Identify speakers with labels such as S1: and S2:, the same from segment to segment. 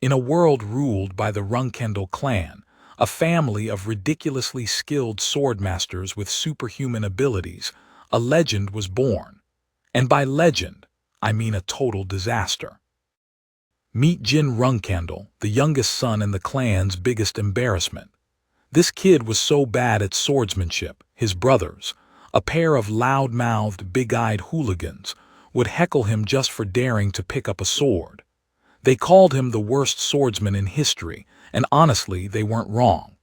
S1: In a world ruled by the Runkendel clan, a family of ridiculously skilled swordmasters with superhuman abilities, a legend was born. And by legend, I mean a total disaster. Meet Jin Runkendel, the youngest son and the clan's biggest embarrassment. This kid was so bad at swordsmanship, his brothers, a pair of loud-mouthed, big-eyed hooligans, would heckle him just for daring to pick up a sword. They called him the worst swordsman in history, and honestly, they weren't wrong.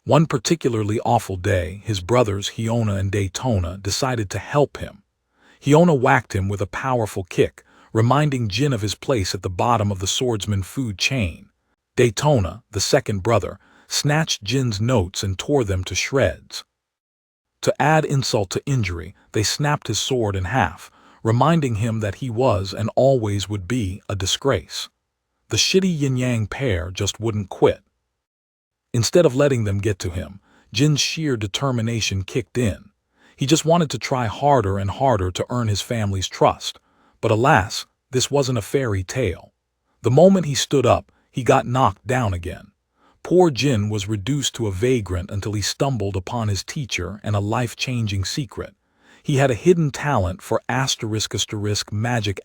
S1: One particularly awful day, his brothers Hyona and Daytona decided to help him. Hyona whacked him with a powerful kick, reminding Jin of his place at the bottom of the swordsman food chain. Daytona, the second brother, snatched Jin's notes and tore them to shreds. To add insult to injury, they snapped his sword in half, reminding him that he was and always would be a disgrace. The shitty yin-yang pair just wouldn't quit. Instead of letting them get to him, Jin's sheer determination kicked in. He just wanted to try harder and harder to earn his family's trust. But alas, this wasn't a fairy tale. The moment he stood up, he got knocked down again. Poor Jin was reduced to a vagrant until he stumbled upon his teacher and a life-changing secret. He had a hidden talent for magic.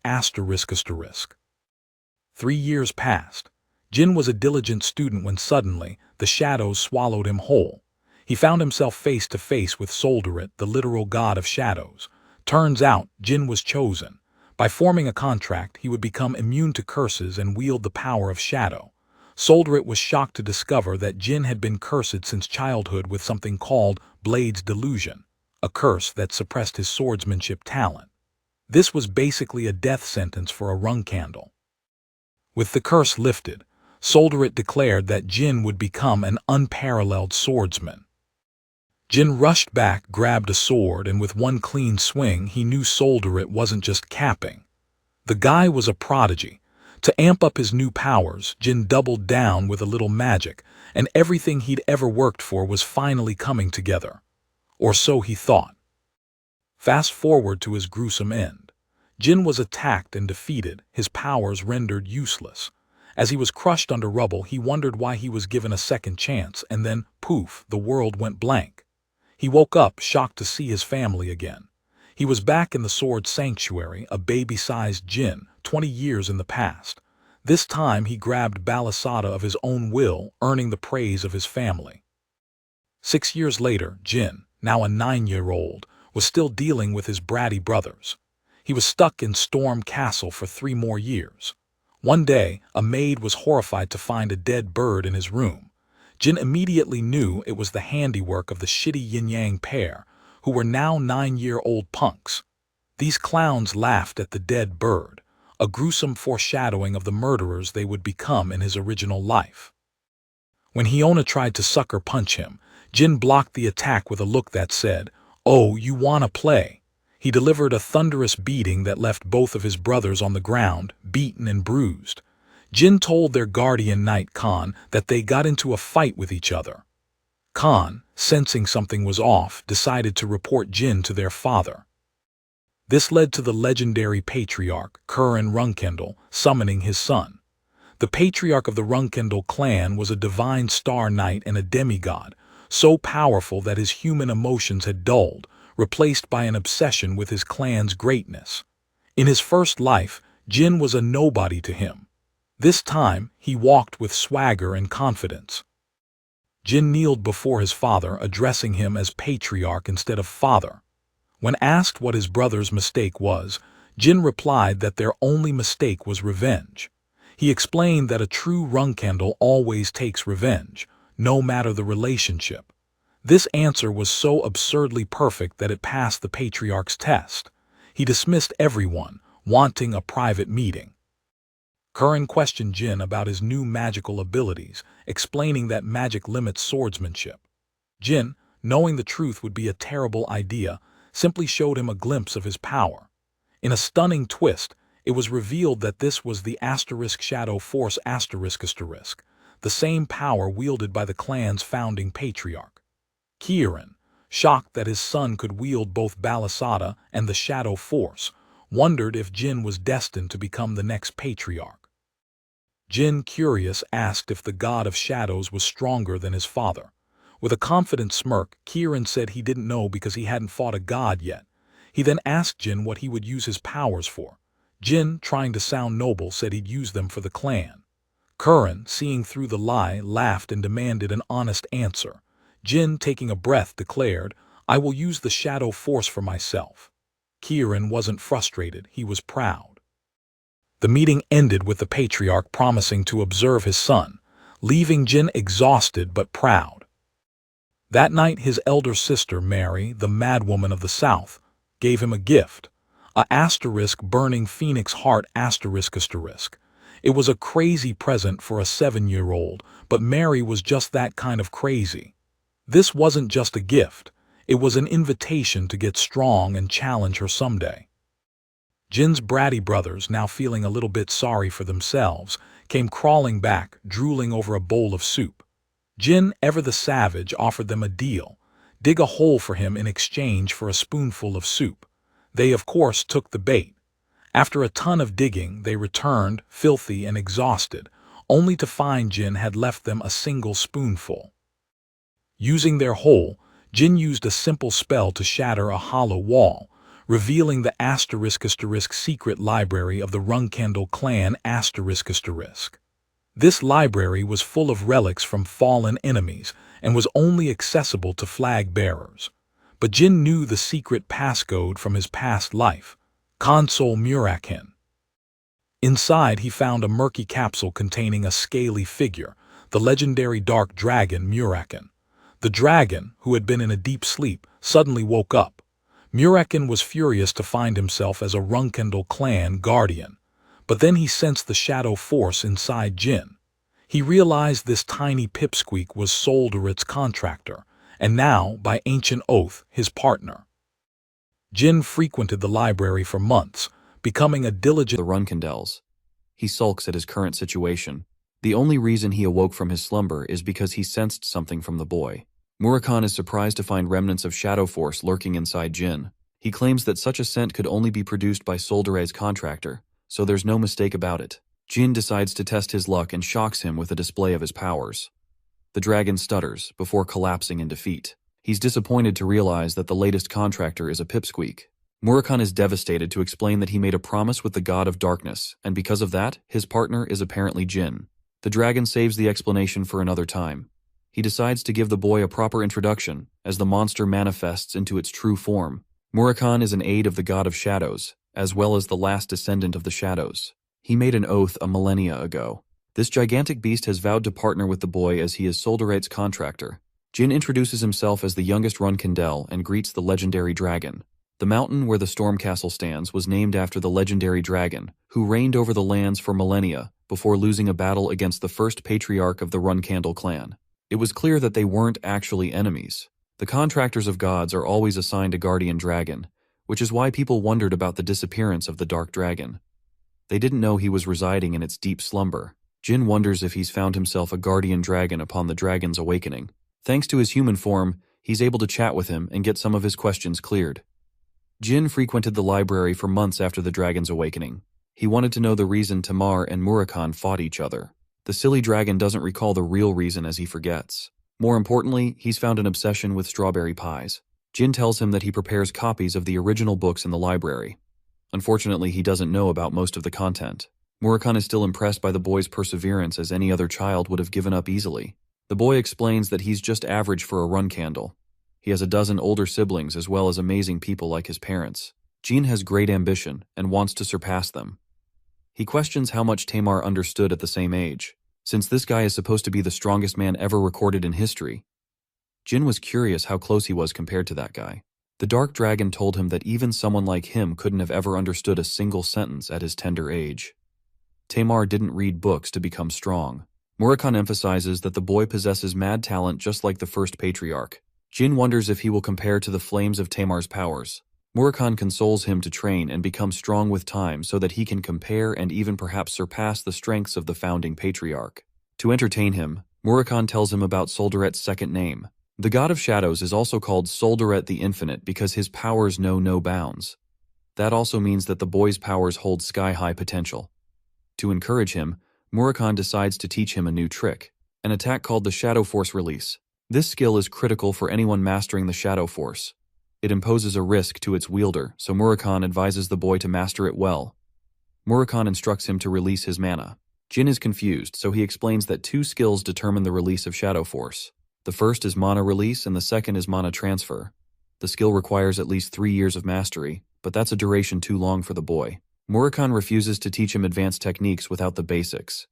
S1: 3 years passed. Jin was a diligent student when suddenly the shadows swallowed him whole. He found himself face to face with Solderit, the literal god of shadows. Turns out, Jin was chosen. By forming a contract, he would become immune to curses and wield the power of shadow. Solderit was shocked to discover that Jin had been cursed since childhood with something called Blade's Delusion, a curse that suppressed his swordsmanship talent. This was basically a death sentence for a Runkendel. With the curse lifted, Solderit declared that Jin would become an unparalleled swordsman. Jin rushed back, grabbed a sword, and with one clean swing he knew Solderit wasn't just capping. The guy was a prodigy. To amp up his new powers, Jin doubled down with a little magic, and everything he'd ever worked for was finally coming together. Or so he thought. Fast forward to his gruesome end. Jin was attacked and defeated, his powers rendered useless. As he was crushed under rubble, he wondered why he was given a second chance, and then, poof, the world went blank. He woke up, shocked to see his family again. He was back in the Sword Sanctuary, a baby-sized Jin, 20 years in the past. This time he grabbed Balasada of his own will, earning the praise of his family. 6 years later, Jin, now a 9-year-old, was still dealing with his bratty brothers. He was stuck in Storm Castle for 3 more years. One day, a maid was horrified to find a dead bird in his room. Jin immediately knew it was the handiwork of the shitty yin-yang pair, who were now 9-year-old punks. These clowns laughed at the dead bird, a gruesome foreshadowing of the murderers they would become in his original life. When Hyona tried to sucker punch him, Jin blocked the attack with a look that said, "Oh, you wanna play?" He delivered a thunderous beating that left both of his brothers on the ground, beaten and bruised. Jin told their guardian knight Khan that they got into a fight with each other. Khan, sensing something was off, decided to report Jin to their father. This led to the legendary patriarch, Kuren Runkendel, summoning his son. The patriarch of the Runkendel clan was a divine star knight and a demigod, so powerful that his human emotions had dulled, replaced by an obsession with his clan's greatness. In his first life, Jin was a nobody to him. This time, he walked with swagger and confidence. Jin kneeled before his father, addressing him as patriarch instead of father. When asked what his brother's mistake was, Jin replied that their only mistake was revenge. He explained that a true Runkendel always takes revenge, no matter the relationship. This answer was so absurdly perfect that it passed the patriarch's test. He dismissed everyone, wanting a private meeting. Kuren questioned Jin about his new magical abilities, explaining that magic limits swordsmanship. Jin, knowing the truth would be a terrible idea, simply showed him a glimpse of his power. In a stunning twist, it was revealed that this was the Shadow Force **, the same power wielded by the clan's founding patriarch. Kuren, shocked that his son could wield both Balasada and the Shadow Force, wondered if Jin was destined to become the next patriarch. Jin, curious, asked if the god of shadows was stronger than his father. With a confident smirk, Kieran said he didn't know because he hadn't fought a god yet. He then asked Jin what he would use his powers for. Jin, trying to sound noble, said he'd use them for the clan. Kieran, seeing through the lie, laughed and demanded an honest answer. Jin, taking a breath, declared, "I will use the shadow force for myself." Kieran wasn't frustrated, he was proud. The meeting ended with the patriarch promising to observe his son, leaving Jin exhausted but proud. That night his elder sister, Mary, the madwoman of the South, gave him a gift, a burning phoenix heart ***. It was a crazy present for a 7-year-old, but Mary was just that kind of crazy. This wasn't just a gift, it was an invitation to get strong and challenge her someday. Jin's bratty brothers, now feeling a little bit sorry for themselves, came crawling back, drooling over a bowl of soup. Jin, ever the savage, offered them a deal: dig a hole for him in exchange for a spoonful of soup. They, of course, took the bait. After a ton of digging, they returned, filthy and exhausted, only to find Jin had left them a single spoonful. Using their hole, Jin used a simple spell to shatter a hollow wall, revealing the *** secret library of the Runkendall clan ***. This library was full of relics from fallen enemies and was only accessible to flag bearers. But Jin knew the secret passcode from his past life: Console Murakin. Inside he found a murky capsule containing a scaly figure, the legendary dark dragon Murakin. The dragon, who had been in a deep sleep, suddenly woke up. Murakin was furious to find himself as a Runkendall clan guardian, but then he sensed the shadow force inside Jin. He realized this tiny pipsqueak was Solderit's contractor, and now, by ancient oath, his partner. Jin frequented the library for months, becoming a diligent
S2: the Runkendells. He sulks at his current situation. The only reason he awoke from his slumber is because he sensed something from the boy. Murakan is surprised to find remnants of shadow force lurking inside Jin. He claims that such a scent could only be produced by Solderit's contractor, so there's no mistake about it. Jin decides to test his luck and shocks him with a display of his powers. The dragon stutters before collapsing in defeat. He's disappointed to realize that the latest contractor is a pipsqueak. Murakan is devastated to explain that he made a promise with the god of darkness, and because of that, his partner is apparently Jin. The dragon saves the explanation for another time. He decides to give the boy a proper introduction as the monster manifests into its true form. Murakan is an aide of the god of shadows, as well as the last descendant of the shadows. He made an oath a millennia ago. This gigantic beast has vowed to partner with the boy as he is Solderit's contractor. Jin introduces himself as the youngest Runkendell and greets the legendary dragon. The mountain where the storm castle stands was named after the legendary dragon, who reigned over the lands for millennia before losing a battle against the first patriarch of the Runkendall clan. It was clear that they weren't actually enemies. The contractors of gods are always assigned a guardian dragon, which is why people wondered about the disappearance of the dark dragon. They didn't know he was residing in its deep slumber. Jin wonders if he's found himself a guardian dragon upon the dragon's awakening. Thanks to his human form, he's able to chat with him and get some of his questions cleared. Jin frequented the library for months after the dragon's awakening. He wanted to know the reason Tamar and Murakan fought each other. The silly dragon doesn't recall the real reason as he forgets. More importantly, he's found an obsession with strawberry pies. Jin tells him that he prepares copies of the original books in the library. Unfortunately, he doesn't know about most of the content. Murakan is still impressed by the boy's perseverance, as any other child would have given up easily. The boy explains that he's just average for a Runkendall. He has a dozen older siblings as well as amazing people like his parents. Jin has great ambition and wants to surpass them. He questions how much Tamar understood at the same age, since this guy is supposed to be the strongest man ever recorded in history. Jin was curious how close he was compared to that guy. The dark dragon told him that even someone like him couldn't have ever understood a single sentence at his tender age. Tamar didn't read books to become strong. Murakan emphasizes that the boy possesses mad talent just like the first patriarch. Jin wonders if he will compare to the flames of Tamar's powers. Murakan consoles him to train and become strong with time so that he can compare and even perhaps surpass the strengths of the founding patriarch. To entertain him, Murakan tells him about Solderit's second name. The god of shadows is also called Solderet the Infinite because his powers know no bounds. That also means that the boy's powers hold sky-high potential. To encourage him, Murakami decides to teach him a new trick, an attack called the Shadow Force Release. This skill is critical for anyone mastering the Shadow Force. It imposes a risk to its wielder, so Murakami advises the boy to master it well. Murakami instructs him to release his mana. Jin is confused, so he explains that two skills determine the release of Shadow Force. The first is mana release and the second is mana transfer. The skill requires at least 3 years of mastery, but that's a duration too long for the boy. Murakami refuses to teach him advanced techniques without the basics.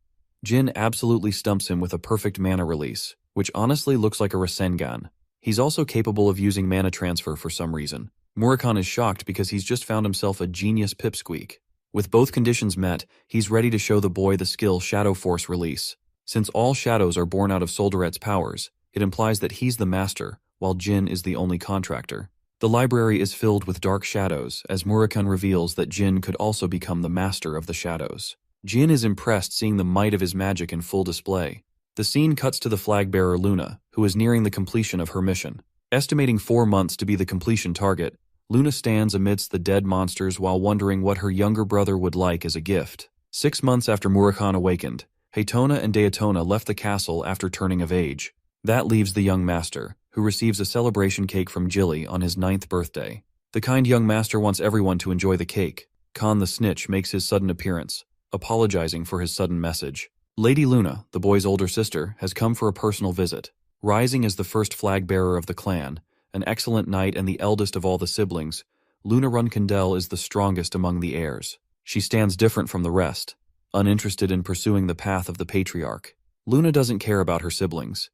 S2: Jin absolutely stumps him with a perfect mana release, which honestly looks like a Rasengan. He's also capable of using mana transfer for some reason. Murakami is shocked because he's just found himself a genius pipsqueak. With both conditions met, he's ready to show the boy the skill Shadow Force Release. Since all shadows are born out of Solderet's powers, it implies that he's the master, while Jin is the only contractor. The library is filled with dark shadows, as Murakami reveals that Jin could also become the master of the shadows. Jin is impressed seeing the might of his magic in full display. The scene cuts to the flag bearer Luna, who is nearing the completion of her mission. Estimating 4 months to be the completion target, Luna stands amidst the dead monsters while wondering what her younger brother would like as a gift. 6 months after Murakami awakened, Haytona and Daytona left the castle after turning of age. That leaves the young master, who receives a celebration cake from Jilly on his 9th birthday. The kind young master wants everyone to enjoy the cake. Khan the Snitch makes his sudden appearance, apologizing for his sudden message. Lady Luna, the boy's older sister, has come for a personal visit. Rising as the first flag bearer of the clan, an excellent knight and the eldest of all the siblings, Luna Runkindel is the strongest among the heirs. She stands different from the rest, uninterested in pursuing the path of the patriarch. Luna doesn't care about her siblings.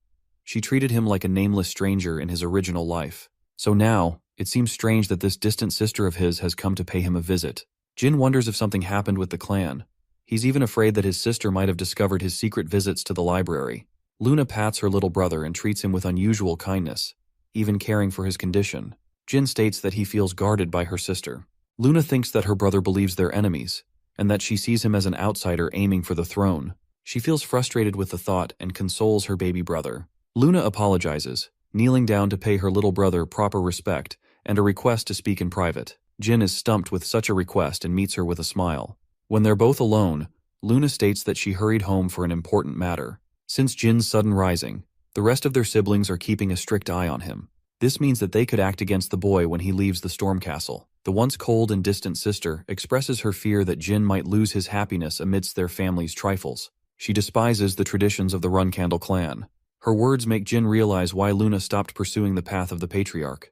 S2: She treated him like a nameless stranger in his original life. So now, it seems strange that this distant sister of his has come to pay him a visit. Jin wonders if something happened with the clan. He's even afraid that his sister might have discovered his secret visits to the library. Luna pats her little brother and treats him with unusual kindness, even caring for his condition. Jin states that he feels guarded by her sister. Luna thinks that her brother believes they're enemies, and that she sees him as an outsider aiming for the throne. She feels frustrated with the thought and consoles her baby brother. Luna apologizes, kneeling down to pay her little brother proper respect and a request to speak in private. Jin is stumped with such a request and meets her with a smile. When they're both alone, Luna states that she hurried home for an important matter. Since Jin's sudden rising, the rest of their siblings are keeping a strict eye on him. This means that they could act against the boy when he leaves the storm castle. The once cold and distant sister expresses her fear that Jin might lose his happiness amidst their family's trifles. She despises the traditions of the Runkandle clan. Her words make Jin realize why Luna stopped pursuing the path of the patriarch.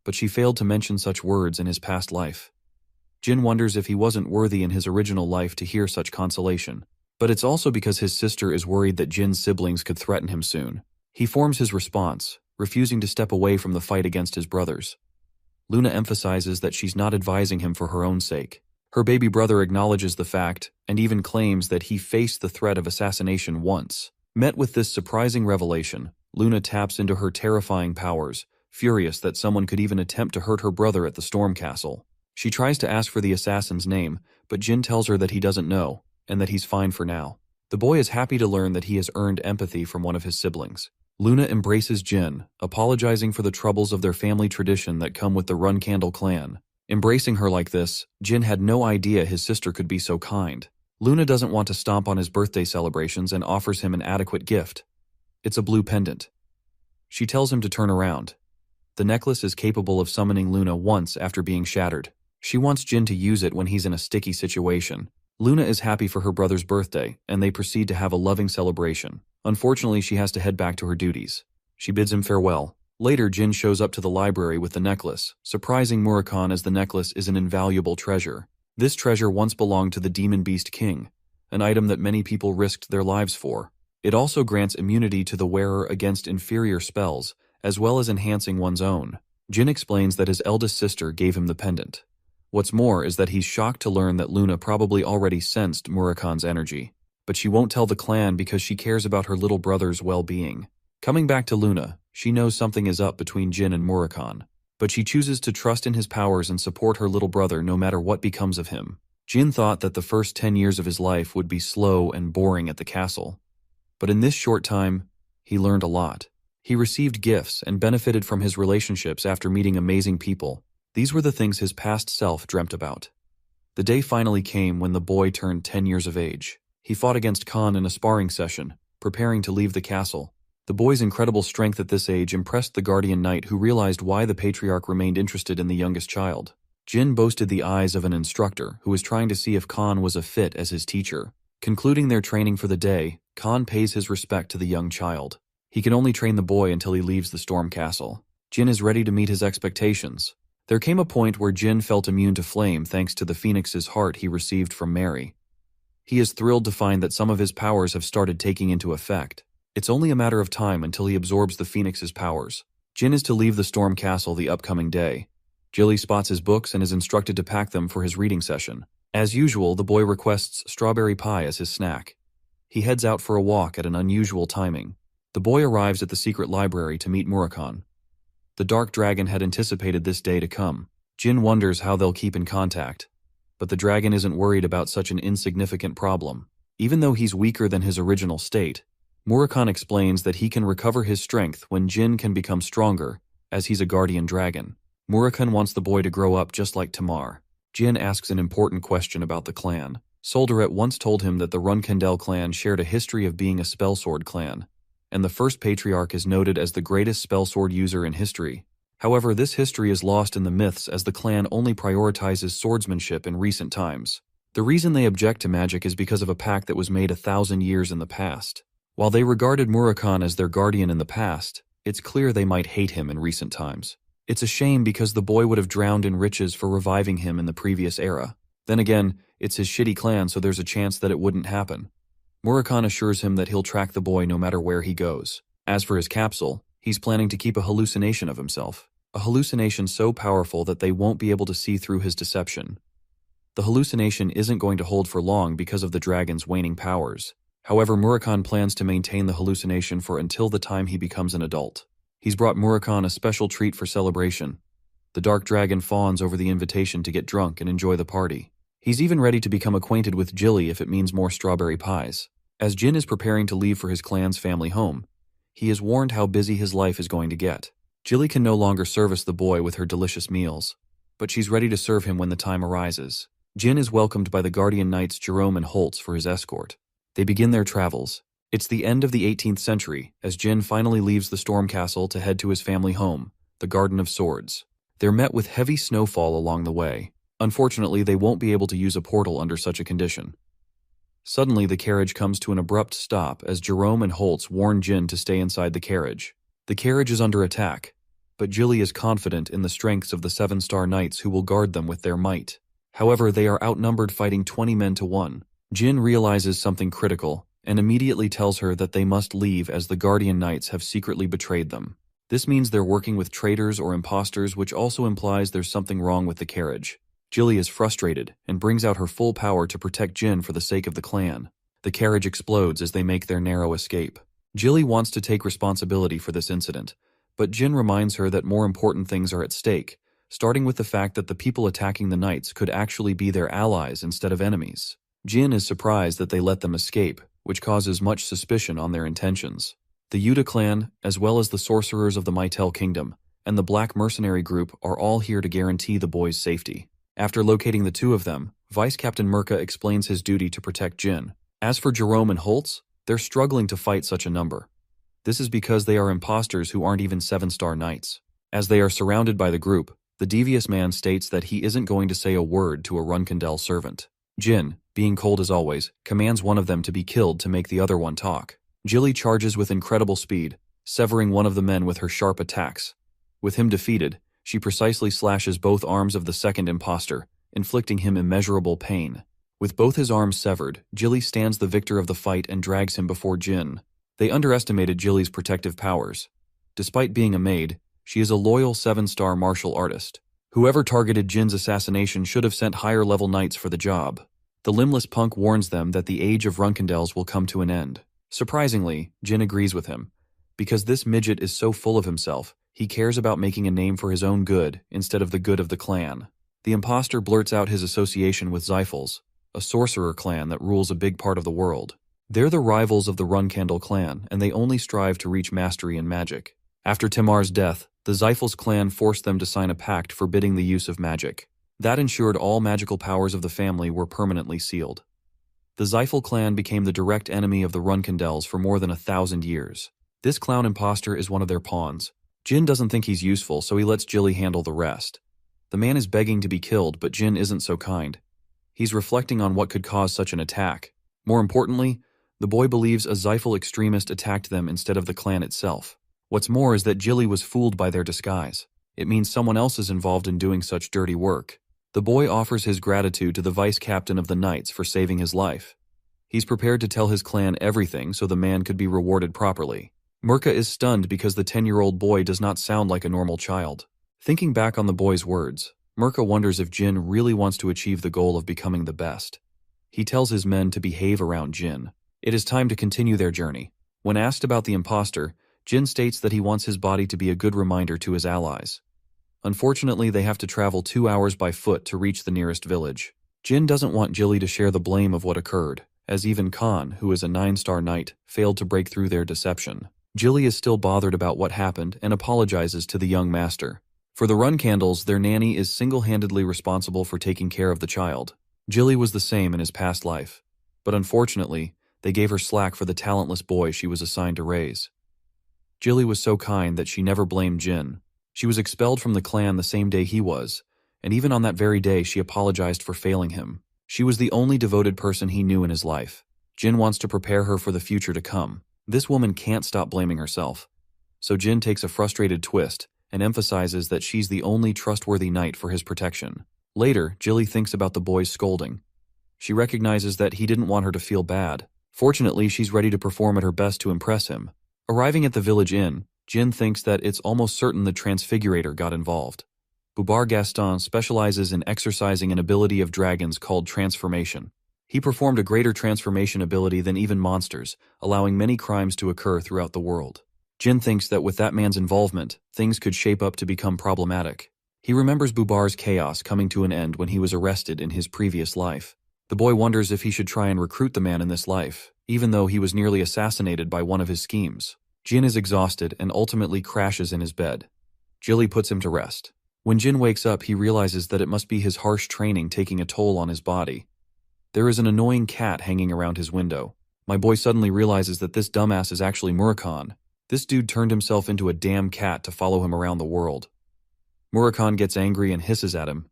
S2: But she failed to mention such words in his past life. Jin wonders if he wasn't worthy in his original life to hear such consolation. But it's also because his sister is worried that Jin's siblings could threaten him soon. He forms his response, refusing to step away from the fight against his brothers. Luna emphasizes that she's not advising him for her own sake. Her baby brother acknowledges the fact and even claims that he faced the threat of assassination once. Met with this surprising revelation, Luna taps into her terrifying powers, furious that someone could even attempt to hurt her brother at the Storm Castle. She tries to ask for the assassin's name, but Jin tells her that he doesn't know, and that he's fine for now. The boy is happy to learn that he has earned empathy from one of his siblings. Luna embraces Jin, apologizing for the troubles of their family tradition that come with the Runkandle clan. Embracing her like this, Jin had no idea his sister could be so kind. Luna doesn't want to stomp on his birthday celebrations and offers him an adequate gift. It's a blue pendant. She tells him to turn around. The necklace is capable of summoning Luna once after being shattered. She wants Jin to use it when he's in a sticky situation. Luna is happy for her brother's birthday, and they proceed to have a loving celebration. Unfortunately, she has to head back to her duties. She bids him farewell. Later, Jin shows up to the library with the necklace, surprising Murakami as the necklace is an invaluable treasure. This treasure once belonged to the Demon Beast King, an item that many people risked their lives for. It also grants immunity to the wearer against inferior spells, as well as enhancing one's own. Jin explains that his eldest sister gave him the pendant. What's more is that he's shocked to learn that Luna probably already sensed Murakami's energy, but she won't tell the clan because she cares about her little brother's well-being. Coming back to Luna, she knows something is up between Jin and Murakami, but she chooses to trust in his powers and support her little brother no matter what becomes of him. Jin thought that the first 10 years of his life would be slow and boring at the castle, but in this short time, he learned a lot. He received gifts and benefited from his relationships after meeting amazing people. These were the things his past self dreamt about. The day finally came when the boy turned 10 years of age. He fought against Khan in a sparring session, preparing to leave the castle. The boy's incredible strength at this age impressed the guardian knight, who realized why the patriarch remained interested in the youngest child. Jin boasted the eyes of an instructor who was trying to see if Khan was a fit as his teacher. Concluding their training for the day, Khan pays his respect to the young child. He can only train the boy until he leaves the storm castle. Jin is ready to meet his expectations. There came a point where Jin felt immune to flame thanks to the phoenix's heart he received from Mary. He is thrilled to find that some of his powers have started taking into effect. It's only a matter of time until he absorbs the phoenix's powers. Jin is to leave the storm castle the upcoming day. Jilly spots his books and is instructed to pack them for his reading session. As usual, the boy requests strawberry pie as his snack. He heads out for a walk at an unusual timing. The boy arrives at the secret library to meet Murakami. The dark dragon had anticipated this day to come. Jin wonders how they'll keep in contact. But the dragon isn't worried about such an insignificant problem. Even though he's weaker than his original state, Murakami explains that he can recover his strength when Jin can become stronger, as he's a guardian dragon. Murakami wants the boy to grow up just like Tamar. Jin asks an important question about the clan. Soldaret once told him that the Runkendel clan shared a history of being a spellsword clan, and the first patriarch is noted as the greatest spellsword user in history. However, this history is lost in the myths as the clan only prioritizes swordsmanship in recent times. The reason they object to magic is because of a pact that was made 1,000 years in the past. While they regarded Murakami as their guardian in the past, it's clear they might hate him in recent times. It's a shame because the boy would have drowned in riches for reviving him in the previous era. Then again, it's his shitty clan, so there's a chance that it wouldn't happen. Murakami assures him that he'll track the boy no matter where he goes. As for his capsule, he's planning to keep a hallucination of himself. A hallucination so powerful that they won't be able to see through his deception. The hallucination isn't going to hold for long because of the dragon's waning powers. However, Murakami plans to maintain the hallucination for until the time he becomes an adult. He's brought Murakami a special treat for celebration. The dark dragon fawns over the invitation to get drunk and enjoy the party. He's even ready to become acquainted with Jilly if it means more strawberry pies. As Jin is preparing to leave for his clan's family home, he is warned how busy his life is going to get. Jilly can no longer service the boy with her delicious meals, but she's ready to serve him when the time arises. Jin is welcomed by the guardian knights Jerome and Holtz for his escort. They begin their travels. It's the end of the 18th century, as Jin finally leaves the storm castle to head to his family home, the Garden of Swords. They're met with heavy snowfall along the way. Unfortunately, they won't be able to use a portal under such a condition. Suddenly, the carriage comes to an abrupt stop as Jerome and Holtz warn Jin to stay inside the carriage. The carriage is under attack, but Jilly is confident in the strengths of the 7-star knights who will guard them with their might. However, they are outnumbered, fighting 20 men to 1. Jin realizes something critical and immediately tells her that they must leave as the guardian knights have secretly betrayed them. This means they're working with traitors or imposters, which also implies there's something wrong with the carriage. Jilly is frustrated and brings out her full power to protect Jin for the sake of the clan. The carriage explodes as they make their narrow escape. Jilly wants to take responsibility for this incident, but Jin reminds her that more important things are at stake, starting with the fact that the people attacking the knights could actually be their allies instead of enemies. Jin is surprised that they let them escape, which causes much suspicion on their intentions. The Yuta clan, as well as the sorcerers of the Mytel kingdom, and the black mercenary group are all here to guarantee the boy's safety. After locating the two of them, Vice Captain Merca explains his duty to protect Jin. As for Jerome and Holtz, they're struggling to fight such a number. This is because they are imposters who aren't even 7-star knights. As they are surrounded by the group, the devious man states that he isn't going to say a word to a Runkendel servant. Jin, being cold as always, commands one of them to be killed to make the other one talk. Jilly charges with incredible speed, severing one of the men with her sharp attacks. With him defeated, she precisely slashes both arms of the second imposter, inflicting him immeasurable pain. With both his arms severed, Jilly stands the victor of the fight and drags him before Jin. They underestimated Jilly's protective powers. Despite being a maid, she is a loyal 7-star martial artist. Whoever targeted Jin's assassination should have sent higher-level knights for the job. The limbless punk warns them that the age of Runkendels will come to an end. Surprisingly, Jin agrees with him. Because this midget is so full of himself, he cares about making a name for his own good instead of the good of the clan. The imposter blurts out his association with Zyphals, a sorcerer clan that rules a big part of the world. They're the rivals of the Runkendel clan, and they only strive to reach mastery in magic. After Tamar's death, the Zyphals clan forced them to sign a pact forbidding the use of magic. That ensured all magical powers of the family were permanently sealed. The Xiphal clan became the direct enemy of the Runkindels for more than 1,000 years. This clown imposter is one of their pawns. Jin doesn't think he's useful, so he lets Jilly handle the rest. The man is begging to be killed, but Jin isn't so kind. He's reflecting on what could cause such an attack. More importantly, the boy believes a Xiphal extremist attacked them instead of the clan itself. What's more is that Jilly was fooled by their disguise. It means someone else is involved in doing such dirty work. The boy offers his gratitude to the vice captain of the Knights for saving his life. He's prepared to tell his clan everything so the man could be rewarded properly. Mirka is stunned because the 10-year-old boy does not sound like a normal child. Thinking back on the boy's words, Mirka wonders if Jin really wants to achieve the goal of becoming the best. He tells his men to behave around Jin. It is time to continue their journey. When asked about the imposter, Jin states that he wants his body to be a good reminder to his allies. Unfortunately, they have to travel 2 hours by foot to reach the nearest village. Jin doesn't want Jilly to share the blame of what occurred, as even Khan, who is a 9-star knight, failed to break through their deception. Jilly is still bothered about what happened and apologizes to the young master. For the Runkindels, their nanny is single-handedly responsible for taking care of the child. Jilly was the same in his past life, but unfortunately, they gave her slack for the talentless boy she was assigned to raise. Jilly was so kind that she never blamed Jin. She was expelled from the clan the same day he was, and even on that very day she apologized for failing him. She was the only devoted person he knew in his life. Jin wants to prepare her for the future to come. This woman can't stop blaming herself. So Jin takes a frustrated twist and emphasizes that she's the only trustworthy knight for his protection. Later, Jilly thinks about the boy's scolding. She recognizes that he didn't want her to feel bad. Fortunately, she's ready to perform at her best to impress him. Arriving at the village inn, Jin thinks that it's almost certain the Transfigurator got involved. Bubar Gaston specializes in exercising an ability of dragons called transformation. He performed a greater transformation ability than even monsters, allowing many crimes to occur throughout the world. Jin thinks that with that man's involvement, things could shape up to become problematic. He remembers Bubar's chaos coming to an end when he was arrested in his previous life. The boy wonders if he should try and recruit the man in this life, even though he was nearly assassinated by one of his schemes. Jin is exhausted and ultimately crashes in his bed. Jilly puts him to rest. When Jin wakes up, he realizes that it must be his harsh training taking a toll on his body. There is an annoying cat hanging around his window. My boy suddenly realizes that this dumbass is actually Murakhan. This dude turned himself into a damn cat to follow him around the world. Murakhan gets angry and hisses at him.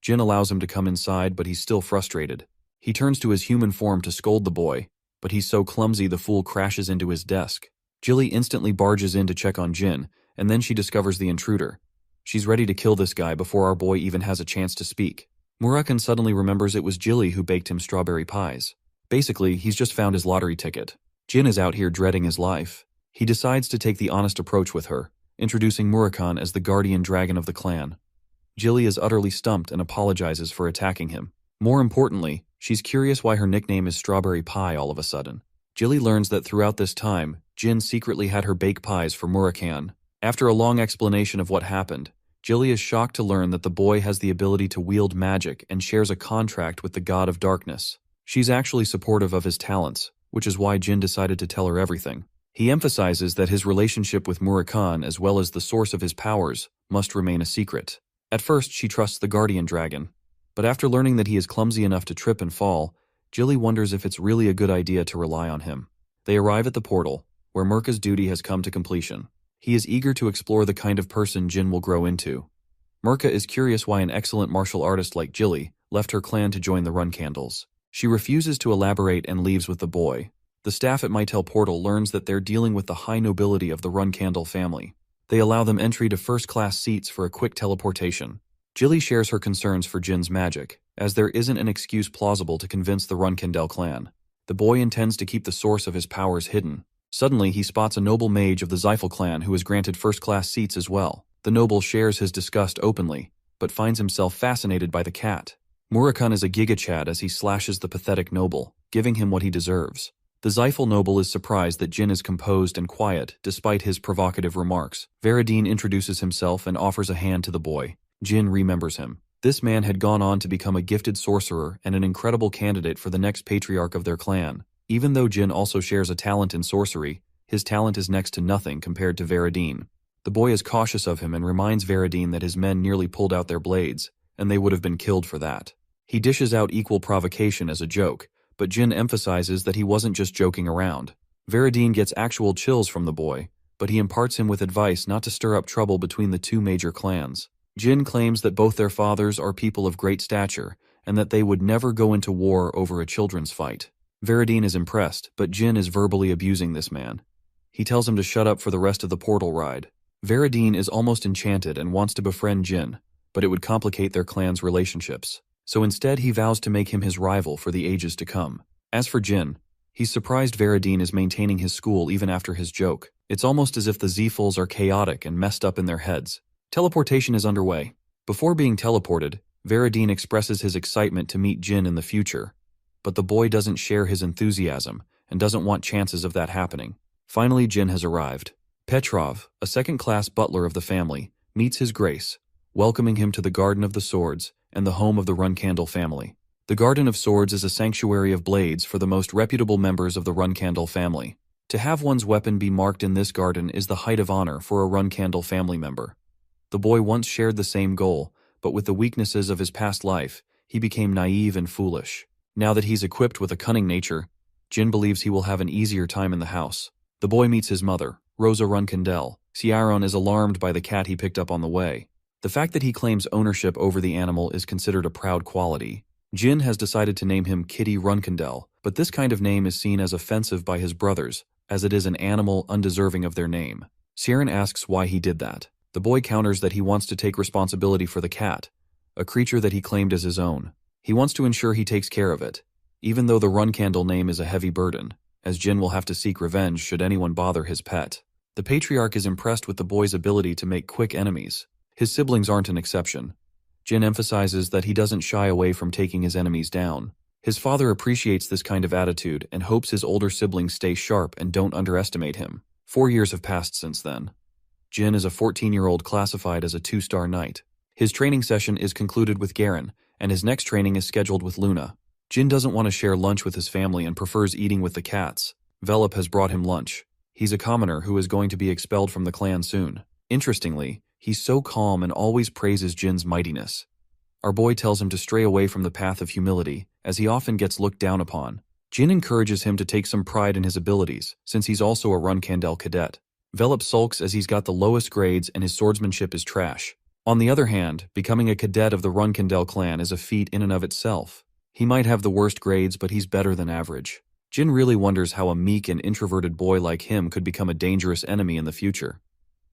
S2: Jin allows him to come inside, but he's still frustrated. He turns to his human form to scold the boy, but he's so clumsy the fool crashes into his desk. Jilly instantly barges in to check on Jin, and then she discovers the intruder. She's ready to kill this guy before our boy even has a chance to speak. Murakhan suddenly remembers it was Jilly who baked him strawberry pies. Basically, he's just found his lottery ticket. Jin is out here dreading his life. He decides to take the honest approach with her, introducing Murakhan as the guardian dragon of the clan. Jilly is utterly stumped and apologizes for attacking him. More importantly, she's curious why her nickname is Strawberry Pie all of a sudden. Jilly learns that throughout this time, Jin secretly had her bake pies for Murakhan. After a long explanation of what happened, Jilly is shocked to learn that the boy has the ability to wield magic and shares a contract with the god of darkness. She's actually supportive of his talents, which is why Jin decided to tell her everything. He emphasizes that his relationship with Murakhan, as well as the source of his powers, must remain a secret. At first, she trusts the guardian dragon, but after learning that he is clumsy enough to trip and fall, Jilly wonders if it's really a good idea to rely on him. They arrive at the portal, where Mirka's duty has come to completion. He is eager to explore the kind of person Jin will grow into. Mirka is curious why an excellent martial artist like Jilly left her clan to join the Runkindels. She refuses to elaborate and leaves with the boy. The staff at Mytel Portal learns that they're dealing with the high nobility of the Runkindel family. They allow them entry to first-class seats for a quick teleportation. Jilly shares her concerns for Jin's magic, as there isn't an excuse plausible to convince the Runkindel clan. The boy intends to keep the source of his powers hidden. Suddenly, he spots a noble mage of the Xiphal clan who is granted first-class seats as well. The noble shares his disgust openly, but finds himself fascinated by the cat. Murakhan is a giga-chad as he slashes the pathetic noble, giving him what he deserves. The Xiphal noble is surprised that Jin is composed and quiet, despite his provocative remarks. Veradine introduces himself and offers a hand to the boy. Jin remembers him. This man had gone on to become a gifted sorcerer and an incredible candidate for the next patriarch of their clan. Even though Jin also shares a talent in sorcery, his talent is next to nothing compared to Veradine. The boy is cautious of him and reminds Veradine that his men nearly pulled out their blades, and they would have been killed for that. He dishes out equal provocation as a joke, but Jin emphasizes that he wasn't just joking around. Veridine gets actual chills from the boy, but he imparts him with advice not to stir up trouble between the two major clans. Jin claims that both their fathers are people of great stature, and that they would never go into war over a children's fight. Veridine is impressed, but Jin is verbally abusing this man. He tells him to shut up for the rest of the portal ride. Veridine is almost enchanted and wants to befriend Jin, but it would complicate their clan's relationships. So instead he vows to make him his rival for the ages to come. As for Jin, he's surprised Veridine is maintaining his school even after his joke. It's almost as if the Z-Fulls are chaotic and messed up in their heads. Teleportation is underway. Before being teleported, Veridine expresses his excitement to meet Jin in the future, but the boy doesn't share his enthusiasm and doesn't want chances of that happening. Finally, Jin has arrived. Petrov, a second-class butler of the family, meets his grace, welcoming him to the Garden of the Swords and the home of the Runcandle family. The Garden of Swords is a sanctuary of blades for the most reputable members of the Runcandle family. To have one's weapon be marked in this garden is the height of honor for a Runcandle family member. The boy once shared the same goal, but with the weaknesses of his past life, he became naive and foolish. Now that he's equipped with a cunning nature, Jin believes he will have an easier time in the house. The boy meets his mother, Rosa Runcandel. Ciaron is alarmed by the cat he picked up on the way. The fact that he claims ownership over the animal is considered a proud quality. Jin has decided to name him Kitty Runcandel, but this kind of name is seen as offensive by his brothers, as it is an animal undeserving of their name. Ciaron asks why he did that. The boy counters that he wants to take responsibility for the cat, a creature that he claimed as his own. He wants to ensure he takes care of it, even though the Runcandle name is a heavy burden, as Jin will have to seek revenge should anyone bother his pet. The patriarch is impressed with the boy's ability to make quick enemies. His siblings aren't an exception. Jin emphasizes that he doesn't shy away from taking his enemies down. His father appreciates this kind of attitude and hopes his older siblings stay sharp and don't underestimate him. 4 years have passed since then. Jin is a 14-year-old classified as a 2-star knight. His training session is concluded with Garen, and his next training is scheduled with Luna. Jin doesn't want to share lunch with his family and prefers eating with the cats. Velop has brought him lunch. He's a commoner who is going to be expelled from the clan soon. Interestingly, he's so calm and always praises Jin's mightiness. Our boy tells him to stray away from the path of humility, as he often gets looked down upon. Jin encourages him to take some pride in his abilities, since he's also a Runcandel cadet. Velop sulks as he's got the lowest grades and his swordsmanship is trash. On the other hand, becoming a cadet of the Runcandel clan is a feat in and of itself. He might have the worst grades, but he's better than average. Jin really wonders how a meek and introverted boy like him could become a dangerous enemy in the future.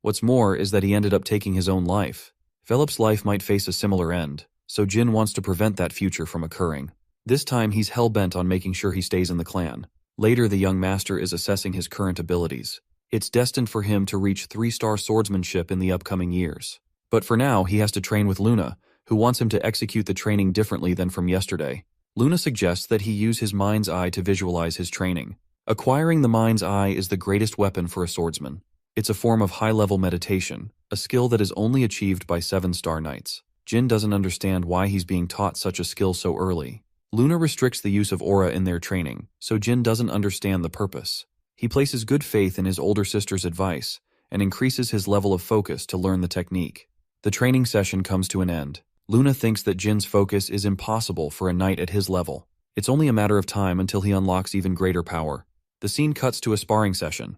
S2: What's more is that he ended up taking his own life. Velop's life might face a similar end, so Jin wants to prevent that future from occurring. This time he's hell-bent on making sure he stays in the clan. Later, the young master is assessing his current abilities. It's destined for him to reach 3-star swordsmanship in the upcoming years. But for now, he has to train with Luna, who wants him to execute the training differently than from yesterday. Luna suggests that he use his mind's eye to visualize his training. Acquiring the mind's eye is the greatest weapon for a swordsman. It's a form of high-level meditation, a skill that is only achieved by 7-star knights. Jin doesn't understand why he's being taught such a skill so early. Luna restricts the use of aura in their training, so Jin doesn't understand the purpose. He places good faith in his older sister's advice and increases his level of focus to learn the technique. The training session comes to an end. Luna thinks that Jin's focus is impossible for a knight at his level. It's only a matter of time until he unlocks even greater power. The scene cuts to a sparring session.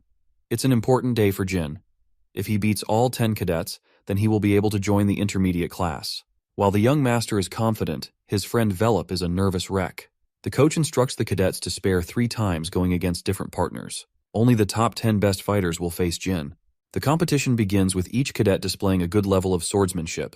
S2: It's an important day for Jin. If he beats all 10 cadets, then he will be able to join the intermediate class. While the young master is confident, his friend Velop is a nervous wreck. The coach instructs the cadets to spare 3 times going against different partners. Only the top 10 best fighters will face Jin. The competition begins with each cadet displaying a good level of swordsmanship.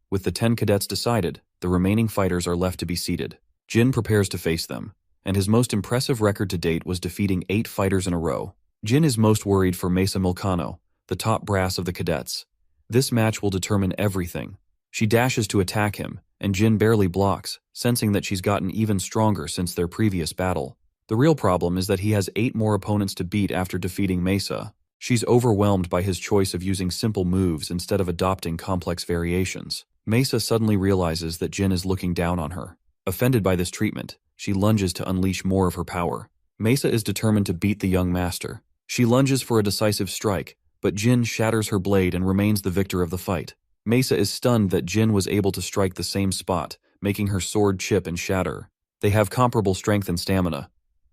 S2: With the 10 cadets decided, the remaining fighters are left to be seated. Jin prepares to face them, and his most impressive record to date was defeating 8 fighters in a row. Jin is most worried for Mesa Milcano, the top brass of the cadets. This match will determine everything. She dashes to attack him, and Jin barely blocks, sensing that she's gotten even stronger since their previous battle. The real problem is that he has 8 more opponents to beat after defeating Mesa. She's overwhelmed by his choice of using simple moves instead of adopting complex variations. Mesa suddenly realizes that Jin is looking down on her. Offended by this treatment, she lunges to unleash more of her power. Mesa is determined to beat the young master. She lunges for a decisive strike, but Jin shatters her blade and remains the victor of the fight. Mesa is stunned that Jin was able to strike the same spot, making her sword chip and shatter. They have comparable strength and stamina,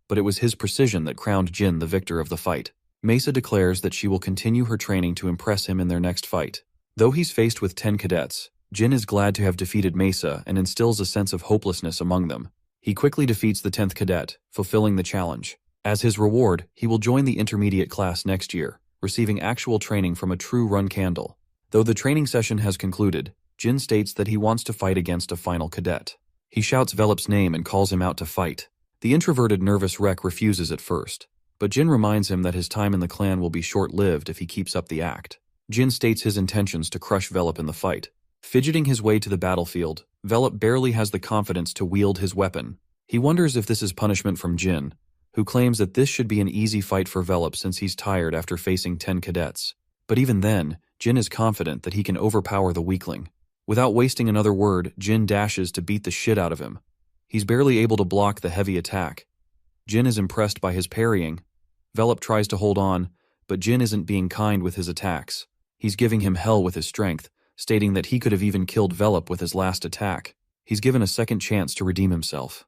S2: but it was his precision that crowned Jin the victor of the fight. Mesa declares that she will continue her training to impress him in their next fight. Though he's faced with 10 cadets, Jin is glad to have defeated Mesa and instills a sense of hopelessness among them. He quickly defeats the 10th cadet, fulfilling the challenge. As his reward, he will join the intermediate class next year, receiving actual training from a true run candle. Though the training session has concluded, Jin states that he wants to fight against a final cadet. He shouts Velop's name and calls him out to fight. The introverted nervous wreck refuses at first, but Jin reminds him that his time in the clan will be short-lived if he keeps up the act. Jin states his intentions to crush Velop in the fight. Fidgeting his way to the battlefield, Velop barely has the confidence to wield his weapon. He wonders if this is punishment from Jin, who claims that this should be an easy fight for Velop since he's tired after facing 10 cadets. But even then, Jin is confident that he can overpower the weakling. Without wasting another word, Jin dashes to beat the shit out of him. He's barely able to block the heavy attack. Jin is impressed by his parrying. Velop tries to hold on, but Jin isn't being kind with his attacks. He's giving him hell with his strength, stating that he could have even killed Velop with his last attack. He's given a second chance to redeem himself.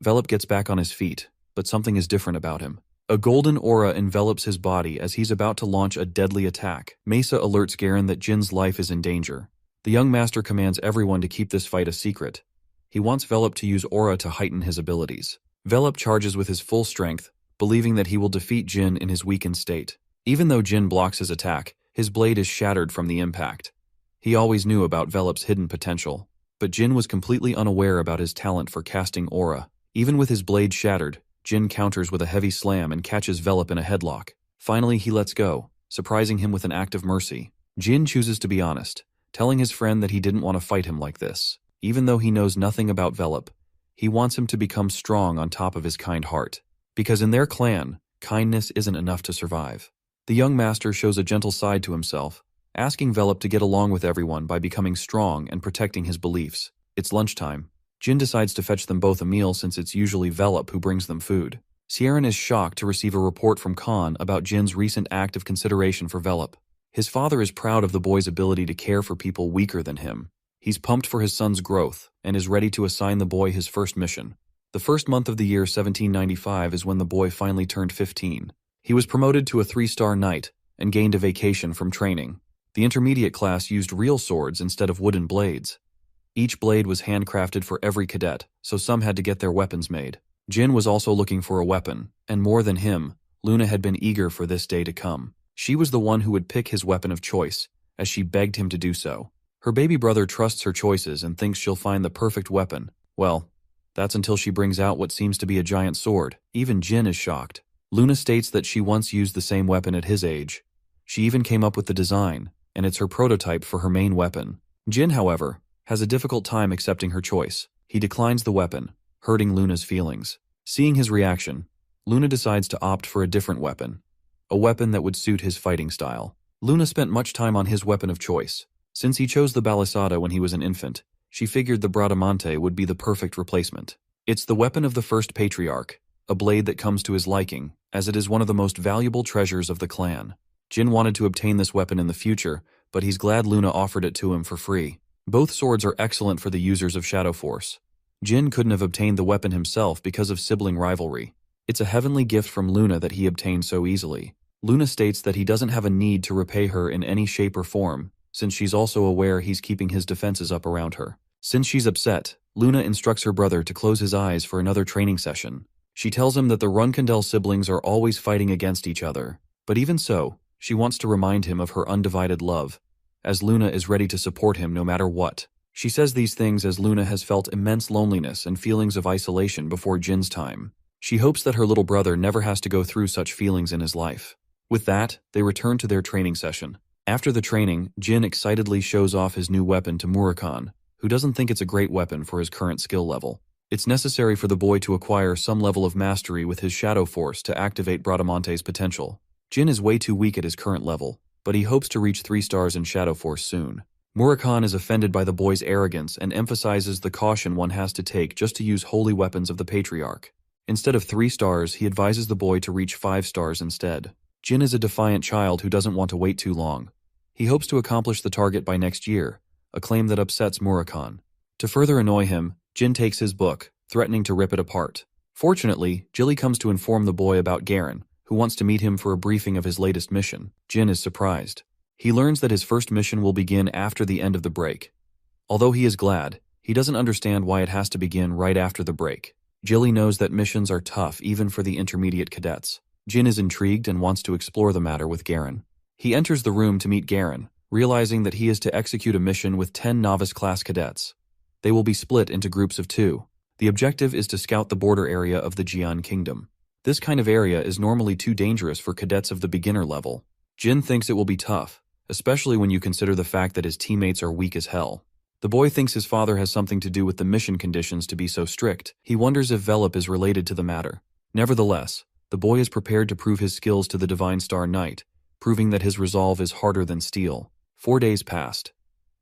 S2: Velop gets back on his feet, but something is different about him. A golden aura envelops his body as he's about to launch a deadly attack. Mesa alerts Garen that Jin's life is in danger. The young master commands everyone to keep this fight a secret. He wants Velop to use aura to heighten his abilities. Velop charges with his full strength, believing that he will defeat Jin in his weakened state. Even though Jin blocks his attack, his blade is shattered from the impact. He always knew about Velop's hidden potential, but Jin was completely unaware about his talent for casting aura. Even with his blade shattered, Jin counters with a heavy slam and catches Velop in a headlock. Finally, he lets go, surprising him with an act of mercy. Jin chooses to be honest, telling his friend that he didn't want to fight him like this. Even though he knows nothing about Velop, he wants him to become strong on top of his kind heart. Because in their clan, kindness isn't enough to survive. The young master shows a gentle side to himself, asking Velop to get along with everyone by becoming strong and protecting his beliefs. It's lunchtime. Jin decides to fetch them both a meal since it's usually Velop who brings them food. Sieran is shocked to receive a report from Khan about Jin's recent act of consideration for Velop. His father is proud of the boy's ability to care for people weaker than him. He's pumped for his son's growth and is ready to assign the boy his first mission. The first month of the year 1795 is when the boy finally turned 15. He was promoted to a 3-star knight and gained a vacation from training. The intermediate class used real swords instead of wooden blades. Each blade was handcrafted for every cadet, so some had to get their weapons made. Jin was also looking for a weapon, and more than him, Luna had been eager for this day to come. She was the one who would pick his weapon of choice, as she begged him to do so. Her baby brother trusts her choices and thinks she'll find the perfect weapon. Well, that's until she brings out what seems to be a giant sword. Even Jin is shocked. Luna states that she once used the same weapon at his age. She even came up with the design, and it's her prototype for her main weapon. Jin, however, has a difficult time accepting her choice. He declines the weapon, hurting Luna's feelings. Seeing his reaction, Luna decides to opt for a different weapon, a weapon that would suit his fighting style. Luna spent much time on his weapon of choice. Since he chose the balisada when he was an infant, she figured the bradamante would be the perfect replacement. It's the weapon of the first patriarch, a blade that comes to his liking, as it is one of the most valuable treasures of the clan. Jin wanted to obtain this weapon in the future, but he's glad Luna offered it to him for free. Both swords are excellent for the users of Shadow Force. Jin couldn't have obtained the weapon himself because of sibling rivalry. It's a heavenly gift from Luna that he obtained so easily. Luna states that he doesn't have a need to repay her in any shape or form, since she's also aware he's keeping his defenses up around her. Since she's upset, Luna instructs her brother to close his eyes for another training session. She tells him that the Runkandel siblings are always fighting against each other, but even so, she wants to remind him of her undivided love, as Luna is ready to support him no matter what. She says these things as Luna has felt immense loneliness and feelings of isolation before Jin's time. She hopes that her little brother never has to go through such feelings in his life. With that, they return to their training session. After the training, Jin excitedly shows off his new weapon to Murakhan, who doesn't think it's a great weapon for his current skill level. It's necessary for the boy to acquire some level of mastery with his Shadow Force to activate Bradamante's potential. Jin is way too weak at his current level, but he hopes to reach 3 stars in Shadow Force soon. Murakhan is offended by the boy's arrogance and emphasizes the caution one has to take just to use holy weapons of the Patriarch. Instead of 3 stars, he advises the boy to reach 5 stars instead. Jin is a defiant child who doesn't want to wait too long. He hopes to accomplish the target by next year, a claim that upsets Murakhan. To further annoy him, Jin takes his book, threatening to rip it apart. Fortunately, Jilly comes to inform the boy about Garen, who wants to meet him for a briefing of his latest mission. Jin is surprised. He learns that his first mission will begin after the end of the break. Although he is glad, he doesn't understand why it has to begin right after the break. Jilly knows that missions are tough even for the intermediate cadets. Jin is intrigued and wants to explore the matter with Garen. He enters the room to meet Garen, realizing that he is to execute a mission with 10 novice-class cadets. They will be split into groups of 2. The objective is to scout the border area of the Jian Kingdom. This kind of area is normally too dangerous for cadets of the beginner level. Jin thinks it will be tough, especially when you consider the fact that his teammates are weak as hell. The boy thinks his father has something to do with the mission conditions to be so strict. He wonders if Velop is related to the matter. Nevertheless, the boy is prepared to prove his skills to the Divine Star Knight, proving that his resolve is harder than steel. 4 days passed.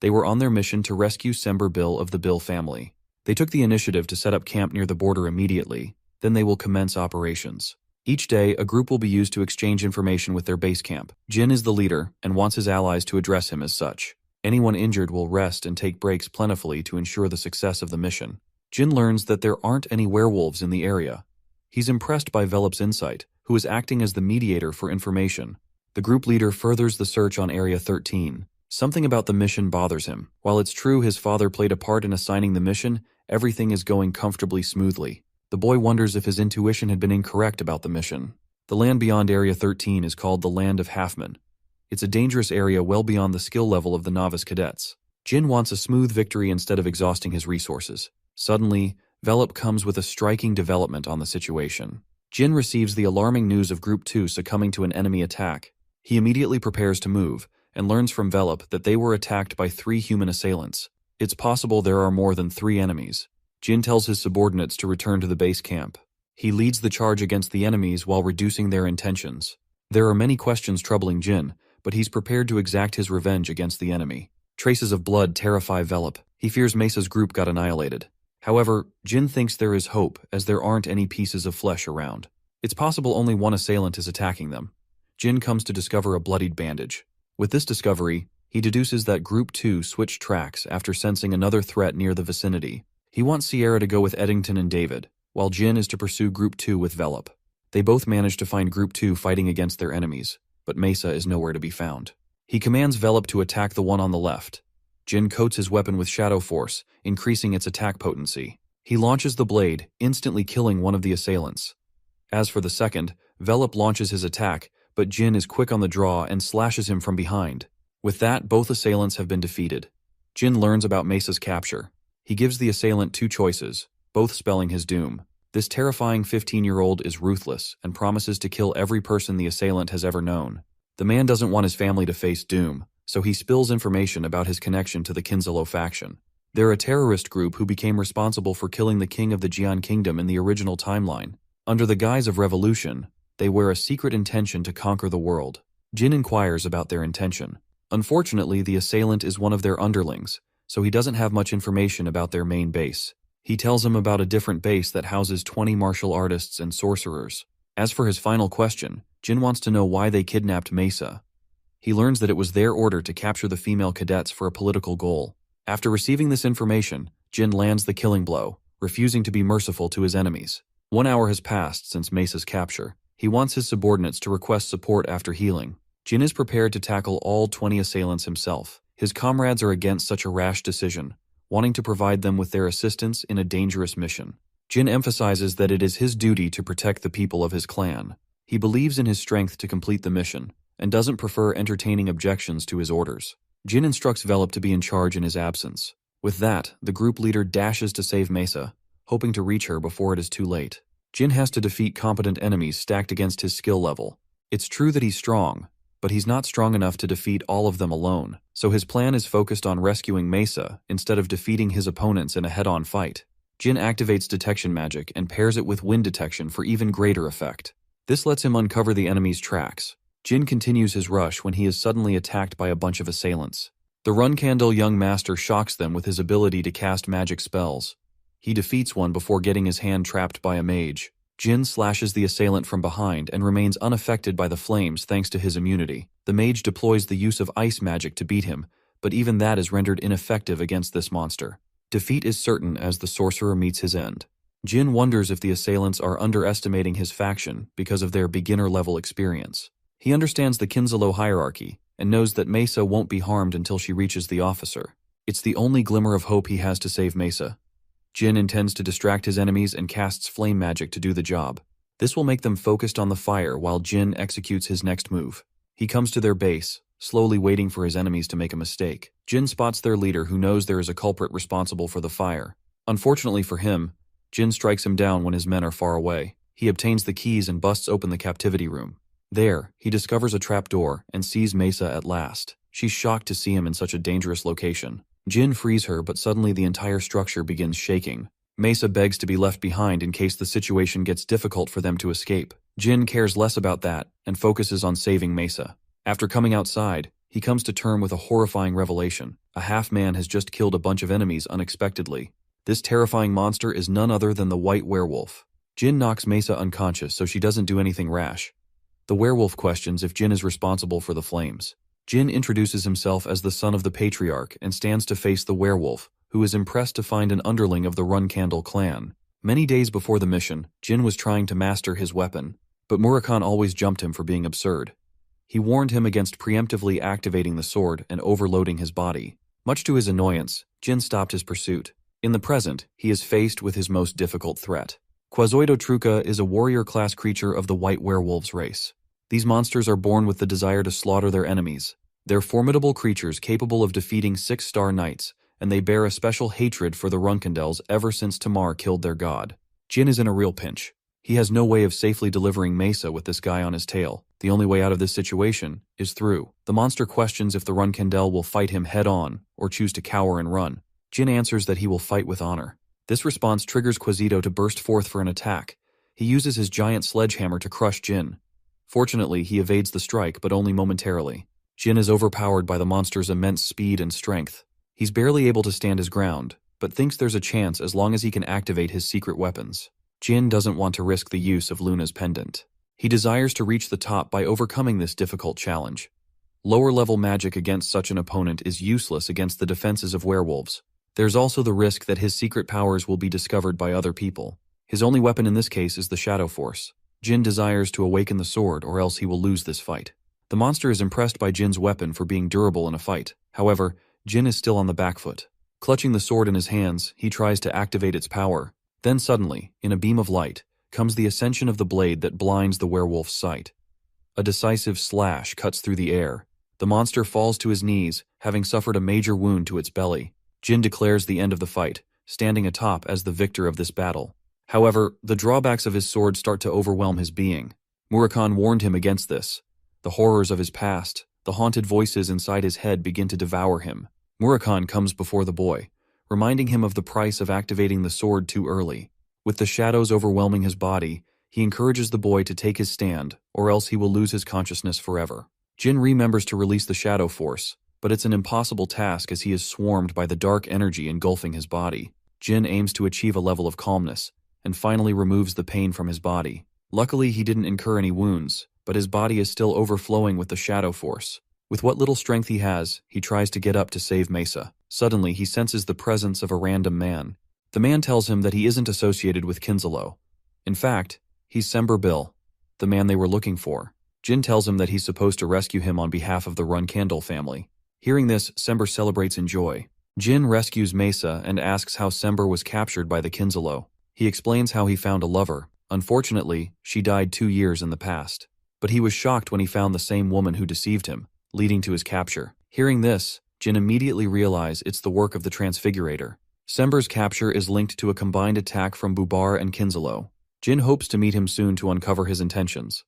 S2: They were on their mission to rescue Sember Bill of the Bill family. They took the initiative to set up camp near the border immediately, then they will commence operations. Each day, a group will be used to exchange information with their base camp. Jin is the leader and wants his allies to address him as such. Anyone injured will rest and take breaks plentifully to ensure the success of the mission. Jin learns that there aren't any werewolves in the area. He's impressed by Velop's insight, who is acting as the mediator for information. The group leader furthers the search on Area 13. Something about the mission bothers him. While it's true his father played a part in assigning the mission, everything is going comfortably smoothly. The boy wonders if his intuition had been incorrect about the mission. The land beyond Area 13 is called the Land of Halfman. It's a dangerous area well beyond the skill level of the novice cadets. Jin wants a smooth victory instead of exhausting his resources. Suddenly, Velop comes with a striking development on the situation. Jin receives the alarming news of Group 2 succumbing to an enemy attack. He immediately prepares to move, and learns from Velop that they were attacked by 3 human assailants. It's possible there are more than 3 enemies. Jin tells his subordinates to return to the base camp. He leads the charge against the enemies while reducing their intentions. There are many questions troubling Jin, but he's prepared to exact his revenge against the enemy. Traces of blood terrify Velop. He fears Mesa's group got annihilated. However, Jin thinks there is hope as there aren't any pieces of flesh around. It's possible only one assailant is attacking them. Jin comes to discover a bloodied bandage. With this discovery, he deduces that Group 2 switched tracks after sensing another threat near the vicinity. He wants Sierra to go with Eddington and David, while Jin is to pursue Group 2 with Velop. They both manage to find Group 2 fighting against their enemies, but Mesa is nowhere to be found. He commands Velop to attack the one on the left. Jin coats his weapon with Shadow Force, increasing its attack potency. He launches the blade, instantly killing one of the assailants. As for the second, Velop launches his attack, but Jin is quick on the draw and slashes him from behind. With that, both assailants have been defeated. Jin learns about Mesa's capture. He gives the assailant 2 choices, both spelling his doom. This terrifying 15-year-old is ruthless and promises to kill every person the assailant has ever known. The man doesn't want his family to face doom, so he spills information about his connection to the Kinzalo faction. They're a terrorist group who became responsible for killing the king of the Jian Kingdom in the original timeline. Under the guise of revolution, they wear a secret intention to conquer the world. Jin inquires about their intention. Unfortunately, the assailant is one of their underlings, so he doesn't have much information about their main base. He tells him about a different base that houses 20 martial artists and sorcerers. As for his final question, Jin wants to know why they kidnapped Mesa. He learns that it was their order to capture the female cadets for a political goal. After receiving this information, Jin lands the killing blow, refusing to be merciful to his enemies. 1 hour has passed since Mesa's capture. He wants his subordinates to request support after healing. Jin is prepared to tackle all 20 assailants himself. His comrades are against such a rash decision, wanting to provide them with their assistance in a dangerous mission. Jin emphasizes that it is his duty to protect the people of his clan. He believes in his strength to complete the mission, and doesn't prefer entertaining objections to his orders. Jin instructs Velop to be in charge in his absence. With that, the group leader dashes to save Mesa, hoping to reach her before it is too late. Jin has to defeat competent enemies stacked against his skill level. It's true that he's strong, but he's not strong enough to defeat all of them alone, so his plan is focused on rescuing Mesa instead of defeating his opponents in a head-on fight. Jin activates detection magic and pairs it with wind detection for even greater effect. This lets him uncover the enemy's tracks. Jin continues his rush when he is suddenly attacked by a bunch of assailants. The Runkandil young master shocks them with his ability to cast magic spells. He defeats one before getting his hand trapped by a mage. Jin slashes the assailant from behind and remains unaffected by the flames thanks to his immunity. The mage deploys the use of ice magic to beat him, but even that is rendered ineffective against this monster. Defeat is certain as the sorcerer meets his end. Jin wonders if the assailants are underestimating his faction because of their beginner-level experience. He understands the Kinzalo hierarchy and knows that Mesa won't be harmed until she reaches the officer. It's the only glimmer of hope he has to save Mesa. Jin intends to distract his enemies and casts flame magic to do the job. This will make them focused on the fire while Jin executes his next move. He comes to their base, slowly waiting for his enemies to make a mistake. Jin spots their leader, who knows there is a culprit responsible for the fire. Unfortunately for him, Jin strikes him down when his men are far away. He obtains the keys and busts open the captivity room. There, he discovers a trapdoor and sees Mesa at last. She's shocked to see him in such a dangerous location. Jin frees her, but suddenly the entire structure begins shaking. Mesa begs to be left behind in case the situation gets difficult for them to escape. Jin cares less about that and focuses on saving Mesa. After coming outside, he comes to terms with a horrifying revelation. A half-man has just killed a bunch of enemies unexpectedly. This terrifying monster is none other than the white werewolf. Jin knocks Mesa unconscious so she doesn't do anything rash. The werewolf questions if Jin is responsible for the flames. Jin introduces himself as the son of the patriarch and stands to face the werewolf, who is impressed to find an underling of the Run Candle clan. Many days before the mission, Jin was trying to master his weapon, but Murakhan always jumped him for being absurd. He warned him against preemptively activating the sword and overloading his body. Much to his annoyance, Jin stopped his pursuit. In the present, he is faced with his most difficult threat. Quazoidotruca is a warrior-class creature of the white werewolves race. These monsters are born with the desire to slaughter their enemies. They're formidable creatures capable of defeating 6-star knights, and they bear a special hatred for the Runkandels ever since Tamar killed their god. Jin is in a real pinch. He has no way of safely delivering Mesa with this guy on his tail. The only way out of this situation is through. The monster questions if the Runkandel will fight him head-on or choose to cower and run. Jin answers that he will fight with honor. This response triggers Quasito to burst forth for an attack. He uses his giant sledgehammer to crush Jin. Fortunately, he evades the strike, but only momentarily. Jin is overpowered by the monster's immense speed and strength. He's barely able to stand his ground, but thinks there's a chance as long as he can activate his secret weapons. Jin doesn't want to risk the use of Luna's pendant. He desires to reach the top by overcoming this difficult challenge. Lower-level magic against such an opponent is useless against the defenses of werewolves. There's also the risk that his secret powers will be discovered by other people. His only weapon in this case is the Shadow Force. Jin desires to awaken the sword, or else he will lose this fight. The monster is impressed by Jin's weapon for being durable in a fight. However, Jin is still on the back foot. Clutching the sword in his hands, he tries to activate its power. Then suddenly, in a beam of light, comes the ascension of the blade that blinds the werewolf's sight. A decisive slash cuts through the air. The monster falls to his knees, having suffered a major wound to its belly. Jin declares the end of the fight, standing atop as the victor of this battle. However, the drawbacks of his sword start to overwhelm his being. Murakhan warned him against this. The horrors of his past, the haunted voices inside his head begin to devour him. Murakhan comes before the boy, reminding him of the price of activating the sword too early. With the shadows overwhelming his body, he encourages the boy to take his stand, or else he will lose his consciousness forever. Jin remembers to release the Shadow Force, but it's an impossible task as he is swarmed by the dark energy engulfing his body. Jin aims to achieve a level of calmness, and finally removes the pain from his body. Luckily, he didn't incur any wounds, but his body is still overflowing with the Shadow Force. With what little strength he has, he tries to get up to save Mesa. Suddenly, he senses the presence of a random man. The man tells him that he isn't associated with Kinzalo. In fact, he's Sember Bill, the man they were looking for. Jin tells him that he's supposed to rescue him on behalf of the Run Candle family. Hearing this, Sember celebrates in joy. Jin rescues Mesa and asks how Sember was captured by the Kinzalo. He explains how he found a lover. Unfortunately, she died 2 years in the past. But he was shocked when he found the same woman who deceived him, leading to his capture. Hearing this, Jin immediately realizes it's the work of the Transfigurator. Sember's capture is linked to a combined attack from Bubar and Kinzalo. Jin hopes to meet him soon to uncover his intentions.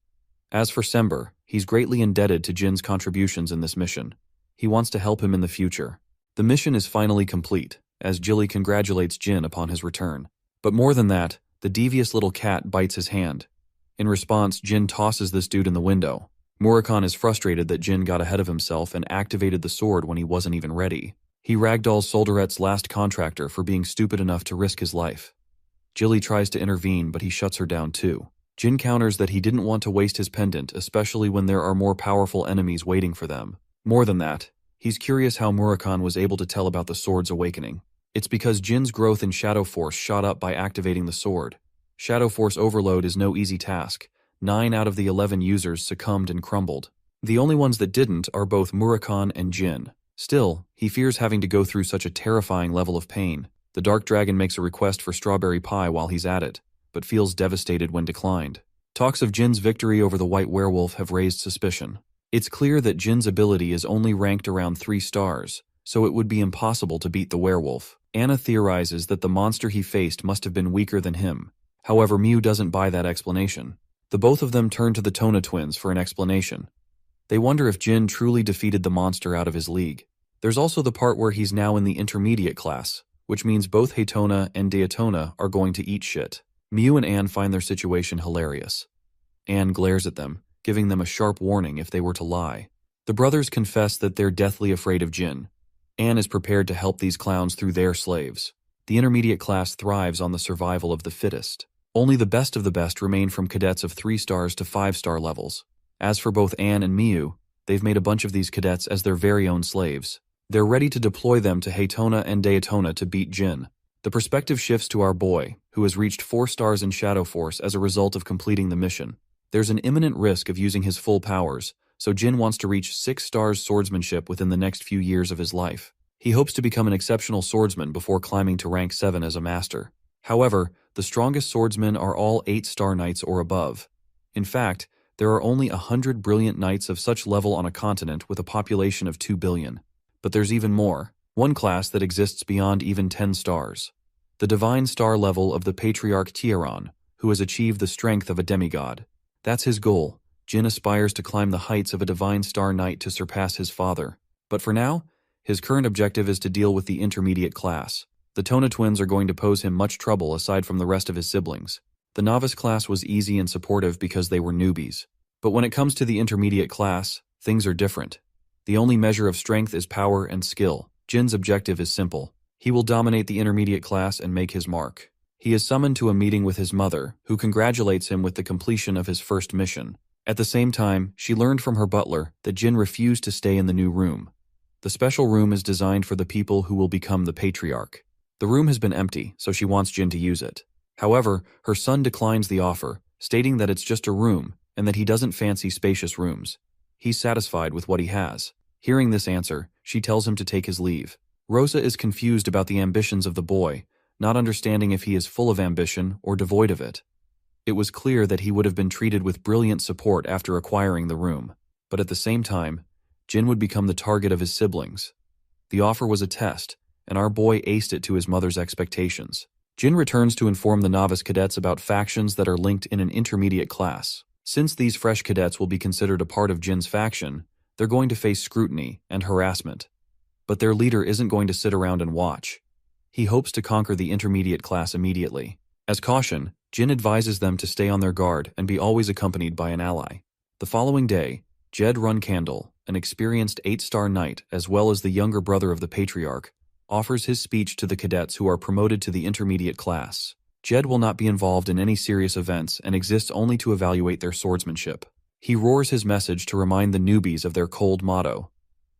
S2: As for Sember, he's greatly indebted to Jin's contributions in this mission. He wants to help him in the future. The mission is finally complete, as Jilly congratulates Jin upon his return. But more than that, the devious little cat bites his hand. In response, Jin tosses this dude in the window. Murakhan is frustrated that Jin got ahead of himself and activated the sword when he wasn't even ready. He ragdolls Solderet's last contractor for being stupid enough to risk his life. Jilly tries to intervene, but he shuts her down too. Jin counters that he didn't want to waste his pendant, especially when there are more powerful enemies waiting for them. More than that, he's curious how Murakhan was able to tell about the sword's awakening. It's because Jin's growth in Shadow Force shot up by activating the sword. Shadow Force overload is no easy task. 9 out of the 11 users succumbed and crumbled. The only ones that didn't are both Murakami and Jin. Still, he fears having to go through such a terrifying level of pain. The Dark Dragon makes a request for strawberry pie while he's at it, but feels devastated when declined. Talks of Jin's victory over the White Werewolf have raised suspicion. It's clear that Jin's ability is only ranked around 3 stars, so it would be impossible to beat the werewolf. Anna theorizes that the monster he faced must have been weaker than him. However, Miu doesn't buy that explanation. The both of them turn to the Tona twins for an explanation. They wonder if Jin truly defeated the monster out of his league. There's also the part where he's now in the intermediate class, which means both Haytona and Daytona are going to eat shit. Miu and Anne find their situation hilarious. Anne glares at them, giving them a sharp warning if they were to lie. The brothers confess that they're deathly afraid of Jin. Anne is prepared to help these clowns through their slaves. The intermediate class thrives on the survival of the fittest. Only the best of the best remain from cadets of 3 stars to 5-star levels. As for both Anne and Miu, they've made a bunch of these cadets as their very own slaves. They're ready to deploy them to Haytona and Daytona to beat Jin. The perspective shifts to our boy, who has reached 4 stars in Shadow Force as a result of completing the mission. There's an imminent risk of using his full powers, so Jin wants to reach 6 stars swordsmanship within the next few years of his life. He hopes to become an exceptional swordsman before climbing to rank 7 as a master. However, the strongest swordsmen are all 8-star knights or above. In fact, there are only 100 brilliant knights of such level on a continent with a population of 2 billion. But there's even more, one class that exists beyond even 10 stars. The divine star level of the Patriarch Tieron, who has achieved the strength of a demigod. That's his goal. Jin aspires to climb the heights of a divine star knight to surpass his father. But for now, his current objective is to deal with the intermediate class. The Tona twins are going to pose him much trouble aside from the rest of his siblings. The novice class was easy and supportive because they were newbies. But when it comes to the intermediate class, things are different. The only measure of strength is power and skill. Jin's objective is simple. He will dominate the intermediate class and make his mark. He is summoned to a meeting with his mother, who congratulates him with the completion of his first mission. At the same time, she learned from her butler that Jin refused to stay in the new room. The special room is designed for the people who will become the Patriarch. The room has been empty, so she wants Jin to use it. However, her son declines the offer, stating that it's just a room and that he doesn't fancy spacious rooms. He's satisfied with what he has. Hearing this answer, she tells him to take his leave. Rosa is confused about the ambitions of the boy, not understanding if he is full of ambition or devoid of it. It was clear that he would have been treated with brilliant support after acquiring the room, but at the same time, Jin would become the target of his siblings. The offer was a test, and our boy aced it to his mother's expectations. Jin returns to inform the novice cadets about factions that are linked in an intermediate class. Since these fresh cadets will be considered a part of Jin's faction, they're going to face scrutiny and harassment. But their leader isn't going to sit around and watch. He hopes to conquer the intermediate class immediately. As caution, Jin advises them to stay on their guard and be always accompanied by an ally. The following day, Jed Runcandle, an experienced 8-star knight as well as the younger brother of the Patriarch, offers his speech to the cadets who are promoted to the intermediate class. Jed will not be involved in any serious events and exists only to evaluate their swordsmanship. He roars his message to remind the newbies of their cold motto.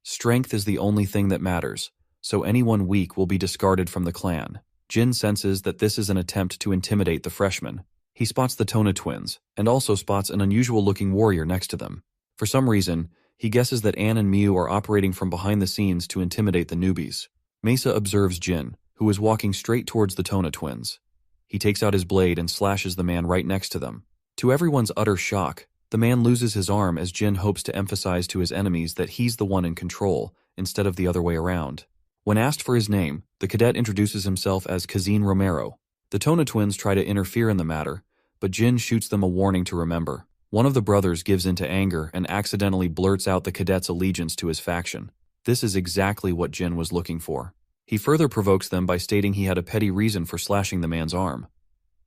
S2: Strength is the only thing that matters, so anyone weak will be discarded from the clan. Jin senses that this is an attempt to intimidate the freshmen. He spots the Tona twins, and also spots an unusual-looking warrior next to them. For some reason, he guesses that Anne and Miu are operating from behind the scenes to intimidate the newbies. Mesa observes Jin, who is walking straight towards the Tona twins. He takes out his blade and slashes the man right next to them. To everyone's utter shock, the man loses his arm as Jin hopes to emphasize to his enemies that he's the one in control, instead of the other way around. When asked for his name, the cadet introduces himself as Kazin Romero. The Tona twins try to interfere in the matter, but Jin shoots them a warning to remember. One of the brothers gives into anger and accidentally blurts out the cadet's allegiance to his faction. This is exactly what Jin was looking for. He further provokes them by stating he had a petty reason for slashing the man's arm.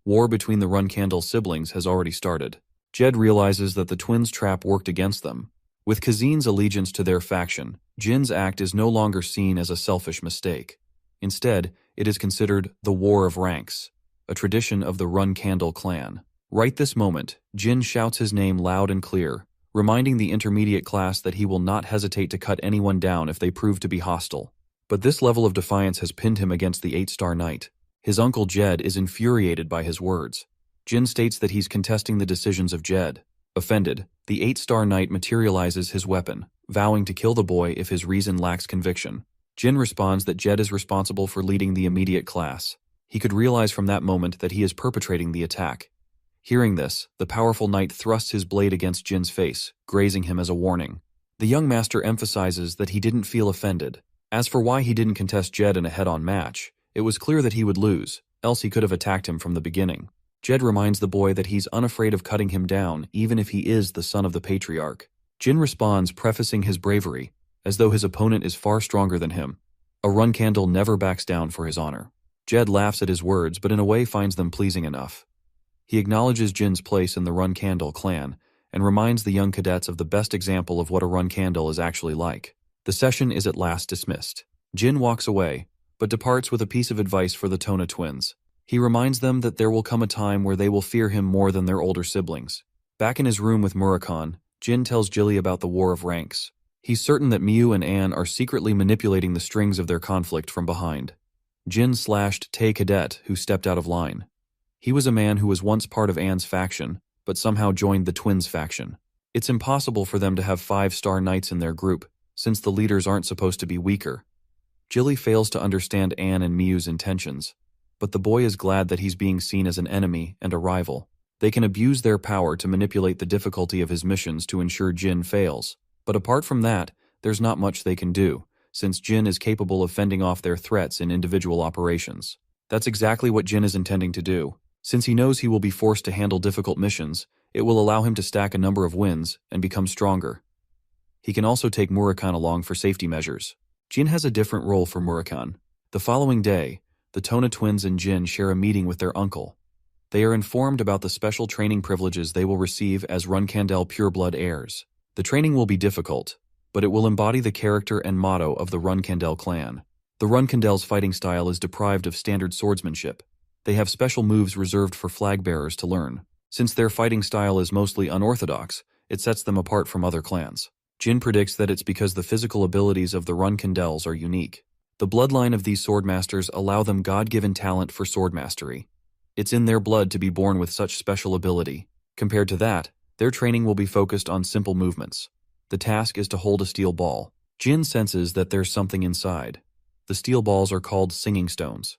S2: War between the Runcandle siblings has already started. Jed realizes that the twins' trap worked against them. With Kazin's allegiance to their faction, Jin's act is no longer seen as a selfish mistake. Instead, it is considered the War of Ranks, a tradition of the Runcandle clan. Right this moment, Jin shouts his name loud and clear, reminding the intermediate class that he will not hesitate to cut anyone down if they prove to be hostile. But this level of defiance has pinned him against the 8-star knight. His uncle Jed is infuriated by his words. Jin states that he's contesting the decisions of Jed. Offended, the 8-star knight materializes his weapon, vowing to kill the boy if his reason lacks conviction. Jin responds that Jed is responsible for leading the immediate class. He could realize from that moment that he is perpetrating the attack. Hearing this, the powerful knight thrusts his blade against Jin's face, grazing him as a warning. The young master emphasizes that he didn't feel offended. As for why he didn't contest Jed in a head-on match, it was clear that he would lose, else he could have attacked him from the beginning. Jed reminds the boy that he's unafraid of cutting him down, even if he is the son of the patriarch. Jin responds, prefacing his bravery, as though his opponent is far stronger than him. A run candle never backs down for his honor. Jed laughs at his words, but in a way finds them pleasing enough. He acknowledges Jin's place in the Run Candle clan, and reminds the young cadets of the best example of what a Run Candle is actually like. The session is at last dismissed. Jin walks away, but departs with a piece of advice for the Tona twins. He reminds them that there will come a time where they will fear him more than their older siblings. Back in his room with Murakhan, Jin tells Jilly about the war of ranks. He's certain that Miu and Anne are secretly manipulating the strings of their conflict from behind. Jin slashed Tae Cadet, who stepped out of line. He was a man who was once part of Anne's faction, but somehow joined the twins' faction. It's impossible for them to have 5-star knights in their group, since the leaders aren't supposed to be weaker. Jilly fails to understand Anne and Miu's intentions, but the boy is glad that he's being seen as an enemy and a rival. They can abuse their power to manipulate the difficulty of his missions to ensure Jin fails, but apart from that, there's not much they can do, since Jin is capable of fending off their threats in individual operations. That's exactly what Jin is intending to do. Since he knows he will be forced to handle difficult missions, it will allow him to stack a number of wins and become stronger. He can also take Murakhan along for safety measures. Jin has a different role for Murakhan. The following day, the Tona twins and Jin share a meeting with their uncle. They are informed about the special training privileges they will receive as Runkandel pureblood heirs. The training will be difficult, but it will embody the character and motto of the Runkandel clan. The Runkandel's fighting style is deprived of standard swordsmanship. They have special moves reserved for flag bearers to learn. Since their fighting style is mostly unorthodox, it sets them apart from other clans. Jin predicts that it's because the physical abilities of the Runkandels are unique. The bloodline of these swordmasters allow them God-given talent for sword mastery. It's in their blood to be born with such special ability. Compared to that, their training will be focused on simple movements. The task is to hold a steel ball. Jin senses that there's something inside. The steel balls are called singing stones.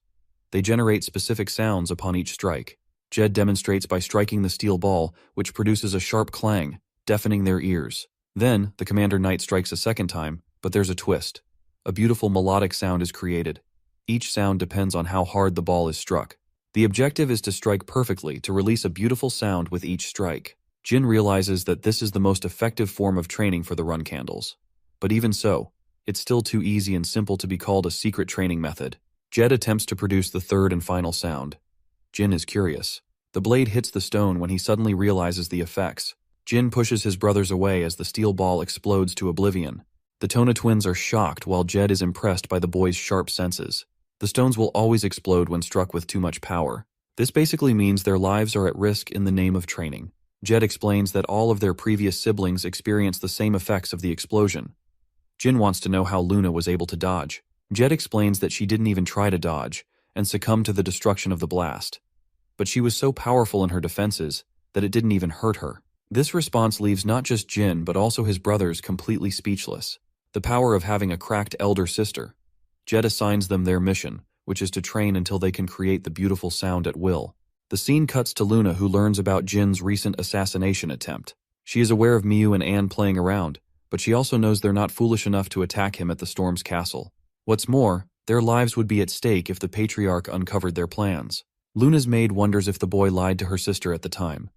S2: They generate specific sounds upon each strike. Jed demonstrates by striking the steel ball, which produces a sharp clang, deafening their ears. Then, the Commander Knight strikes a second time, but there's a twist. A beautiful melodic sound is created. Each sound depends on how hard the ball is struck. The objective is to strike perfectly to release a beautiful sound with each strike. Jin realizes that this is the most effective form of training for the Run Candles. But even so, it's still too easy and simple to be called a secret training method. Jed attempts to produce the third and final sound. Jin is curious. The blade hits the stone when he suddenly realizes the effects. Jin pushes his brothers away as the steel ball explodes to oblivion. The Tona twins are shocked while Jed is impressed by the boy's sharp senses. The stones will always explode when struck with too much power. This basically means their lives are at risk in the name of training. Jed explains that all of their previous siblings experienced the same effects of the explosion. Jin wants to know how Luna was able to dodge. Jed explains that she didn't even try to dodge, and succumbed to the destruction of the blast. But she was so powerful in her defenses that it didn't even hurt her. This response leaves not just Jin but also his brothers completely speechless. The power of having a cracked elder sister. Jed assigns them their mission, which is to train until they can create the beautiful sound at will. The scene cuts to Luna, who learns about Jin's recent assassination attempt. She is aware of Miu and Anne playing around, but she also knows they're not foolish enough to attack him at the Storm's castle. What's more, their lives would be at stake if the patriarch uncovered their plans. Luna's maid wonders if the boy lied to her sister at the time.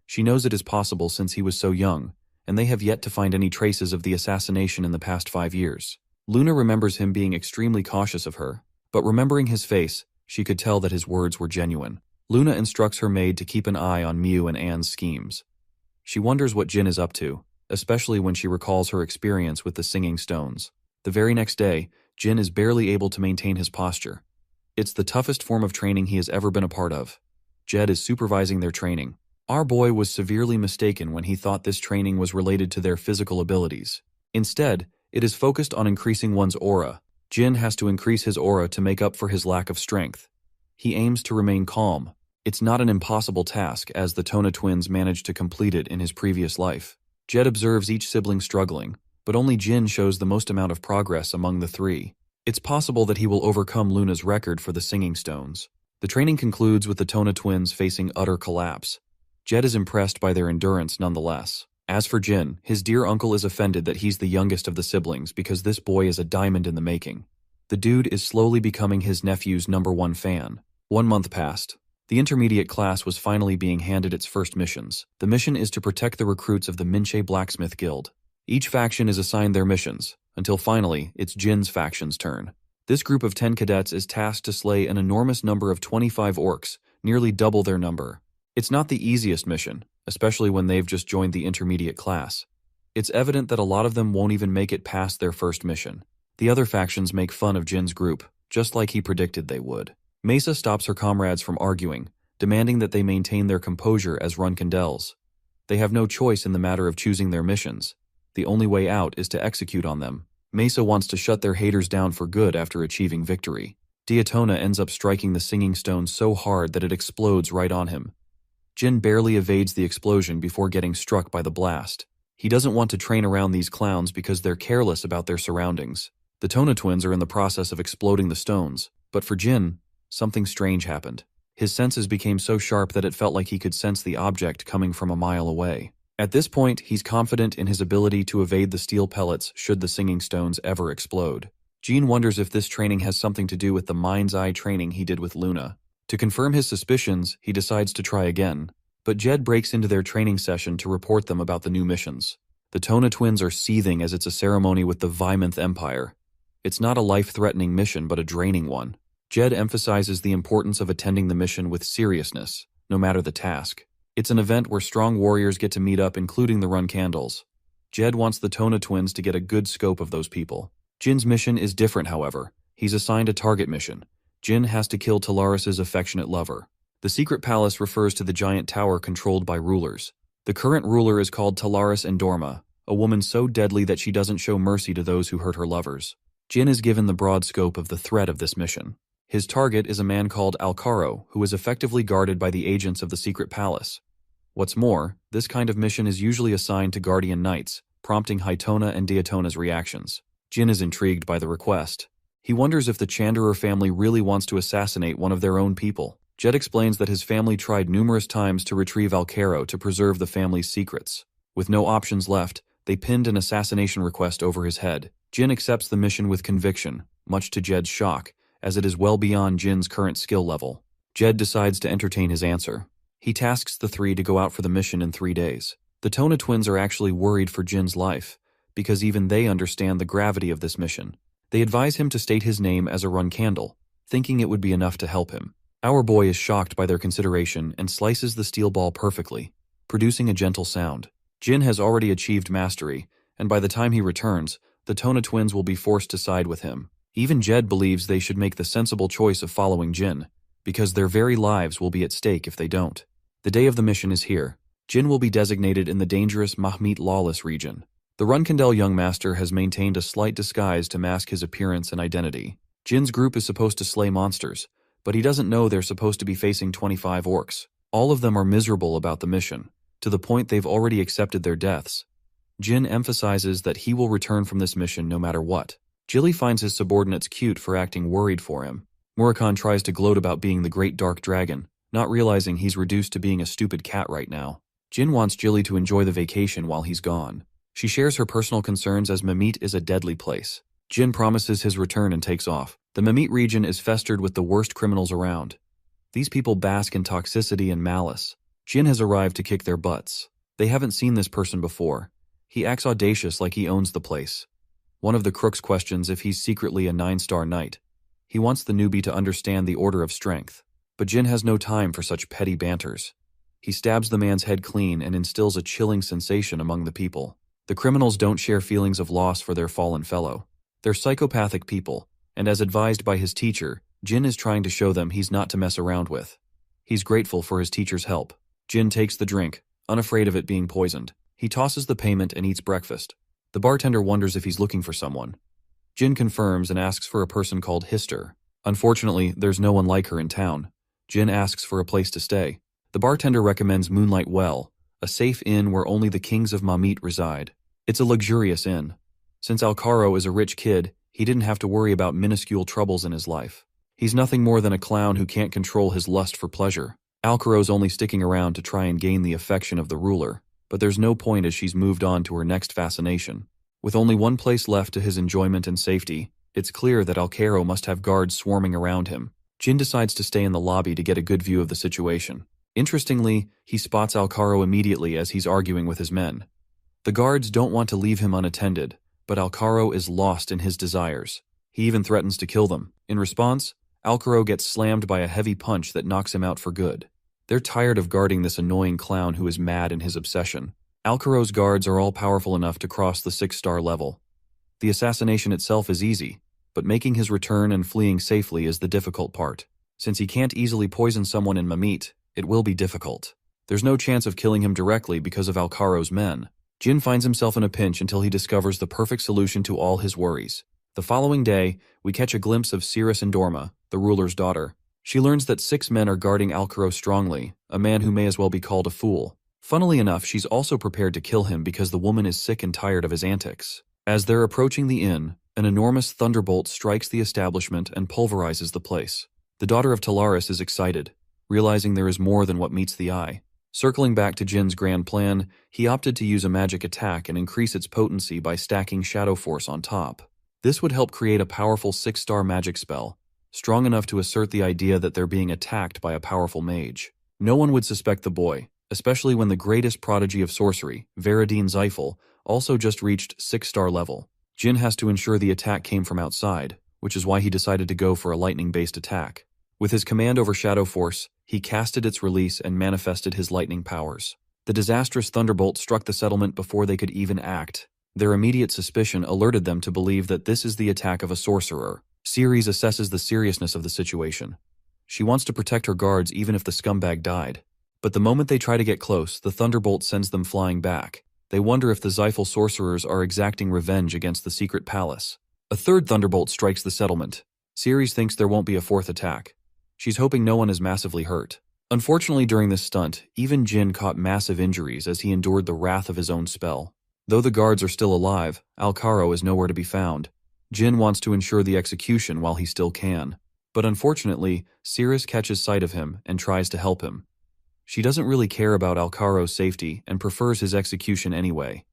S2: She knows it is possible since he was so young, and they have yet to find any traces of the assassination in the past 5 years. Luna remembers him being extremely cautious of her, but remembering his face, she could tell that his words were genuine. Luna instructs her maid to keep an eye on Miu and Anne's schemes. She wonders what Jin is up to, especially when she recalls her experience with the singing stones. The very next day, Jin is barely able to maintain his posture. It's the toughest form of training he has ever been a part of. Jed is supervising their training. Our boy was severely mistaken when he thought this training was related to their physical abilities. Instead, it is focused on increasing one's aura. Jin has to increase his aura to make up for his lack of strength. He aims to remain calm. It's not an impossible task, as the Tona twins managed to complete it in his previous life. Jed observes each sibling struggling, but only Jin shows the most amount of progress among the three. It's possible that he will overcome Luna's record for the singing stones. The training concludes with the Tona twins facing utter collapse. Jed is impressed by their endurance nonetheless. As for Jin, his dear uncle is offended that he's the youngest of the siblings because this boy is a diamond in the making. The dude is slowly becoming his nephew's #1 fan. 1 month passed. The intermediate class was finally being handed its first missions. The mission is to protect the recruits of the Minche Blacksmith Guild. Each faction is assigned their missions, until finally, it's Jin's faction's turn. This group of 10 cadets is tasked to slay an enormous number of 25 orcs, nearly double their number. It's not the easiest mission, especially when they've just joined the intermediate class. It's evident that a lot of them won't even make it past their first mission. The other factions make fun of Jin's group, just like he predicted they would. Mesa stops her comrades from arguing, demanding that they maintain their composure as Runkandels. They have no choice in the matter of choosing their missions. The only way out is to execute on them. Mesa wants to shut their haters down for good after achieving victory. Diatona ends up striking the singing stone so hard that it explodes right on him. Jin barely evades the explosion before getting struck by the blast. He doesn't want to train around these clowns because they're careless about their surroundings. The Tona twins are in the process of exploding the stones, but for Jin, something strange happened. His senses became so sharp that it felt like he could sense the object coming from a mile away. At this point, he's confident in his ability to evade the steel pellets should the singing stones ever explode. Jean wonders if this training has something to do with the mind's eye training he did with Luna. To confirm his suspicions, he decides to try again, but Jed breaks into their training session to report them about the new missions. The Tona twins are seething as it's a ceremony with the Vymonth Empire. It's not a life-threatening mission, but a draining one. Jed emphasizes the importance of attending the mission with seriousness, no matter the task. It's an event where strong warriors get to meet up, including the Runkandels. Jed wants the Tona twins to get a good scope of those people. Jin's mission is different, however. He's assigned a target mission. Jin has to kill Talaris's affectionate lover. The secret palace refers to the giant tower controlled by rulers. The current ruler is called Talaris Endorma, a woman so deadly that she doesn't show mercy to those who hurt her lovers. Jin is given the broad scope of the threat of this mission. His target is a man called Alcaro, who is effectively guarded by the agents of the secret palace. What's more, this kind of mission is usually assigned to guardian knights, prompting Hitona and Diatona's reactions. Jin is intrigued by the request. He wonders if the Chanderer family really wants to assassinate one of their own people. Jed explains that his family tried numerous times to retrieve Alcaro to preserve the family's secrets. With no options left, they pinned an assassination request over his head. Jin accepts the mission with conviction, much to Jed's shock, as it is well beyond Jin's current skill level. Jed decides to entertain his answer. He tasks the three to go out for the mission in 3 days. The Tona twins are actually worried for Jin's life, because even they understand the gravity of this mission. They advise him to state his name as a Runkandel, thinking it would be enough to help him. Our boy is shocked by their consideration and slices the steel ball perfectly, producing a gentle sound. Jin has already achieved mastery, and by the time he returns, the Tona twins will be forced to side with him. Even Jed believes they should make the sensible choice of following Jin, because their very lives will be at stake if they don't. The day of the mission is here. Jin will be designated in the dangerous Mahmit Lawless region. The Runkandel young master has maintained a slight disguise to mask his appearance and identity. Jin's group is supposed to slay monsters, but he doesn't know they're supposed to be facing 25 orcs. All of them are miserable about the mission, to the point they've already accepted their deaths. Jin emphasizes that he will return from this mission no matter what. Jilly finds his subordinates cute for acting worried for him. Murakhan tries to gloat about being the great dark dragon, not realizing he's reduced to being a stupid cat right now. Jin wants Jilly to enjoy the vacation while he's gone. She shares her personal concerns as Mamit is a deadly place. Jin promises his return and takes off. The Mamit region is festered with the worst criminals around. These people bask in toxicity and malice. Jin has arrived to kick their butts. They haven't seen this person before. He acts audacious like he owns the place. One of the crooks questions if he's secretly a 9-star knight. He wants the newbie to understand the order of strength. But Jin has no time for such petty banters. He stabs the man's head clean and instills a chilling sensation among the people. The criminals don't share feelings of loss for their fallen fellow. They're psychopathic people, and as advised by his teacher, Jin is trying to show them he's not to mess around with. He's grateful for his teacher's help. Jin takes the drink, unafraid of it being poisoned. He tosses the payment and eats breakfast. The bartender wonders if he's looking for someone. Jin confirms and asks for a person called Hister. Unfortunately, there's no one like her in town. Jin asks for a place to stay. The bartender recommends Moonlight Well, a safe inn where only the kings of Mamit reside. It's a luxurious inn. Since Alcaro is a rich kid, he didn't have to worry about minuscule troubles in his life. He's nothing more than a clown who can't control his lust for pleasure. Alcaro's only sticking around to try and gain the affection of the ruler, but there's no point as she's moved on to her next fascination. With only one place left to his enjoyment and safety, it's clear that Alcaro must have guards swarming around him. Jin decides to stay in the lobby to get a good view of the situation. Interestingly, he spots Alcaro immediately as he's arguing with his men. The guards don't want to leave him unattended, but Alcaro is lost in his desires. He even threatens to kill them. In response, Alcaro gets slammed by a heavy punch that knocks him out for good. They're tired of guarding this annoying clown who is mad in his obsession. Alcaro's guards are all powerful enough to cross the 6-star level. The assassination itself is easy, but making his return and fleeing safely is the difficult part. Since he can't easily poison someone in Mamit, it will be difficult. There's no chance of killing him directly because of Alcaro's men. Jin finds himself in a pinch until he discovers the perfect solution to all his worries. The following day, we catch a glimpse of Cirrus Endorma, the ruler's daughter. She learns that 6 men are guarding Alcaro strongly, a man who may as well be called a fool. Funnily enough, she's also prepared to kill him because the woman is sick and tired of his antics. As they're approaching the inn, an enormous thunderbolt strikes the establishment and pulverizes the place. The daughter of Talaris is excited, realizing there is more than what meets the eye. Circling back to Jin's grand plan, he opted to use a magic attack and increase its potency by stacking Shadow Force on top. This would help create a powerful 6-star magic spell, strong enough to assert the idea that they're being attacked by a powerful mage. No one would suspect the boy, especially when the greatest prodigy of sorcery, Veradine Zyphel, also just reached 6-star level. Jin has to ensure the attack came from outside, which is why he decided to go for a lightning-based attack. With his command over Shadow Force, he casted its release and manifested his lightning powers. The disastrous thunderbolt struck the settlement before they could even act. Their immediate suspicion alerted them to believe that this is the attack of a sorcerer. Ceres assesses the seriousness of the situation. She wants to protect her guards even if the scumbag died. But the moment they try to get close, the thunderbolt sends them flying back. They wonder if the Zyphel sorcerers are exacting revenge against the secret palace. A third thunderbolt strikes the settlement. Ceres thinks there won't be a fourth attack. She's hoping no one is massively hurt. Unfortunately, during this stunt, even Jin caught massive injuries as he endured the wrath of his own spell. Though the guards are still alive, Alcaro is nowhere to be found. Jin wants to ensure the execution while he still can. But unfortunately, Cirrus catches sight of him and tries to help him. She doesn't really care about Alcaro's safety and prefers his execution anyway.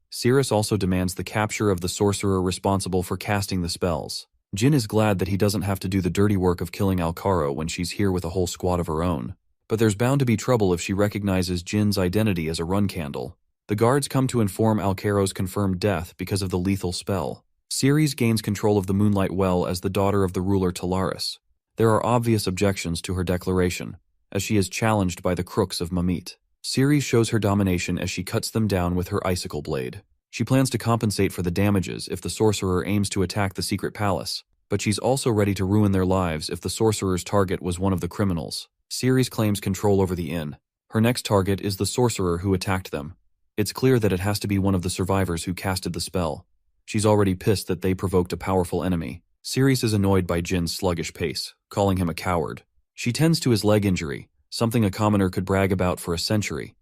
S2: Cirrus also demands the capture of the sorcerer responsible for casting the spells. Jin is glad that he doesn't have to do the dirty work of killing Alcaro when she's here with a whole squad of her own. But there's bound to be trouble if she recognizes Jin's identity as a run candle. The guards come to inform Alcaro's confirmed death because of the lethal spell. Ceres gains control of the Moonlight Well as the daughter of the ruler Talaris. There are obvious objections to her declaration, as she is challenged by the crooks of Mamit. Ceres shows her domination as she cuts them down with her icicle blade. She plans to compensate for the damages if the sorcerer aims to attack the secret palace, but she's also ready to ruin their lives if the sorcerer's target was one of the criminals. Ceres claims control over the inn. Her next target is the sorcerer who attacked them. It's clear that it has to be one of the survivors who casted the spell. She's already pissed that they provoked a powerful enemy. Ceres is annoyed by Jin's sluggish pace, calling him a coward. She tends to his leg injury, something a commoner could brag about for a century.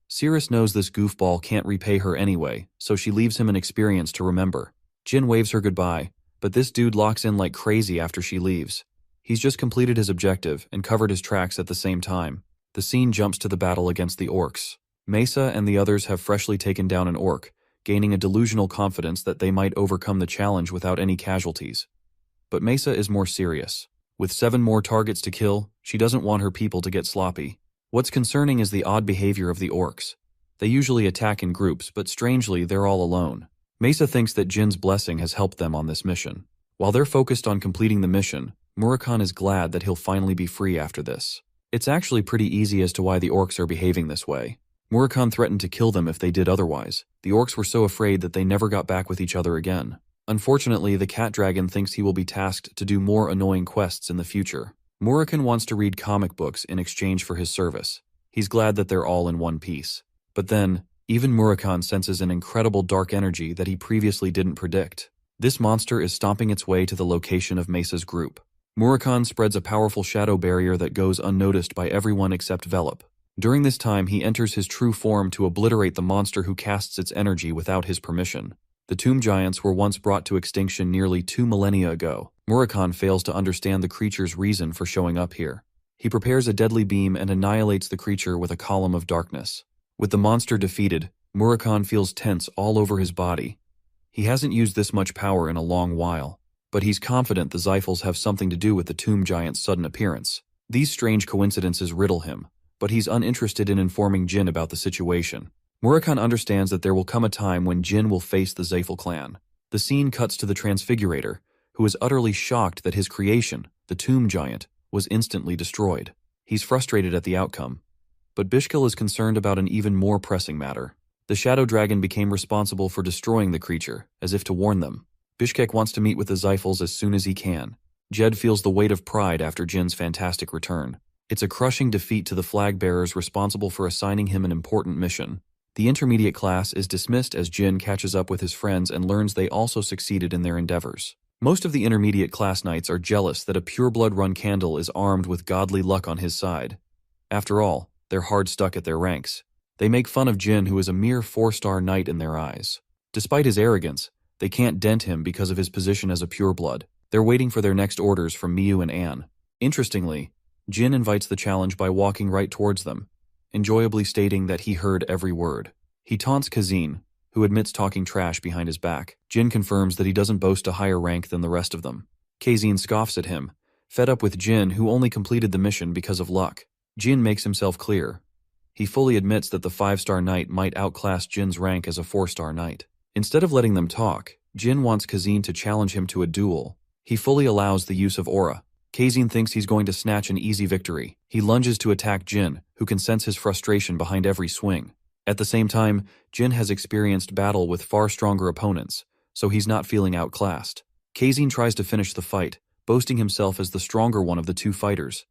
S2: Cirrus knows this goofball can't repay her anyway, so she leaves him an experience to remember. Jin waves her goodbye, but this dude locks in like crazy after she leaves. He's just completed his objective and covered his tracks at the same time. The scene jumps to the battle against the orcs. Mesa and the others have freshly taken down an orc, gaining a delusional confidence that they might overcome the challenge without any casualties. But Mesa is more serious. With 7 more targets to kill, she doesn't want her people to get sloppy. What's concerning is the odd behavior of the orcs. They usually attack in groups, but strangely, they're all alone. Mesa thinks that Jin's blessing has helped them on this mission. While they're focused on completing the mission, Murakhan is glad that he'll finally be free after this. It's actually pretty easy as to why the orcs are behaving this way. Murakhan threatened to kill them if they did otherwise. The orcs were so afraid that they never got back with each other again. Unfortunately, the cat dragon thinks he will be tasked to do more annoying quests in the future. Murakhan wants to read comic books in exchange for his service. He's glad that they're all in one piece. But then, even Murakhan senses an incredible dark energy that he previously didn't predict. This monster is stomping its way to the location of Mesa's group. Murakami spreads a powerful shadow barrier that goes unnoticed by everyone except Velop. During this time, he enters his true form to obliterate the monster who casts its energy without his permission. The tomb giants were once brought to extinction nearly 2 millennia ago. Murakami fails to understand the creature's reason for showing up here. He prepares a deadly beam and annihilates the creature with a column of darkness. With the monster defeated, Murakami feels tense all over his body. He hasn't used this much power in a long while, but he's confident the Xiphals have something to do with the tomb giant's sudden appearance. These strange coincidences riddle him, but he's uninterested in informing Jin about the situation. Murakami understands that there will come a time when Jin will face the Xiphal clan. The scene cuts to the Transfigurator, who is utterly shocked that his creation, the tomb giant, was instantly destroyed. He's frustrated at the outcome, but Bishkil is concerned about an even more pressing matter. The Shadow Dragon became responsible for destroying the creature, as if to warn them. Bishkek wants to meet with the Xiphals as soon as he can. Jed feels the weight of pride after Jin's fantastic return. It's a crushing defeat to the flag bearers responsible for assigning him an important mission. The intermediate class is dismissed as Jin catches up with his friends and learns they also succeeded in their endeavors. Most of the intermediate class knights are jealous that a pureblood run Candle is armed with godly luck on his side. After all, they're hard stuck at their ranks. They make fun of Jin, who is a mere 4-star knight in their eyes. Despite his arrogance, they can't dent him because of his position as a pureblood. They're waiting for their next orders from Miyu and Anne. Interestingly, Jin invites the challenge by walking right towards them, enjoyably stating that he heard every word. He taunts Kazin, who admits talking trash behind his back. Jin confirms that he doesn't boast a higher rank than the rest of them. Kazin scoffs at him, fed up with Jin, who only completed the mission because of luck. Jin makes himself clear. He fully admits that the 5-star knight might outclass Jin's rank as a 4-star knight. Instead of letting them talk, Jin wants Kazin to challenge him to a duel. He fully allows the use of aura. Kazin thinks he's going to snatch an easy victory. He lunges to attack Jin, who can sense his frustration behind every swing. At the same time, Jin has experienced battle with far stronger opponents, so he's not feeling outclassed. Kazin tries to finish the fight, boasting himself as the stronger one of the two fighters.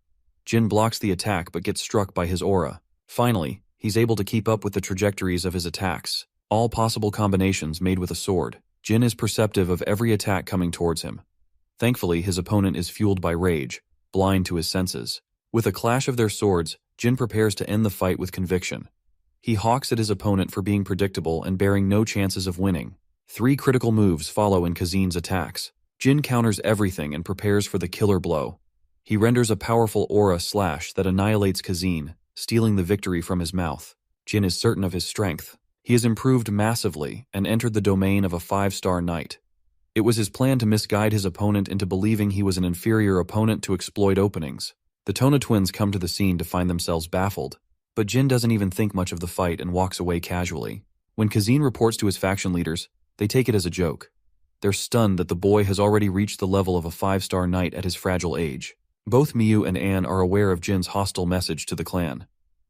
S2: Jin blocks the attack but gets struck by his aura. Finally, he's able to keep up with the trajectories of his attacks, all possible combinations made with a sword. Jin is perceptive of every attack coming towards him. Thankfully, his opponent is fueled by rage, blind to his senses. With a clash of their swords, Jin prepares to end the fight with conviction. He hawks at his opponent for being predictable and bearing no chances of winning. 3 critical moves follow in Kazin's attacks. Jin counters everything and prepares for the killer blow. He renders a powerful aura slash that annihilates Kazin, stealing the victory from his mouth. Jin is certain of his strength. He has improved massively and entered the domain of a 5-star knight. It was his plan to misguide his opponent into believing he was an inferior opponent to exploit openings. The Tona twins come to the scene to find themselves baffled, but Jin doesn't even think much of the fight and walks away casually. When Kazin reports to his faction leaders, they take it as a joke. They're stunned that the boy has already reached the level of a 5-star knight at his fragile age. Both Miyu and Anne are aware of Jin's hostile message to the clan.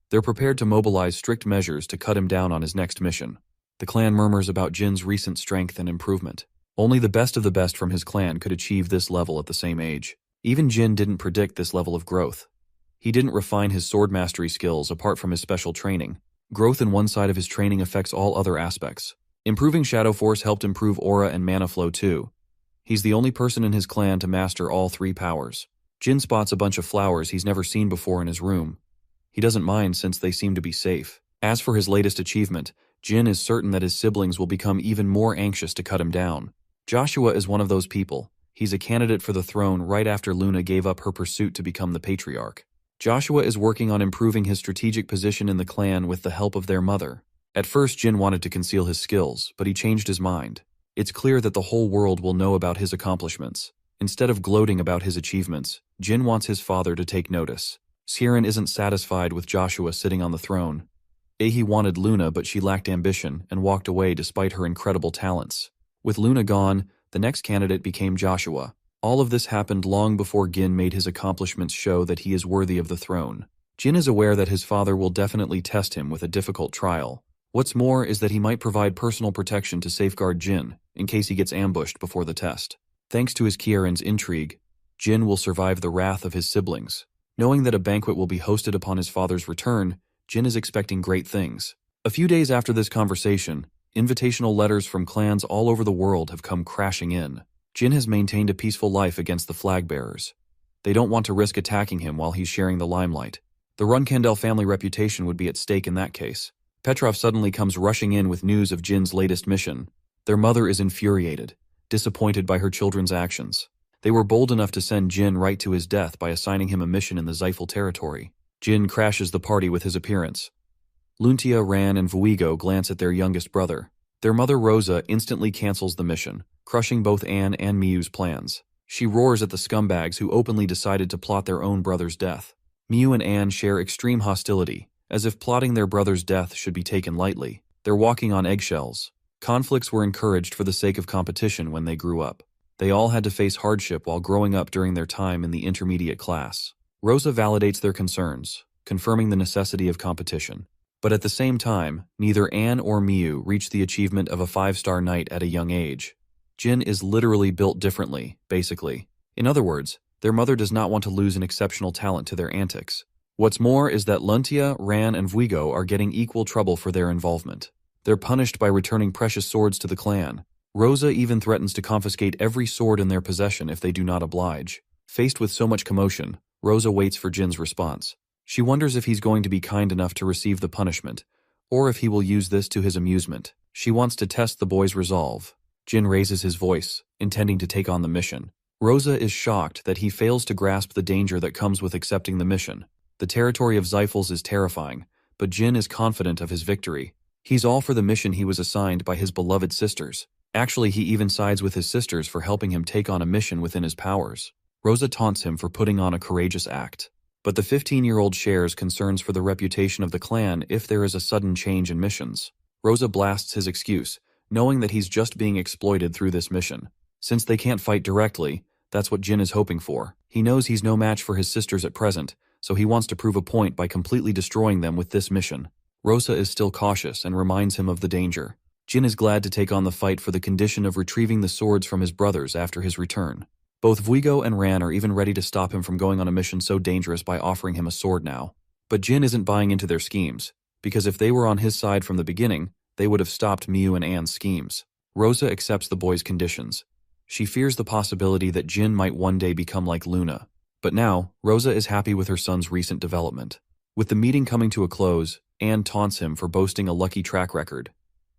S2: They're prepared to mobilize strict measures to cut him down on his next mission. The clan murmurs about Jin's recent strength and improvement. Only the best of the best from his clan could achieve this level at the same age. Even Jin didn't predict this level of growth. He didn't refine his sword mastery skills apart from his special training. Growth in one side of his training affects all other aspects. Improving Shadow Force helped improve aura and mana flow too. He's the only person in his clan to master all 3 powers. Jin spots a bunch of flowers he's never seen before in his room. He doesn't mind since they seem to be safe. As for his latest achievement, Jin is certain that his siblings will become even more anxious to cut him down. Joshua is one of those people. He's a candidate for the throne right after Luna gave up her pursuit to become the patriarch. Joshua is working on improving his strategic position in the clan with the help of their mother. At first, Jin wanted to conceal his skills, but he changed his mind. It's clear that the whole world will know about his accomplishments. Instead of gloating about his achievements, Jin wants his father to take notice. Siren isn't satisfied with Joshua sitting on the throne. Ehi wanted Luna, but she lacked ambition and walked away despite her incredible talents. With Luna gone, the next candidate became Joshua. All of this happened long before Gin made his accomplishments show that he is worthy of the throne. Jin is aware that his father will definitely test him with a difficult trial. What's more is that he might provide personal protection to safeguard Jin, in case he gets ambushed before the test. Thanks to his Kieran's intrigue, Jin will survive the wrath of his siblings. Knowing that a banquet will be hosted upon his father's return, Jin is expecting great things. A few days after this conversation, Invitational letters from clans all over the world have come crashing in. Jin has maintained a peaceful life against the flag bearers. They don't want to risk attacking him while he's sharing the limelight. The Runkandel family reputation would be at stake in that case. Petrov suddenly comes rushing in with news of Jin's latest mission. Their mother is infuriated, disappointed by her children's actions. They were bold enough to send Jin right to his death by assigning him a mission in the Zyphal territory. Jin crashes the party with his appearance. Luntia, Ran, and Vuigo glance at their youngest brother. Their mother Rosa instantly cancels the mission, crushing both Anne and Miu's plans. She roars at the scumbags who openly decided to plot their own brother's death. Miu and Anne share extreme hostility, as if plotting their brother's death should be taken lightly. They're walking on eggshells. Conflicts were encouraged for the sake of competition when they grew up. They all had to face hardship while growing up during their time in the intermediate class. Rosa validates their concerns, confirming the necessity of competition. But at the same time, neither Anne or Miu reached the achievement of a 5-star knight at a young age. Jin is literally built differently, basically. In other words, their mother does not want to lose an exceptional talent to their antics. What's more is that Luntia, Ran, and Vuigo are getting equal trouble for their involvement. They're punished by returning precious swords to the clan. Rosa even threatens to confiscate every sword in their possession if they do not oblige. Faced with so much commotion, Rosa waits for Jin's response. She wonders if he's going to be kind enough to receive the punishment, or if he will use this to his amusement. She wants to test the boy's resolve. Jin raises his voice, intending to take on the mission. Rosa is shocked that he fails to grasp the danger that comes with accepting the mission. The territory of Zyphals is terrifying, but Jin is confident of his victory. He's all for the mission he was assigned by his beloved sisters. Actually, he even sides with his sisters for helping him take on a mission within his powers. Rosa taunts him for putting on a courageous act. But the 15-year-old shares concerns for the reputation of the clan if there is a sudden change in missions. Rosa blasts his excuse, knowing that he's just being exploited through this mission. Since they can't fight directly, that's what Jin is hoping for. He knows he's no match for his sisters at present, so he wants to prove a point by completely destroying them with this mission. Rosa is still cautious and reminds him of the danger. Jin is glad to take on the fight for the condition of retrieving the swords from his brothers after his return. Both Vuigo and Ran are even ready to stop him from going on a mission so dangerous by offering him a sword now. But Jin isn't buying into their schemes, because if they were on his side from the beginning, they would have stopped Miu and Anne's schemes. Rosa accepts the boy's conditions. She fears the possibility that Jin might one day become like Luna. But now, Rosa is happy with her son's recent development. With the meeting coming to a close, Anne taunts him for boasting a lucky track record.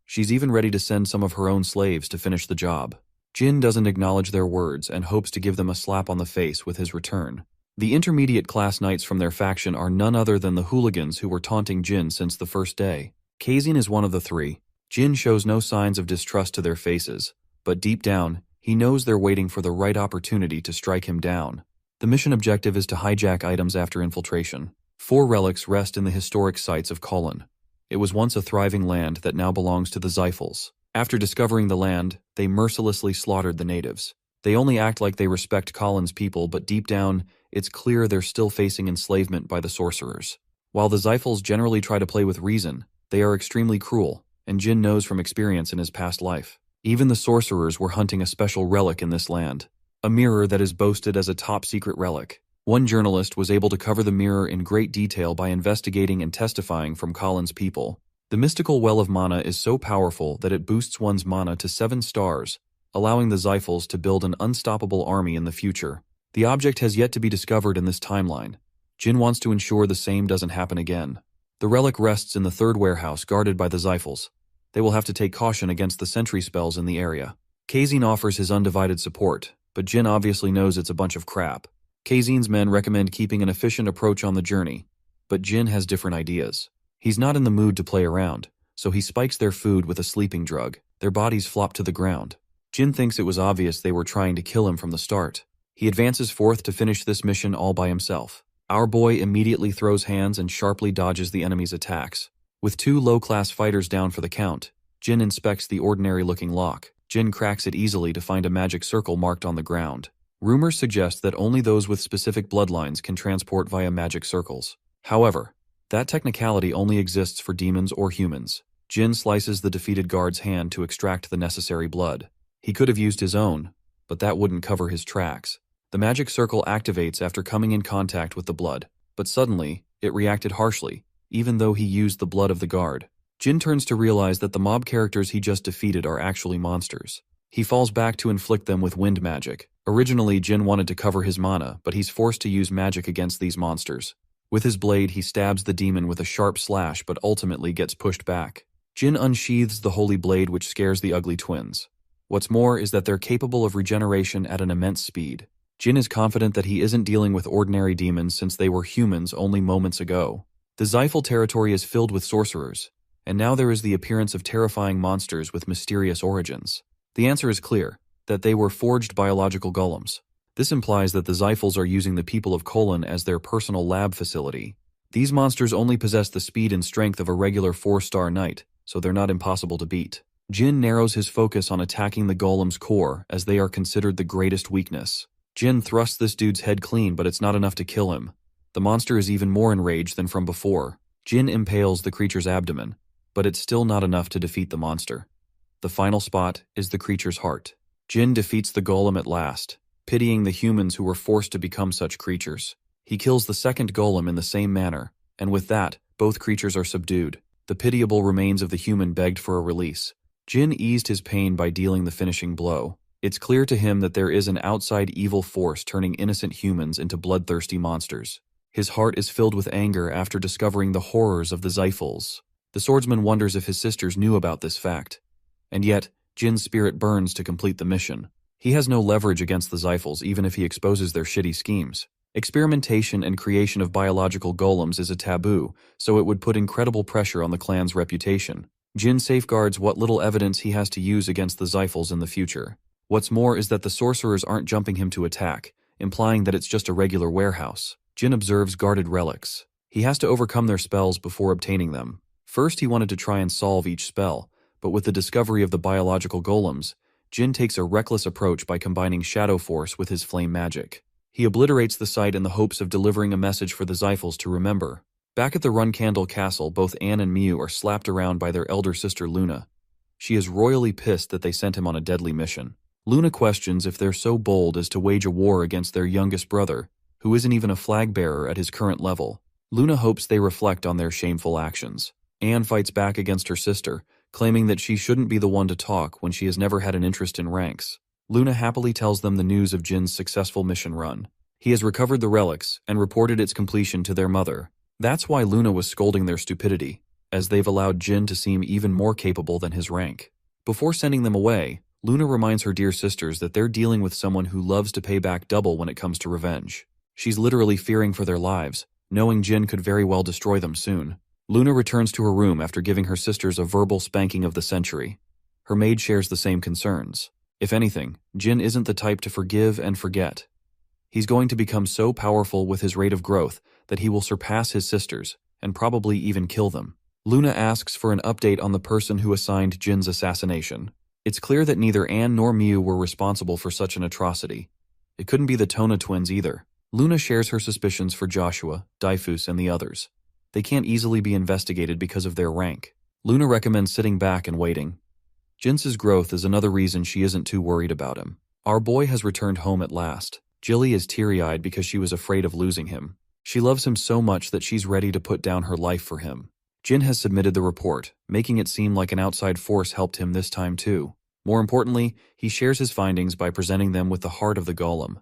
S2: She's even ready to send some of her own slaves to finish the job. Jin doesn't acknowledge their words and hopes to give them a slap on the face with his return. The intermediate class knights from their faction are none other than the hooligans who were taunting Jin since the first day. Kazin is one of the three. Jin shows no signs of distrust to their faces, but deep down, he knows they're waiting for the right opportunity to strike him down. The mission objective is to hijack items after infiltration. 4 relics rest in the historic sites of Kolin. It was once a thriving land that now belongs to the Zyphals. After discovering the land, they mercilessly slaughtered the natives. They only act like they respect Colin's people, but deep down, it's clear they're still facing enslavement by the sorcerers. While the Zyphals generally try to play with reason, they are extremely cruel, and Jin knows from experience in his past life. Even the sorcerers were hunting a special relic in this land, a mirror that is boasted as a top-secret relic. One journalist was able to cover the mirror in great detail by investigating and testifying from Colin's people. The mystical well of mana is so powerful that it boosts one's mana to 7 stars, allowing the Zyphals to build an unstoppable army in the future. The object has yet to be discovered in this timeline. Jin wants to ensure the same doesn't happen again. The relic rests in the 3rd warehouse guarded by the Zyphals. They will have to take caution against the sentry spells in the area. Kazin offers his undivided support, but Jin obviously knows it's a bunch of crap. Kazin's men recommend keeping an efficient approach on the journey, but Jin has different ideas. He's not in the mood to play around, so he spikes their food with a sleeping drug. Their bodies flop to the ground. Jin thinks it was obvious they were trying to kill him from the start. He advances forth to finish this mission all by himself. Our boy immediately throws hands and sharply dodges the enemy's attacks. With 2 low-class fighters down for the count, Jin inspects the ordinary-looking lock. Jin cracks it easily to find a magic circle marked on the ground. Rumors suggest that only those with specific bloodlines can transport via magic circles. However, that technicality only exists for demons or humans. Jin slices the defeated guard's hand to extract the necessary blood. He could have used his own, but that wouldn't cover his tracks. The magic circle activates after coming in contact with the blood, but suddenly, it reacted harshly, even though he used the blood of the guard. Jin turns to realize that the mob characters he just defeated are actually monsters. He falls back to inflict them with wind magic. Originally, Jin wanted to cover his mana, but he's forced to use magic against these monsters. With his blade, he stabs the demon with a sharp slash but ultimately gets pushed back. Jin unsheathes the holy blade, which scares the ugly twins. What's more is that they're capable of regeneration at an immense speed. Jin is confident that he isn't dealing with ordinary demons since they were humans only moments ago. The Xiphal territory is filled with sorcerers, and now there is the appearance of terrifying monsters with mysterious origins. The answer is clear, that they were forged biological golems. This implies that the Xiphals are using the people of Kolon as their personal lab facility. These monsters only possess the speed and strength of a regular 4-star knight, so they're not impossible to beat. Jin narrows his focus on attacking the golem's core, as they are considered the greatest weakness. Jin thrusts this dude's head clean, but it's not enough to kill him. The monster is even more enraged than from before. Jin impales the creature's abdomen, but it's still not enough to defeat the monster. The final spot is the creature's heart. Jin defeats the golem at last, pitying the humans who were forced to become such creatures. He kills the second golem in the same manner, and with that, both creatures are subdued. The pitiable remains of the human begged for a release. Jin eased his pain by dealing the finishing blow. It's clear to him that there is an outside evil force turning innocent humans into bloodthirsty monsters. His heart is filled with anger after discovering the horrors of the Xiphals. The swordsman wonders if his sisters knew about this fact. And yet, Jin's spirit burns to complete the mission. He has no leverage against the Xiphals even if he exposes their shitty schemes. Experimentation and creation of biological golems is a taboo, so it would put incredible pressure on the clan's reputation. Jin safeguards what little evidence he has to use against the Xiphals in the future. What's more is that the sorcerers aren't jumping him to attack, implying that it's just a regular warehouse. Jin observes guarded relics. He has to overcome their spells before obtaining them. First, he wanted to try and solve each spell, but with the discovery of the biological golems, Jin takes a reckless approach by combining Shadow Force with his flame magic. He obliterates the site in the hopes of delivering a message for the Xiphals to remember. Back at the Run Candle Castle, both Anne and Miu are slapped around by their elder sister Luna. She is royally pissed that they sent him on a deadly mission. Luna questions if they're so bold as to wage a war against their youngest brother, who isn't even a flag bearer at his current level. Luna hopes they reflect on their shameful actions. Anne fights back against her sister, claiming that she shouldn't be the one to talk when she has never had an interest in ranks. Luna happily tells them the news of Jin's successful mission run. He has recovered the relics and reported its completion to their mother. That's why Luna was scolding their stupidity, as they've allowed Jin to seem even more capable than his rank. Before sending them away, Luna reminds her dear sisters that they're dealing with someone who loves to pay back double when it comes to revenge. She's literally fearing for their lives, knowing Jin could very well destroy them soon. Luna returns to her room after giving her sisters a verbal spanking of the century. Her maid shares the same concerns. If anything, Jin isn't the type to forgive and forget. He's going to become so powerful with his rate of growth that he will surpass his sisters, and probably even kill them. Luna asks for an update on the person who assigned Jin's assassination. It's clear that neither Anne nor Miu were responsible for such an atrocity. It couldn't be the Tona twins either. Luna shares her suspicions for Joshua, Daifus, and the others. They can't easily be investigated because of their rank. Luna recommends sitting back and waiting. Jin's growth is another reason she isn't too worried about him. Our boy has returned home at last. Jilly is teary-eyed because she was afraid of losing him. She loves him so much that she's ready to put down her life for him. Jin has submitted the report, making it seem like an outside force helped him this time too. More importantly, he shares his findings by presenting them with the heart of the golem.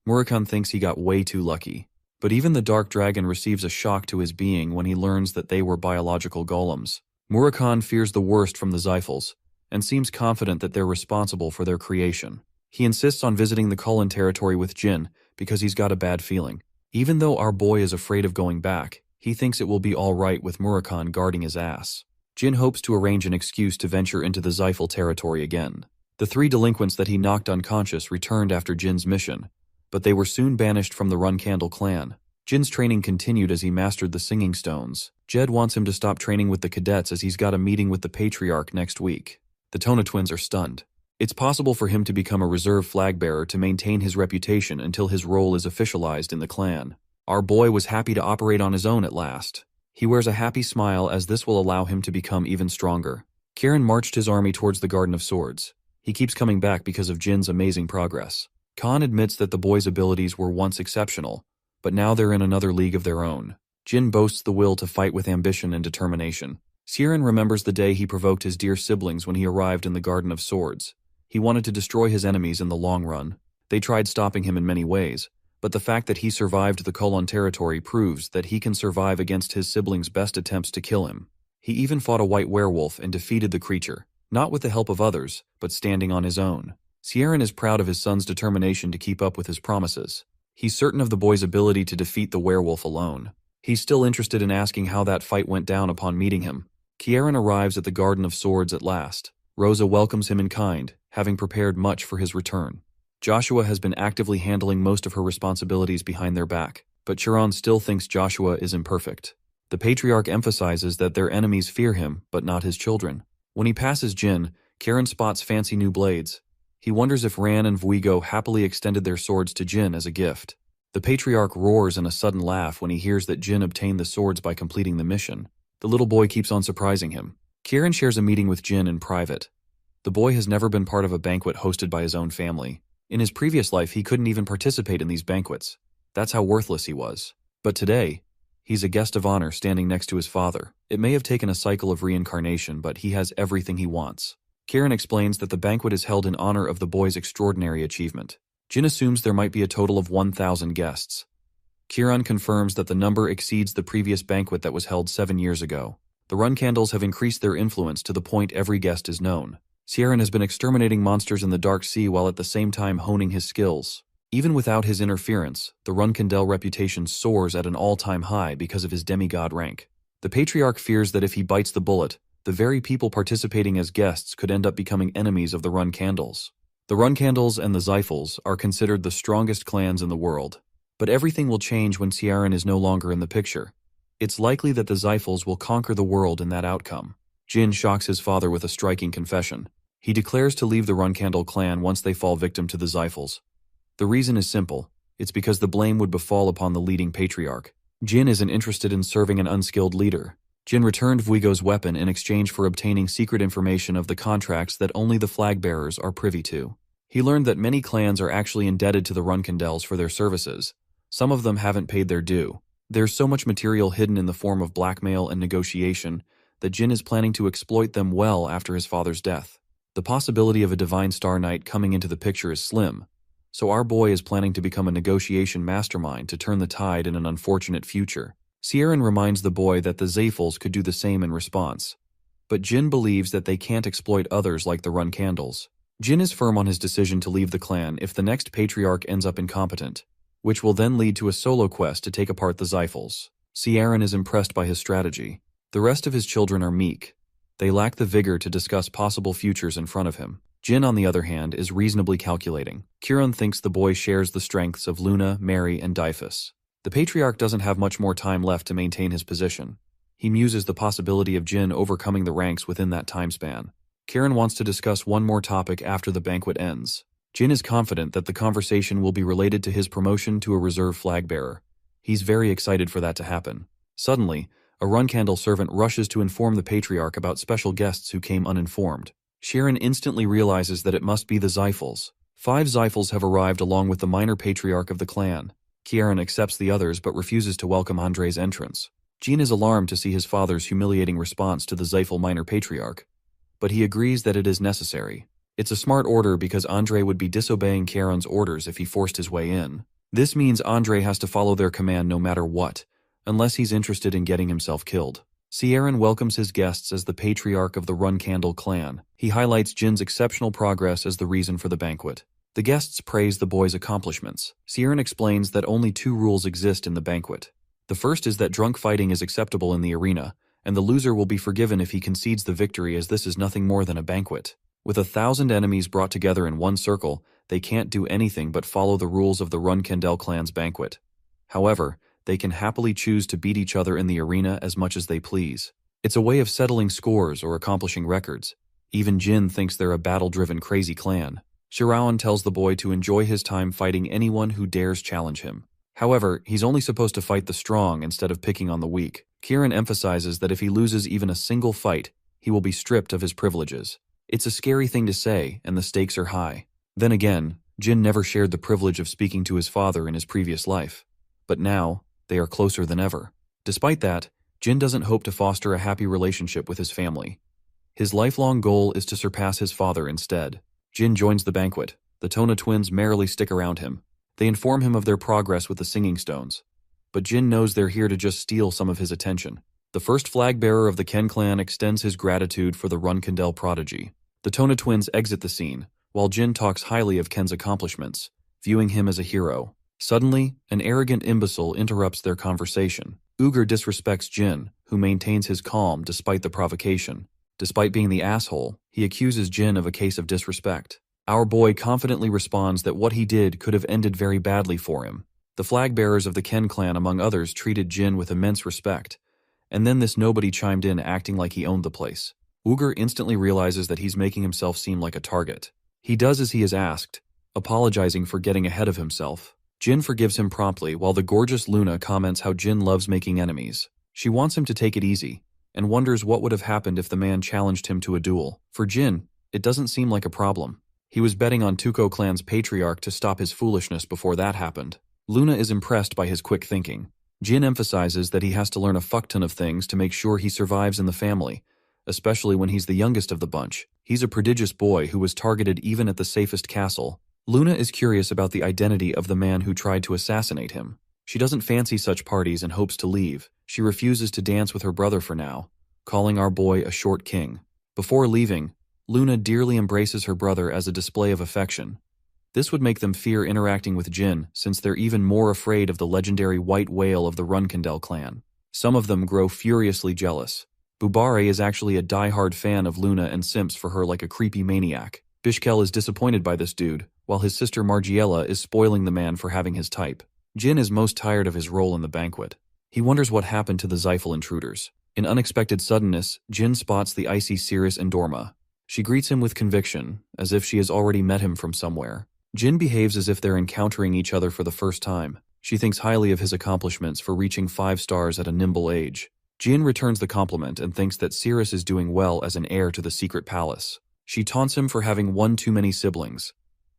S2: Murakami thinks he got way too lucky. But even the Dark Dragon receives a shock to his being when he learns that they were biological golems. Murakami fears the worst from the Xiphals, and seems confident that they're responsible for their creation. He insists on visiting the Kulin territory with Jin because he's got a bad feeling. Even though our boy is afraid of going back, he thinks it will be alright with Murakami guarding his ass. Jin hopes to arrange an excuse to venture into the Xiphal territory again. The 3 delinquents that he knocked unconscious returned after Jin's mission, but they were soon banished from the Run Candle clan. Jin's training continued as he mastered the singing stones. Jed wants him to stop training with the cadets as he's got a meeting with the Patriarch next week. The Tona twins are stunned. It's possible for him to become a reserve flag bearer to maintain his reputation until his role is officialized in the clan. Our boy was happy to operate on his own at last. He wears a happy smile as this will allow him to become even stronger. Kieran marched his army towards the Garden of Swords. He keeps coming back because of Jin's amazing progress. Khan admits that the boy's abilities were once exceptional, but now they're in another league of their own. Jin boasts the will to fight with ambition and determination. Sieran remembers the day he provoked his dear siblings when he arrived in the Garden of Swords. He wanted to destroy his enemies in the long run. They tried stopping him in many ways, but the fact that he survived the Kolon territory proves that he can survive against his siblings' best attempts to kill him. He even fought a white werewolf and defeated the creature, not with the help of others, but standing on his own. Sieran is proud of his son's determination to keep up with his promises. He's certain of the boy's ability to defeat the werewolf alone. He's still interested in asking how that fight went down upon meeting him. Kieran arrives at the Garden of Swords at last. Rosa welcomes him in kind, having prepared much for his return. Joshua has been actively handling most of her responsibilities behind their back, but Chiron still thinks Joshua is imperfect. The patriarch emphasizes that their enemies fear him, but not his children. When he passes Jin, Kieran spots fancy new blades. He wonders if Ran and Vuigo happily extended their swords to Jin as a gift. The patriarch roars in a sudden laugh when he hears that Jin obtained the swords by completing the mission. The little boy keeps on surprising him. Kieran shares a meeting with Jin in private. The boy has never been part of a banquet hosted by his own family. In his previous life, he couldn't even participate in these banquets. That's how worthless he was. But today, he's a guest of honor standing next to his father. It may have taken a cycle of reincarnation, but he has everything he wants. Kieran explains that the banquet is held in honor of the boy's extraordinary achievement. Jin assumes there might be a total of 1,000 guests. Kieran confirms that the number exceeds the previous banquet that was held 7 years ago. The run candles have increased their influence to the point every guest is known. Sieran has been exterminating monsters in the Dark Sea while at the same time honing his skills. Even without his interference, the Runkandel reputation soars at an all-time high because of his demigod rank. The Patriarch fears that if he bites the bullet, the very people participating as guests could end up becoming enemies of the Runkandels. The Runkandels and the Zyphals are considered the strongest clans in the world. But everything will change when Sieran is no longer in the picture. It's likely that the Zyphals will conquer the world in that outcome. Jin shocks his father with a striking confession. He declares to leave the Runkandel clan once they fall victim to the Zyphals. The reason is simple. It's because the blame would befall upon the leading patriarch. Jin isn't interested in serving an unskilled leader. Jin returned Vuigo's weapon in exchange for obtaining secret information of the contracts that only the flag bearers are privy to. He learned that many clans are actually indebted to the Runkandels for their services. Some of them haven't paid their due. There's so much material hidden in the form of blackmail and negotiation that Jin is planning to exploit them well after his father's death. The possibility of a Divine Star Knight coming into the picture is slim, so our boy is planning to become a negotiation mastermind to turn the tide in an unfortunate future. Sieran reminds the boy that the Zyphals could do the same in response, but Jin believes that they can't exploit others like the Runkandels. Jin is firm on his decision to leave the clan if the next patriarch ends up incompetent, which will then lead to a solo quest to take apart the Zyphals. Sieran is impressed by his strategy. The rest of his children are meek. They lack the vigor to discuss possible futures in front of him. Jin, on the other hand, is reasonably calculating. Kieran thinks the boy shares the strengths of Luna, Mary, and Dyphus. The patriarch doesn't have much more time left to maintain his position. He muses the possibility of Jin overcoming the ranks within that time span. Kieran wants to discuss one more topic after the banquet ends. Jin is confident that the conversation will be related to his promotion to a reserve flag bearer. He's very excited for that to happen. Suddenly, a Runkandel servant rushes to inform the patriarch about special guests who came uninformed. Sieran instantly realizes that it must be the Zyphals. 5 Zyphals have arrived along with the minor patriarch of the clan. Kieran accepts the others but refuses to welcome Andre's entrance. Jin is alarmed to see his father's humiliating response to the Zyphal minor patriarch, but he agrees that it is necessary. It's a smart order because Andre would be disobeying Kieran's orders if he forced his way in. This means Andre has to follow their command no matter what, unless he's interested in getting himself killed. Sieran welcomes his guests as the patriarch of the Runkandel clan. He highlights Jin's exceptional progress as the reason for the banquet. The guests praise the boy's accomplishments. Sieran explains that only 2 rules exist in the banquet. The first is that drunk fighting is acceptable in the arena, and the loser will be forgiven if he concedes the victory, as this is nothing more than a banquet. With 1,000 enemies brought together in one circle, they can't do anything but follow the rules of the Runkandel clan's banquet. However, they can happily choose to beat each other in the arena as much as they please. It's a way of settling scores or accomplishing records. Even Jin thinks they're a battle-driven crazy clan. Shiraon tells the boy to enjoy his time fighting anyone who dares challenge him. However, he's only supposed to fight the strong instead of picking on the weak. Kieran emphasizes that if he loses even a single fight, he will be stripped of his privileges. It's a scary thing to say, and the stakes are high. Then again, Jin never shared the privilege of speaking to his father in his previous life. But now, they are closer than ever. Despite that, Jin doesn't hope to foster a happy relationship with his family. His lifelong goal is to surpass his father instead. Jin joins the banquet. The Tona twins merrily stick around him. They inform him of their progress with the singing stones. But Jin knows they're here to just steal some of his attention. The first flag bearer of the Ken clan extends his gratitude for the Runkindel prodigy. The Tona twins exit the scene, while Jin talks highly of Ken's accomplishments, viewing him as a hero. Suddenly, an arrogant imbecile interrupts their conversation. Uger disrespects Jin, who maintains his calm despite the provocation. Despite being the asshole, he accuses Jin of a case of disrespect. Our boy confidently responds that what he did could have ended very badly for him. The flag bearers of the Ken clan, among others, treated Jin with immense respect. And then this nobody chimed in, acting like he owned the place. Uger instantly realizes that he's making himself seem like a target. He does as he is asked, apologizing for getting ahead of himself. Jin forgives him promptly, while the gorgeous Luna comments how Jin loves making enemies. She wants him to take it easy, and wonders what would have happened if the man challenged him to a duel. For Jin, it doesn't seem like a problem. He was betting on Tuco clan's patriarch to stop his foolishness before that happened. Luna is impressed by his quick thinking. Jin emphasizes that he has to learn a fuckton of things to make sure he survives in the family, especially when he's the youngest of the bunch. He's a prodigious boy who was targeted even at the safest castle. Luna is curious about the identity of the man who tried to assassinate him. She doesn't fancy such parties and hopes to leave. She refuses to dance with her brother for now, calling our boy a short king. Before leaving, Luna dearly embraces her brother as a display of affection. This would make them fear interacting with Jin, since they're even more afraid of the legendary white whale of the Runkindel clan. Some of them grow furiously jealous. Bubare is actually a die-hard fan of Luna and simps for her like a creepy maniac. Bishkel is disappointed by this dude, while his sister Margiela is spoiling the man for having his type. Jin is most tired of his role in the banquet. He wonders what happened to the Zyphal intruders. In unexpected suddenness, Jin spots the icy Cirrus and Dorma. She greets him with conviction, as if she has already met him from somewhere. Jin behaves as if they're encountering each other for the first time. She thinks highly of his accomplishments for reaching 5 stars at a nimble age. Jin returns the compliment and thinks that Cirrus is doing well as an heir to the secret palace. She taunts him for having one too many siblings.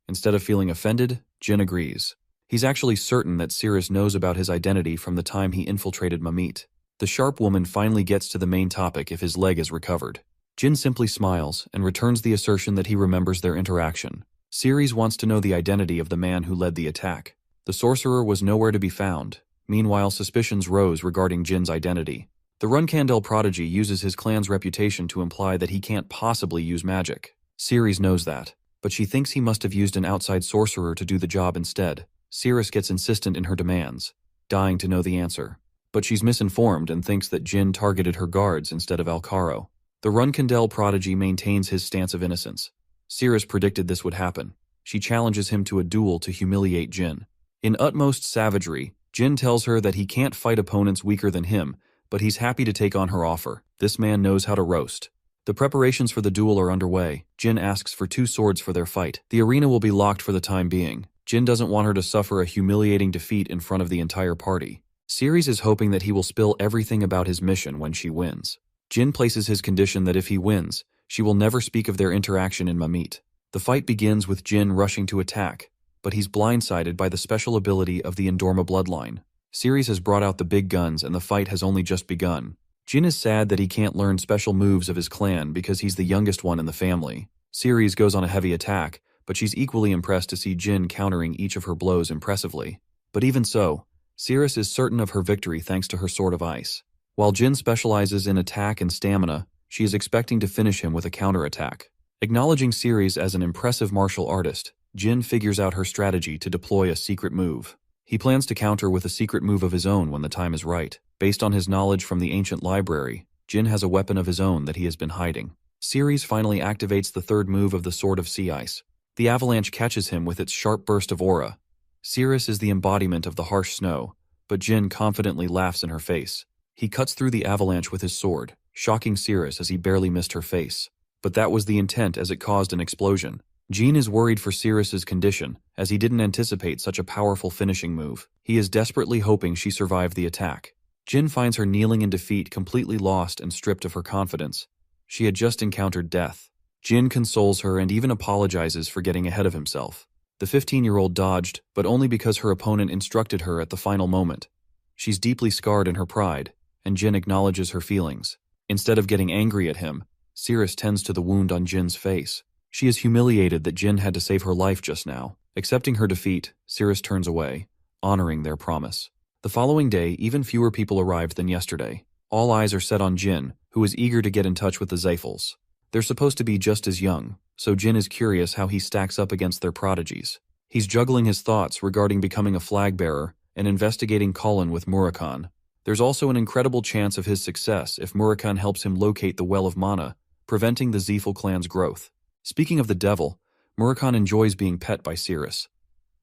S2: Instead of feeling offended, Jin agrees. He's actually certain that Cirrus knows about his identity from the time he infiltrated Mamit. The sharp woman finally gets to the main topic if his leg is recovered. Jin simply smiles and returns the assertion that he remembers their interaction. Ceres wants to know the identity of the man who led the attack. The sorcerer was nowhere to be found. Meanwhile, suspicions rose regarding Jin's identity. The Runkindel prodigy uses his clan's reputation to imply that he can't possibly use magic. Ceres knows that, but she thinks he must have used an outside sorcerer to do the job instead. Ceres gets insistent in her demands, dying to know the answer. But she's misinformed and thinks that Jin targeted her guards instead of Alcaro. The Runkindel prodigy maintains his stance of innocence. Ceres predicted this would happen. She challenges him to a duel to humiliate Jin. In utmost savagery, Jin tells her that he can't fight opponents weaker than him, but he's happy to take on her offer. This man knows how to roast. The preparations for the duel are underway. Jin asks for 2 swords for their fight. The arena will be locked for the time being. Jin doesn't want her to suffer a humiliating defeat in front of the entire party. Ceres is hoping that he will spill everything about his mission when she wins. Jin places his condition that if he wins, she will never speak of their interaction in Mamit. The fight begins with Jin rushing to attack, but he's blindsided by the special ability of the Endorma bloodline. Ceres has brought out the big guns and the fight has only just begun. Jin is sad that he can't learn special moves of his clan because he's the youngest one in the family. Ceres goes on a heavy attack, but she's equally impressed to see Jin countering each of her blows impressively. But even so, Ceres is certain of her victory thanks to her Sword of Ice. While Jin specializes in attack and stamina, she is expecting to finish him with a counterattack. Acknowledging Ceres as an impressive martial artist, Jin figures out her strategy to deploy a secret move. He plans to counter with a secret move of his own when the time is right. Based on his knowledge from the ancient library, Jin has a weapon of his own that he has been hiding. Ceres finally activates the 3rd move of the Sword of Sea Ice. The avalanche catches him with its sharp burst of aura. Ceres is the embodiment of the harsh snow, but Jin confidently laughs in her face. He cuts through the avalanche with his sword, shocking Ceres as he barely missed her face. But that was the intent as it caused an explosion. Jin is worried for Ceres's condition, as he didn't anticipate such a powerful finishing move. He is desperately hoping she survived the attack. Jin finds her kneeling in defeat, completely lost and stripped of her confidence. She had just encountered death. Jin consoles her and even apologizes for getting ahead of himself. The 15-year-old dodged, but only because her opponent instructed her at the final moment. She's deeply scarred in her pride, and Jin acknowledges her feelings. Instead of getting angry at him, Cirrus tends to the wound on Jin's face. She is humiliated that Jin had to save her life just now. Accepting her defeat, Cirrus turns away, honoring their promise. The following day, even fewer people arrived than yesterday. All eyes are set on Jin, who is eager to get in touch with the Zayfels. They're supposed to be just as young, so Jin is curious how he stacks up against their prodigies. He's juggling his thoughts regarding becoming a flag bearer and investigating Colin with Murakhan. There's also an incredible chance of his success if Murakhan helps him locate the Well of Mana, preventing the Zayfel clan's growth. Speaking of the devil, Murakhan enjoys being pet by Cirrus.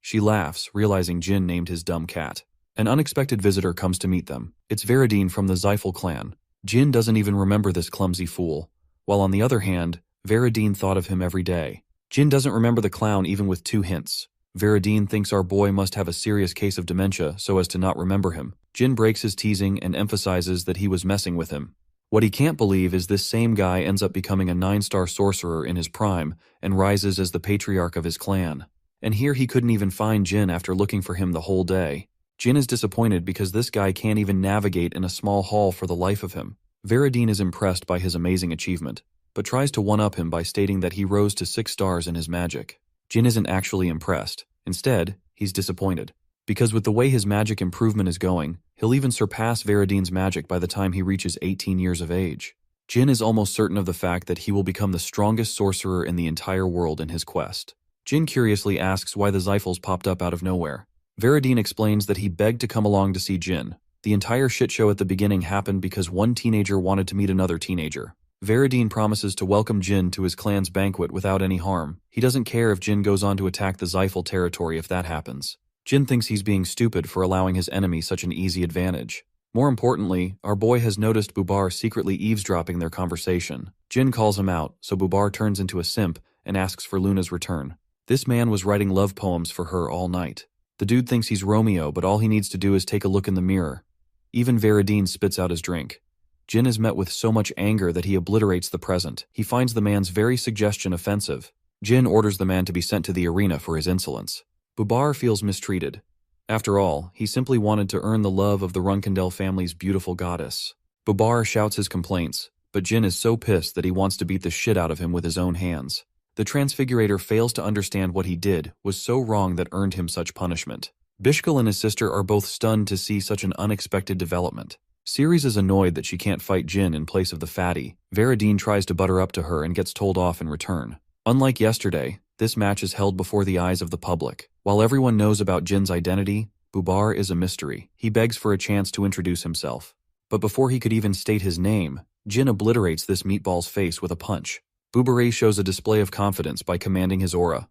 S2: She laughs, realizing Jin named his dumb cat. An unexpected visitor comes to meet them. It's Veridine from the Zayfel clan. Jin doesn't even remember this clumsy fool, while on the other hand, Veridine thought of him every day. Jin doesn't remember the clown even with 2 hints. Veridine thinks our boy must have a serious case of dementia so as to not remember him. Jin breaks his teasing and emphasizes that he was messing with him. What he can't believe is this same guy ends up becoming a 9-star sorcerer in his prime and rises as the patriarch of his clan. And here he couldn't even find Jin after looking for him the whole day. Jin is disappointed because this guy can't even navigate in a small hall for the life of him. Veridine is impressed by his amazing achievement, but tries to one-up him by stating that he rose to 6 stars in his magic. Jin isn't actually impressed. Instead, he's disappointed. Because with the way his magic improvement is going, he'll even surpass Veridine's magic by the time he reaches 18 years of age. Jin is almost certain of the fact that he will become the strongest sorcerer in the entire world in his quest. Jin curiously asks why the Zayfels popped up out of nowhere. Veridine explains that he begged to come along to see Jin. The entire shit show at the beginning happened because one teenager wanted to meet another teenager. Veridine promises to welcome Jin to his clan's banquet without any harm. He doesn't care if Jin goes on to attack the Zayfel territory if that happens. Jin thinks he's being stupid for allowing his enemy such an easy advantage. More importantly, our boy has noticed Bubar secretly eavesdropping their conversation. Jin calls him out, so Bubar turns into a simp and asks for Luna's return. This man was writing love poems for her all night. The dude thinks he's Romeo, but all he needs to do is take a look in the mirror. Even Veridine spits out his drink. Jin is met with so much anger that he obliterates the present. He finds the man's very suggestion offensive. Jin orders the man to be sent to the arena for his insolence. Bubar feels mistreated. After all, he simply wanted to earn the love of the Runkendel family's beautiful goddess. Bubar shouts his complaints, but Jin is so pissed that he wants to beat the shit out of him with his own hands. The Transfigurator fails to understand what he did was so wrong that earned him such punishment. Bishkal and his sister are both stunned to see such an unexpected development. Ceres is annoyed that she can't fight Jin in place of the fatty. Veridine tries to butter up to her and gets told off in return. Unlike yesterday, this match is held before the eyes of the public. While everyone knows about Jin's identity, Bubar is a mystery. He begs for a chance to introduce himself. But before he could even state his name, Jin obliterates this meatball's face with a punch. Bubar shows a display of confidence by commanding his aura.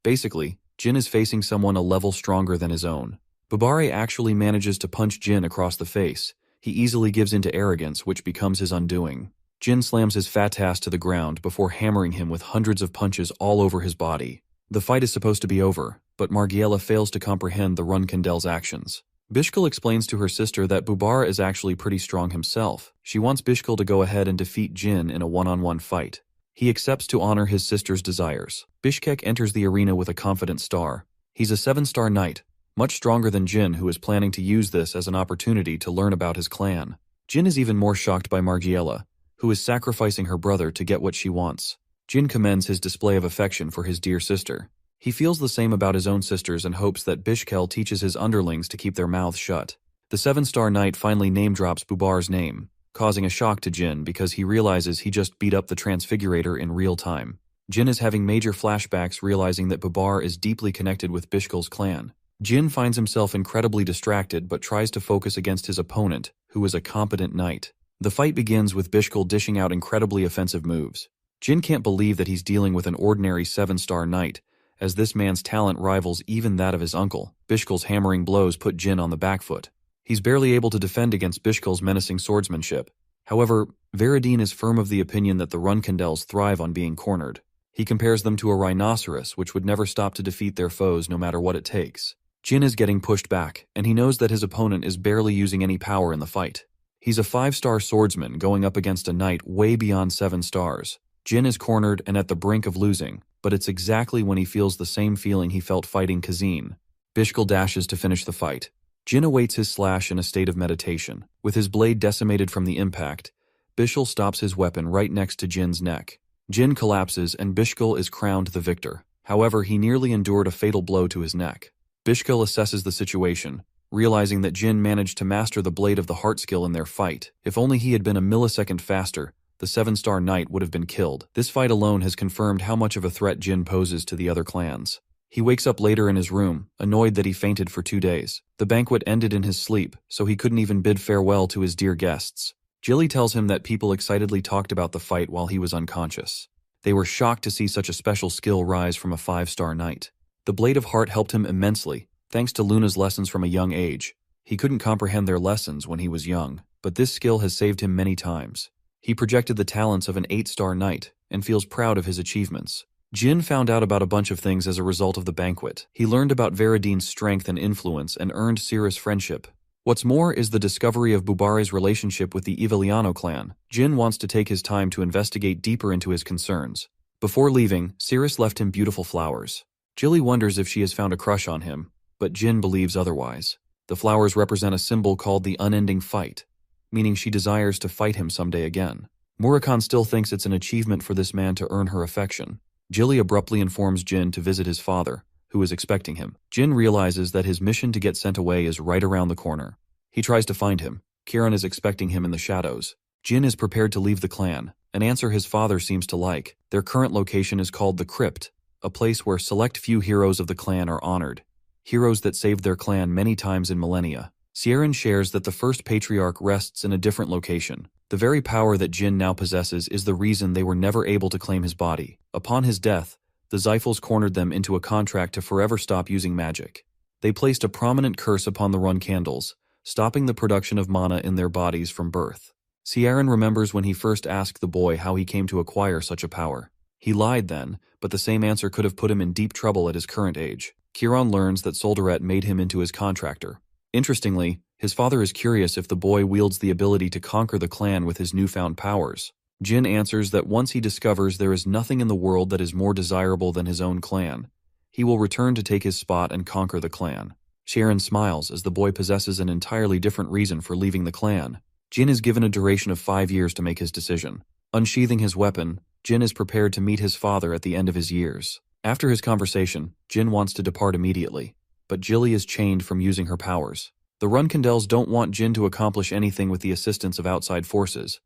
S2: Basically, Jin is facing someone a level stronger than his own. Bubar actually manages to punch Jin across the face. He easily gives into arrogance, which becomes his undoing. Jin slams his fat ass to the ground before hammering him with hundreds of punches all over his body. The fight is supposed to be over, but Margiela fails to comprehend the Runkendel's actions. Bishkal explains to her sister that Bubar is actually pretty strong himself. She wants Bishkal to go ahead and defeat Jin in a one-on-one fight. He accepts to honor his sister's desires. Bishkek enters the arena with a confident star. He's a 7-star knight, much stronger than Jin, who is planning to use this as an opportunity to learn about his clan. Jin is even more shocked by Margiela, who is sacrificing her brother to get what she wants. Jin commends his display of affection for his dear sister. He feels the same about his own sisters and hopes that Bishkel teaches his underlings to keep their mouths shut. The 7-star knight finally name-drops Bubar's name, causing a shock to Jin because he realizes he just beat up the Transfigurator in real time. Jin is having major flashbacks, realizing that Bubar is deeply connected with Bishkel's clan. Jin finds himself incredibly distracted but tries to focus against his opponent, who is a competent knight. The fight begins with Bishkel dishing out incredibly offensive moves. Jin can't believe that he's dealing with an ordinary 7-star knight, as this man's talent rivals even that of his uncle. Bishkel's hammering blows put Jin on the back foot. He's barely able to defend against Bishkel's menacing swordsmanship. However, Veridine is firm of the opinion that the Runkendels thrive on being cornered. He compares them to a rhinoceros, which would never stop to defeat their foes no matter what it takes. Jin is getting pushed back, and he knows that his opponent is barely using any power in the fight. He's a 5-star swordsman going up against a knight way beyond 7 stars. Jin is cornered and at the brink of losing, but it's exactly when he feels the same feeling he felt fighting Kazin. Bishkel dashes to finish the fight. Jin awaits his slash in a state of meditation. With his blade decimated from the impact, Bishul stops his weapon right next to Jin's neck. Jin collapses and Bishkul is crowned the victor. However, he nearly endured a fatal blow to his neck. Bishkul assesses the situation, realizing that Jin managed to master the Blade of the Heart skill in their fight. If only he had been a millisecond faster, the 7-star knight would have been killed. This fight alone has confirmed how much of a threat Jin poses to the other clans. He wakes up later in his room, annoyed that he fainted for 2 days. The banquet ended in his sleep, so he couldn't even bid farewell to his dear guests. Jilly tells him that people excitedly talked about the fight while he was unconscious. They were shocked to see such a special skill rise from a 5-star knight. The Blade of Heart helped him immensely, thanks to Luna's lessons from a young age. He couldn't comprehend their lessons when he was young, but this skill has saved him many times. He projected the talents of an 8-star knight and feels proud of his achievements. Jin found out about a bunch of things as a result of the banquet. He learned about Varadine's strength and influence and earned Cirrus' friendship. What's more is the discovery of Bubare's relationship with the Ivaliano clan. Jin wants to take his time to investigate deeper into his concerns. Before leaving, Cirrus left him beautiful flowers. Jilly wonders if she has found a crush on him, but Jin believes otherwise. The flowers represent a symbol called the unending fight, meaning she desires to fight him someday again. Murakhan still thinks it's an achievement for this man to earn her affection. Jilly abruptly informs Jin to visit his father, who is expecting him. Jin realizes that his mission to get sent away is right around the corner. He tries to find him. Kiran is expecting him in the shadows. Jin is prepared to leave the clan, an answer his father seems to like. Their current location is called the Crypt, a place where select few heroes of the clan are honored. Heroes that saved their clan many times in millennia. Sieran shares that the first patriarch rests in a different location. The very power that Jin now possesses is the reason they were never able to claim his body. Upon his death, the Zyphals cornered them into a contract to forever stop using magic. They placed a prominent curse upon the run candles, stopping the production of mana in their bodies from birth. Sieran remembers when he first asked the boy how he came to acquire such a power. He lied then, but the same answer could have put him in deep trouble at his current age. Kiran learns that Soldaret made him into his contractor. Interestingly, his father is curious if the boy wields the ability to conquer the clan with his newfound powers. Jin answers that once he discovers there is nothing in the world that is more desirable than his own clan, he will return to take his spot and conquer the clan. Sharon smiles as the boy possesses an entirely different reason for leaving the clan. Jin is given a duration of 5 years to make his decision. Unsheathing his weapon, Jin is prepared to meet his father at the end of his years. After his conversation, Jin wants to depart immediately, but Jilly is chained from using her powers. The Runkandels don't want Jin to accomplish anything with the assistance of outside forces,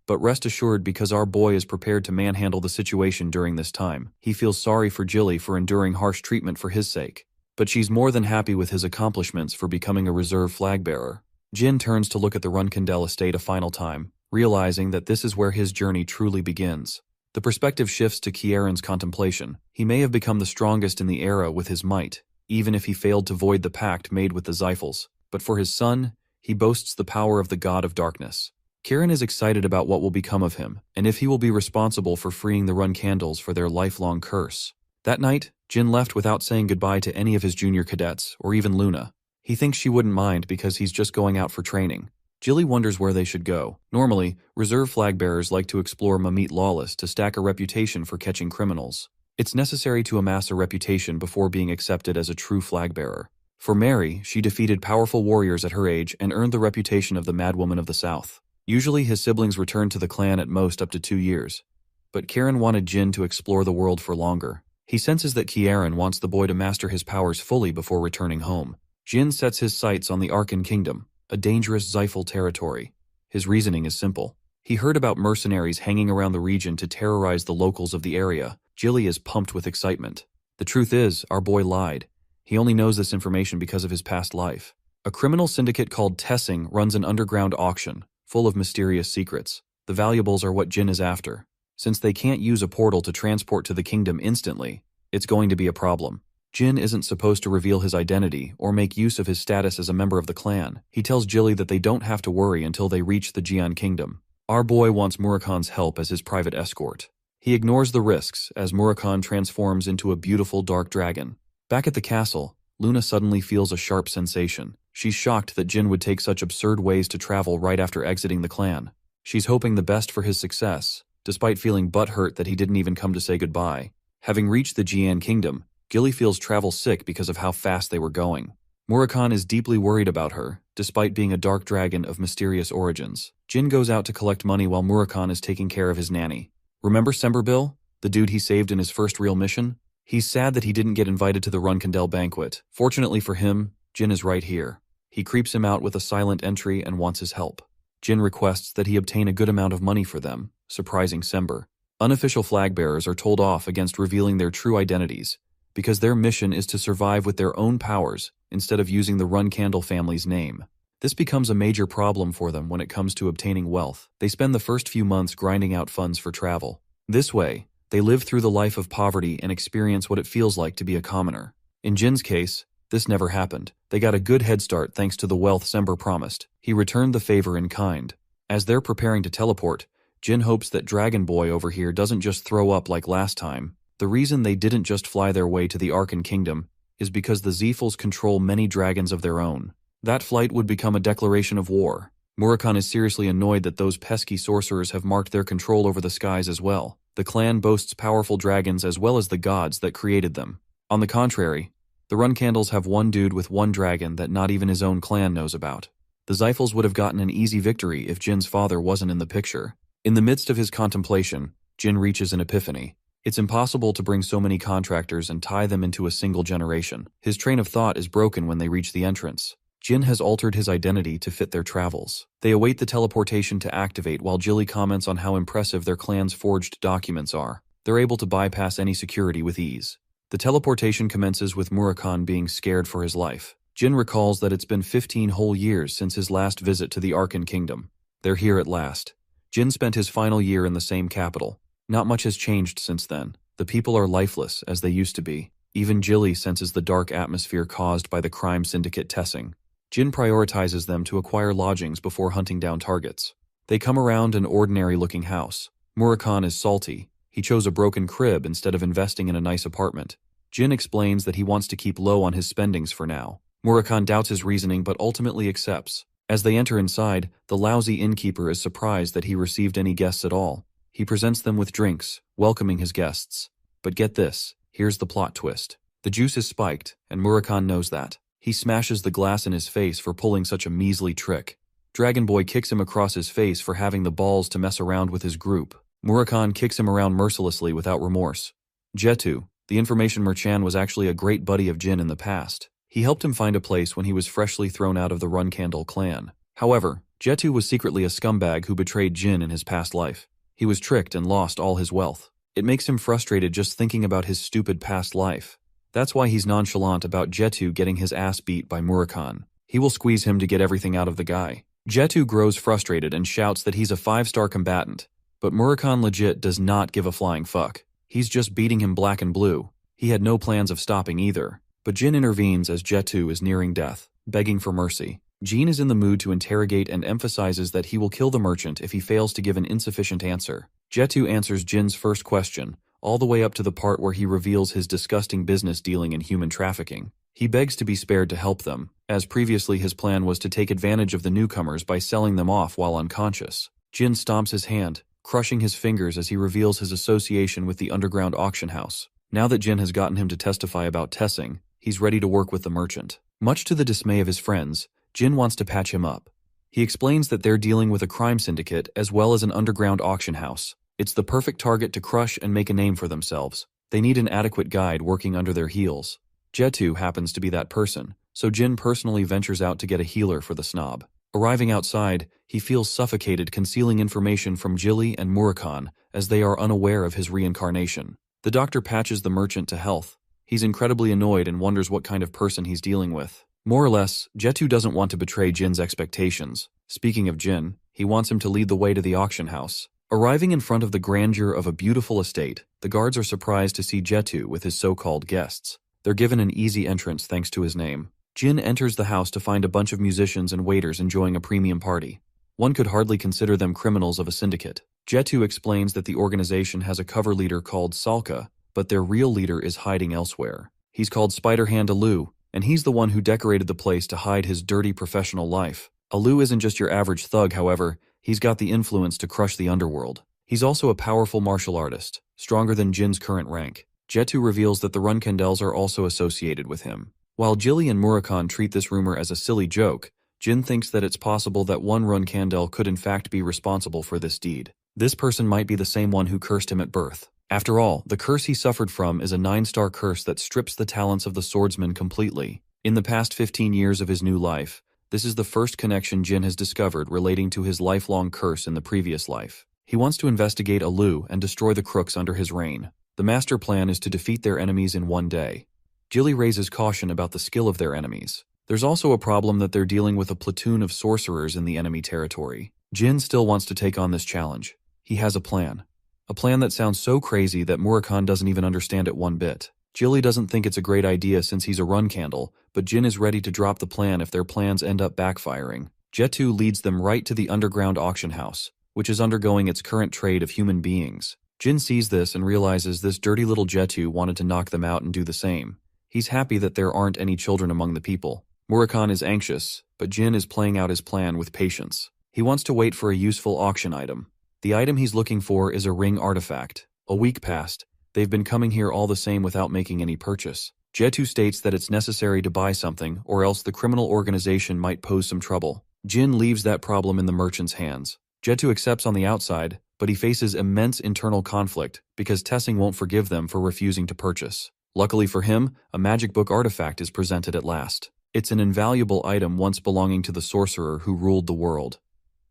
S2: but rest assured, because our boy is prepared to manhandle the situation during this time. He feels sorry for Jilly for enduring harsh treatment for his sake, but she's more than happy with his accomplishments for becoming a reserve flag bearer. Jin turns to look at the Runkandel estate a final time, realizing that this is where his journey truly begins. The perspective shifts to Kieran's contemplation. He may have become the strongest in the era with his might, even if he failed to void the pact made with the Zyphals, but for his son, he boasts the power of the God of Darkness. Kieran is excited about what will become of him, and if he will be responsible for freeing the Runkandels for their lifelong curse. That night, Jin left without saying goodbye to any of his junior cadets, or even Luna. He thinks she wouldn't mind because he's just going out for training. Jilly wonders where they should go. Normally, reserve flag bearers like to explore Mamit Lawless to stack a reputation for catching criminals. It's necessary to amass a reputation before being accepted as a true flag bearer. For Mary, she defeated powerful warriors at her age and earned the reputation of the Madwoman of the South. Usually his siblings returned to the clan at most up to 2 years, but Kieran wanted Jin to explore the world for longer. He senses that Kieran wants the boy to master his powers fully before returning home. Jin sets his sights on the Arkan Kingdom, a dangerous Zyphal territory. His reasoning is simple. He heard about mercenaries hanging around the region to terrorize the locals of the area. Jilly is pumped with excitement. The truth is, our boy lied. He only knows this information because of his past life. A criminal syndicate called Tessing runs an underground auction, full of mysterious secrets. The valuables are what Jin is after. Since they can't use a portal to transport to the kingdom instantly, it's going to be a problem. Jin isn't supposed to reveal his identity or make use of his status as a member of the clan. He tells Jilly that they don't have to worry until they reach the Jian Kingdom. Our boy wants Murakhan's help as his private escort. He ignores the risks as Murakhan transforms into a beautiful dark dragon. Back at the castle, Luna suddenly feels a sharp sensation. She's shocked that Jin would take such absurd ways to travel right after exiting the clan. She's hoping the best for his success, despite feeling butthurt that he didn't even come to say goodbye. Having reached the Jian Kingdom, Gilly feels travel sick because of how fast they were going. Murakami is deeply worried about her, despite being a dark dragon of mysterious origins. Jin goes out to collect money while Murakami is taking care of his nanny. Remember Semberbil, the dude he saved in his first real mission? He's sad that he didn't get invited to the Runkendel banquet. Fortunately for him, Jin is right here. He creeps him out with a silent entry and wants his help. Jin requests that he obtain a good amount of money for them, surprising Sember. Unofficial flag bearers are told off against revealing their true identities, because their mission is to survive with their own powers instead of using the Runkendel family's name. This becomes a major problem for them when it comes to obtaining wealth. They spend the first few months grinding out funds for travel. This way, they live through the life of poverty and experience what it feels like to be a commoner. In Jin's case, this never happened. They got a good head start thanks to the wealth Sember promised. He returned the favor in kind. As they're preparing to teleport, Jin hopes that Dragon Boy over here doesn't just throw up like last time. The reason they didn't just fly their way to the Arkan Kingdom is because the Zephals control many dragons of their own. That flight would become a declaration of war. Murakami is seriously annoyed that those pesky sorcerers have marked their control over the skies as well. The clan boasts powerful dragons as well as the gods that created them. On the contrary, the Runkendels have one dude with one dragon that not even his own clan knows about. The Zephals would have gotten an easy victory if Jin's father wasn't in the picture. In the midst of his contemplation, Jin reaches an epiphany. It's impossible to bring so many contractors and tie them into a single generation. His train of thought is broken when they reach the entrance. Jin has altered his identity to fit their travels. They await the teleportation to activate while Jilly comments on how impressive their clan's forged documents are. They're able to bypass any security with ease. The teleportation commences with Murakami being scared for his life. Jin recalls that it's been 15 whole years since his last visit to the Arkan Kingdom. They're here at last. Jin spent his final year in the same capital. Not much has changed since then. The people are lifeless as they used to be. Even Jilly senses the dark atmosphere caused by the crime syndicate Tessing. Jin prioritizes them to acquire lodgings before hunting down targets. They come around an ordinary-looking house. Murakami is salty. He chose a broken crib instead of investing in a nice apartment. Jin explains that he wants to keep low on his spendings for now. Murakami doubts his reasoning but ultimately accepts. As they enter inside, the lousy innkeeper is surprised that he received any guests at all. He presents them with drinks, welcoming his guests. But get this, here's the plot twist. The juice is spiked, and Murakami knows that. He smashes the glass in his face for pulling such a measly trick. Dragon Boy kicks him across his face for having the balls to mess around with his group. Murakami kicks him around mercilessly without remorse. Jetu, the information merchant, was actually a great buddy of Jin in the past. He helped him find a place when he was freshly thrown out of the Runkendel clan. However, Jetu was secretly a scumbag who betrayed Jin in his past life. He was tricked and lost all his wealth. It makes him frustrated just thinking about his stupid past life. That's why he's nonchalant about Jetu getting his ass beat by Murakami. He will squeeze him to get everything out of the guy. Jetu grows frustrated and shouts that he's a 5-star combatant. But Murakami legit does not give a flying fuck. He's just beating him black and blue. He had no plans of stopping either. But Jin intervenes as Jetu is nearing death, begging for mercy. Jin is in the mood to interrogate and emphasizes that he will kill the merchant if he fails to give an insufficient answer. Jetu answers Jin's first question, all the way up to the part where he reveals his disgusting business dealing in human trafficking. He begs to be spared to help them, as previously his plan was to take advantage of the newcomers by selling them off while unconscious. Jin stomps his hand, crushing his fingers as he reveals his association with the underground auction house. Now that Jin has gotten him to testify about Tessing, he's ready to work with the merchant. Much to the dismay of his friends, Jin wants to patch him up. He explains that they're dealing with a crime syndicate as well as an underground auction house. It's the perfect target to crush and make a name for themselves. They need an adequate guide working under their heels. Jetu happens to be that person, so Jin personally ventures out to get a healer for the snob. Arriving outside, he feels suffocated concealing information from Jilly and Murakami as they are unaware of his reincarnation. The doctor patches the merchant to health. He's incredibly annoyed and wonders what kind of person he's dealing with. More or less, Jetu doesn't want to betray Jin's expectations. Speaking of Jin, he wants him to lead the way to the auction house. Arriving in front of the grandeur of a beautiful estate, the guards are surprised to see Jetu with his so-called guests. They're given an easy entrance thanks to his name. Jin enters the house to find a bunch of musicians and waiters enjoying a premium party. One could hardly consider them criminals of a syndicate. Jetu explains that the organization has a cover leader called Salka, but their real leader is hiding elsewhere. He's called Spider-Hand Alu, and he's the one who decorated the place to hide his dirty professional life. Alu isn't just your average thug, however. He's got the influence to crush the underworld. He's also a powerful martial artist, stronger than Jin's current rank. Jetu reveals that the Runkendels are also associated with him. While Jilly and Murakhan treat this rumor as a silly joke, Jin thinks that it's possible that one Run Kandel could in fact be responsible for this deed. This person might be the same one who cursed him at birth. After all, the curse he suffered from is a 9-star curse that strips the talents of the swordsman completely. In the past 15 years of his new life, this is the first connection Jin has discovered relating to his lifelong curse in the previous life. He wants to investigate Alu and destroy the crooks under his reign. The master plan is to defeat their enemies in one day. Jilly raises caution about the skill of their enemies. There's also a problem that they're dealing with a platoon of sorcerers in the enemy territory. Jin still wants to take on this challenge. He has a plan. A plan that sounds so crazy that Murakhan doesn't even understand it one bit. Jilly doesn't think it's a great idea since he's a run candle, but Jin is ready to drop the plan if their plans end up backfiring. Jetu leads them right to the underground auction house, which is undergoing its current trade of human beings. Jin sees this and realizes this dirty little Jetu wanted to knock them out and do the same. He's happy that there aren't any children among the people. Murakhan is anxious, but Jin is playing out his plan with patience. He wants to wait for a useful auction item. The item he's looking for is a ring artifact. A week passed. They've been coming here all the same without making any purchase. Jetu states that it's necessary to buy something, or else the criminal organization might pose some trouble. Jin leaves that problem in the merchant's hands. Jetu accepts on the outside, but he faces immense internal conflict because Tessing won't forgive them for refusing to purchase. Luckily for him, a magic book artifact is presented at last. It's an invaluable item once belonging to the sorcerer who ruled the world.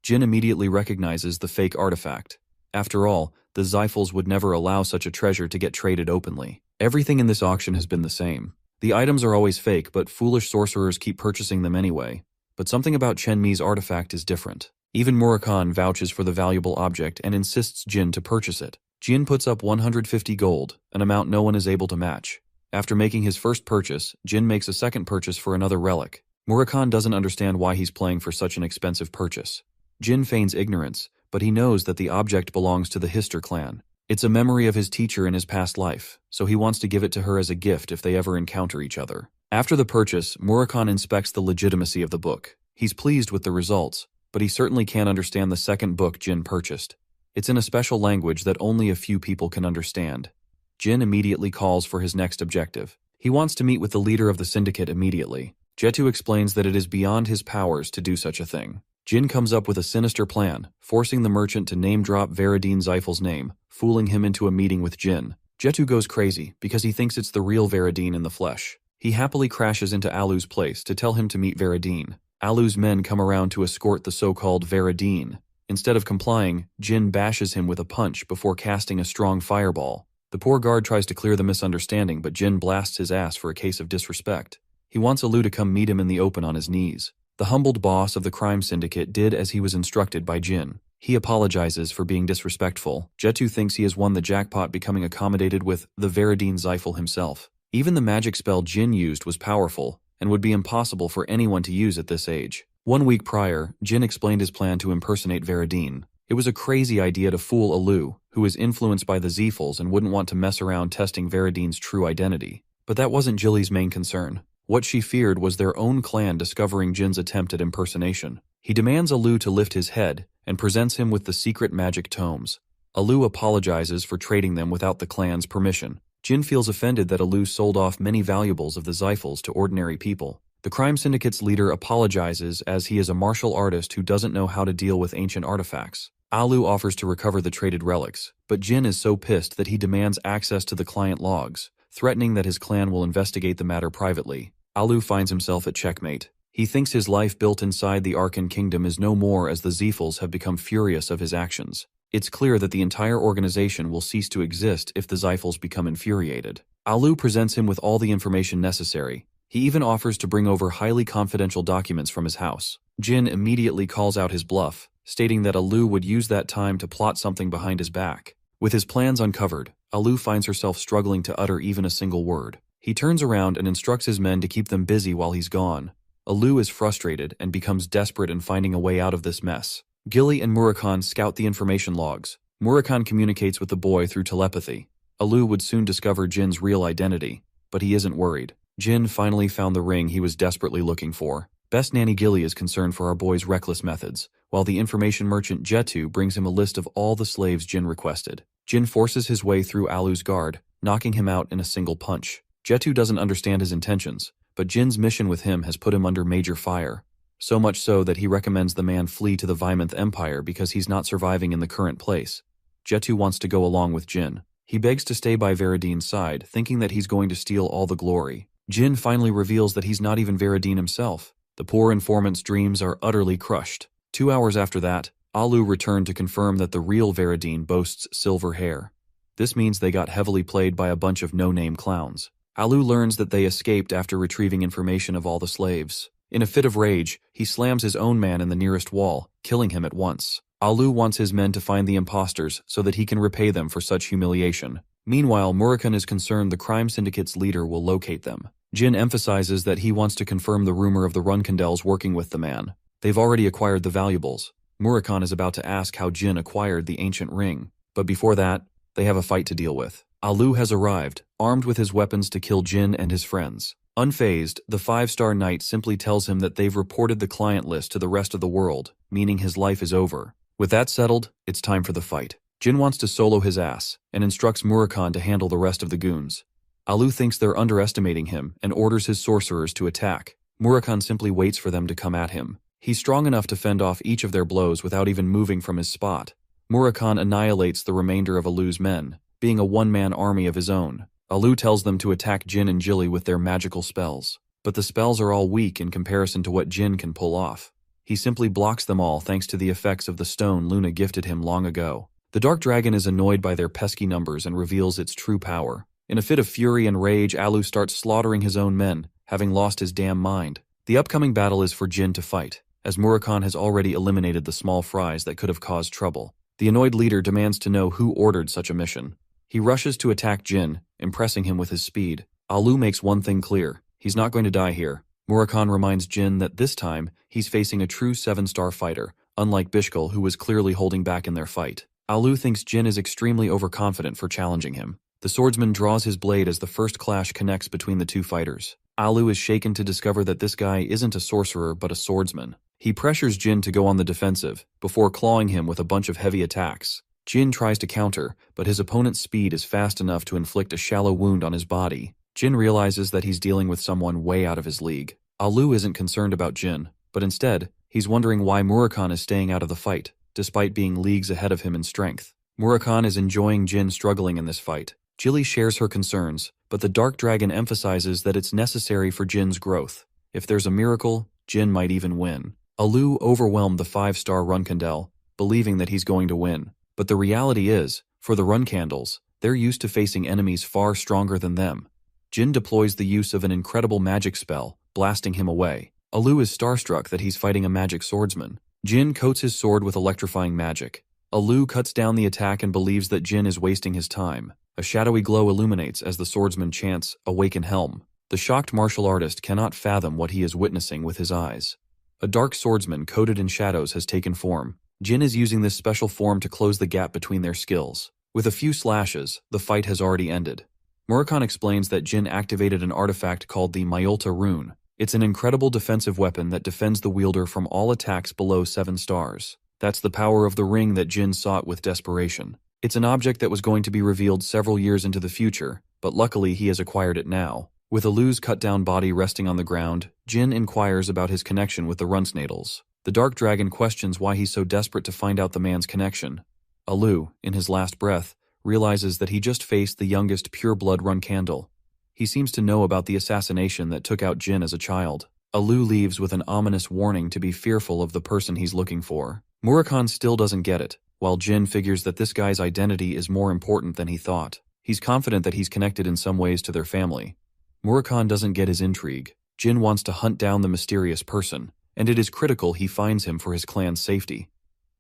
S2: Jin immediately recognizes the fake artifact. After all, the Xiphals would never allow such a treasure to get traded openly. Everything in this auction has been the same. The items are always fake, but foolish sorcerers keep purchasing them anyway. But something about Chen Mi's artifact is different. Even Murakhan vouches for the valuable object and insists Jin to purchase it. Jin puts up 150 gold, an amount no one is able to match. After making his first purchase, Jin makes a second purchase for another relic. Murakhan doesn't understand why he's playing for such an expensive purchase. Jin feigns ignorance, but he knows that the object belongs to the Hister clan. It's a memory of his teacher in his past life, so he wants to give it to her as a gift if they ever encounter each other. After the purchase, Murakhan inspects the legitimacy of the book. He's pleased with the results, but he certainly can't understand the second book Jin purchased. It's in a special language that only a few people can understand. Jin immediately calls for his next objective. He wants to meet with the leader of the syndicate immediately. Jetu explains that it is beyond his powers to do such a thing. Jin comes up with a sinister plan, forcing the merchant to name-drop Veradine Xiphals' name, fooling him into a meeting with Jin. Jetu goes crazy because he thinks it's the real Veradine in the flesh. He happily crashes into Alu's place to tell him to meet Veradine. Alu's men come around to escort the so-called Veradine. Instead of complying, Jin bashes him with a punch before casting a strong fireball. The poor guard tries to clear the misunderstanding, but Jin blasts his ass for a case of disrespect. He wants Alu to come meet him in the open on his knees. The humbled boss of the crime syndicate did as he was instructed by Jin. He apologizes for being disrespectful. Jetu thinks he has won the jackpot, becoming accommodated with the Veradine Xiphal himself. Even the magic spell Jin used was powerful, and would be impossible for anyone to use at this age. 1 week prior, Jin explained his plan to impersonate Veradine. It was a crazy idea to fool Alu, who is influenced by the Xiphals and wouldn't want to mess around testing Veradine's true identity. But that wasn't Jilly's main concern. What she feared was their own clan discovering Jin's attempt at impersonation. He demands Alu to lift his head and presents him with the secret magic tomes. Alu apologizes for trading them without the clan's permission. Jin feels offended that Alu sold off many valuables of the Xiphals to ordinary people. The crime syndicate's leader apologizes as he is a martial artist who doesn't know how to deal with ancient artifacts. Alu offers to recover the traded relics, but Jin is so pissed that he demands access to the client logs, threatening that his clan will investigate the matter privately. Alu finds himself at checkmate. He thinks his life built inside the Arkan Kingdom is no more as the Xiphals have become furious of his actions. It's clear that the entire organization will cease to exist if the Xiphals become infuriated. Alu presents him with all the information necessary. He even offers to bring over highly confidential documents from his house. Jin immediately calls out his bluff, stating that Alu would use that time to plot something behind his back. With his plans uncovered, Alu finds herself struggling to utter even a single word. He turns around and instructs his men to keep them busy while he's gone. Alu is frustrated and becomes desperate in finding a way out of this mess. Gilly and Murakhan scout the information logs. Murakhan communicates with the boy through telepathy. Alu would soon discover Jin's real identity, but he isn't worried. Jin finally found the ring he was desperately looking for. Best Nanny Gilly is concerned for our boy's reckless methods, while the information merchant Jetu brings him a list of all the slaves Jin requested. Jin forces his way through Alu's guard, knocking him out in a single punch. Jetu doesn't understand his intentions, but Jin's mission with him has put him under major fire. So much so that he recommends the man flee to the Vimonth Empire because he's not surviving in the current place. Jetu wants to go along with Jin. He begs to stay by Veridin's side, thinking that he's going to steal all the glory. Jin finally reveals that he's not even Veridin himself. The poor informant's dreams are utterly crushed. 2 hours after that, Alu returned to confirm that the real Veridin boasts silver hair. This means they got heavily played by a bunch of no-name clowns. Alu learns that they escaped after retrieving information of all the slaves. In a fit of rage, he slams his own man in the nearest wall, killing him at once. Alu wants his men to find the imposters so that he can repay them for such humiliation. Meanwhile, Murakun is concerned the crime syndicate's leader will locate them. Jin emphasizes that he wants to confirm the rumor of the Runkandels working with the man. They've already acquired the valuables. Murakun is about to ask how Jin acquired the ancient ring. But before that, they have a fight to deal with. Alu has arrived, armed with his weapons to kill Jin and his friends. Unfazed, the 5-star knight simply tells him that they've reported the client list to the rest of the world, meaning his life is over. With that settled, it's time for the fight. Jin wants to solo his ass, and instructs Murakun to handle the rest of the goons. Alu thinks they're underestimating him, and orders his sorcerers to attack. Murakun simply waits for them to come at him. He's strong enough to fend off each of their blows without even moving from his spot. Murakun annihilates the remainder of Alu's men, being a one-man army of his own. Alu tells them to attack Jin and Jilly with their magical spells. But the spells are all weak in comparison to what Jin can pull off. He simply blocks them all thanks to the effects of the stone Luna gifted him long ago. The Dark Dragon is annoyed by their pesky numbers and reveals its true power. In a fit of fury and rage, Alu starts slaughtering his own men, having lost his damn mind. The upcoming battle is for Jin to fight, as Murakun has already eliminated the small fries that could have caused trouble. The annoyed leader demands to know who ordered such a mission. He rushes to attack Jin, impressing him with his speed. Alu makes one thing clear: he's not going to die here. Murakun reminds Jin that this time, he's facing a true 7-star fighter, unlike Bishkal, who was clearly holding back in their fight. Alu thinks Jin is extremely overconfident for challenging him. The swordsman draws his blade as the first clash connects between the two fighters. Alu is shaken to discover that this guy isn't a sorcerer but a swordsman. He pressures Jin to go on the defensive, before clawing him with a bunch of heavy attacks. Jin tries to counter, but his opponent's speed is fast enough to inflict a shallow wound on his body. Jin realizes that he's dealing with someone way out of his league. Alu isn't concerned about Jin, but instead, he's wondering why Murakun is staying out of the fight, despite being leagues ahead of him in strength. Murakun is enjoying Jin struggling in this fight. Jilly shares her concerns, but the Dark Dragon emphasizes that it's necessary for Jin's growth. If there's a miracle, Jin might even win. Alu overwhelmed the 5-star Runkandel, believing that he's going to win. But the reality is, for the Runkandels, they're used to facing enemies far stronger than them. Jin deploys the use of an incredible magic spell, blasting him away. Alu is starstruck that he's fighting a magic swordsman. Jin coats his sword with electrifying magic. Alu cuts down the attack and believes that Jin is wasting his time. A shadowy glow illuminates as the swordsman chants, "Awaken Helm." The shocked martial artist cannot fathom what he is witnessing with his eyes. A dark swordsman coated in shadows has taken form. Jin is using this special form to close the gap between their skills. With a few slashes, the fight has already ended. Murakun explains that Jin activated an artifact called the Myolta Rune. It's an incredible defensive weapon that defends the wielder from all attacks below 7 stars. That's the power of the ring that Jin sought with desperation. It's an object that was going to be revealed several years into the future, but luckily he has acquired it now. With Alu's cut-down body resting on the ground, Jin inquires about his connection with the Runtsnadels. The Dark Dragon questions why he's so desperate to find out the man's connection. Alu, in his last breath, realizes that he just faced the youngest pure-blood Runkandel. He seems to know about the assassination that took out Jin as a child. Alu leaves with an ominous warning to be fearful of the person he's looking for. Murakun still doesn't get it, while Jin figures that this guy's identity is more important than he thought. He's confident that he's connected in some ways to their family. Murakun doesn't get his intrigue. Jin wants to hunt down the mysterious person, and it is critical he finds him for his clan's safety.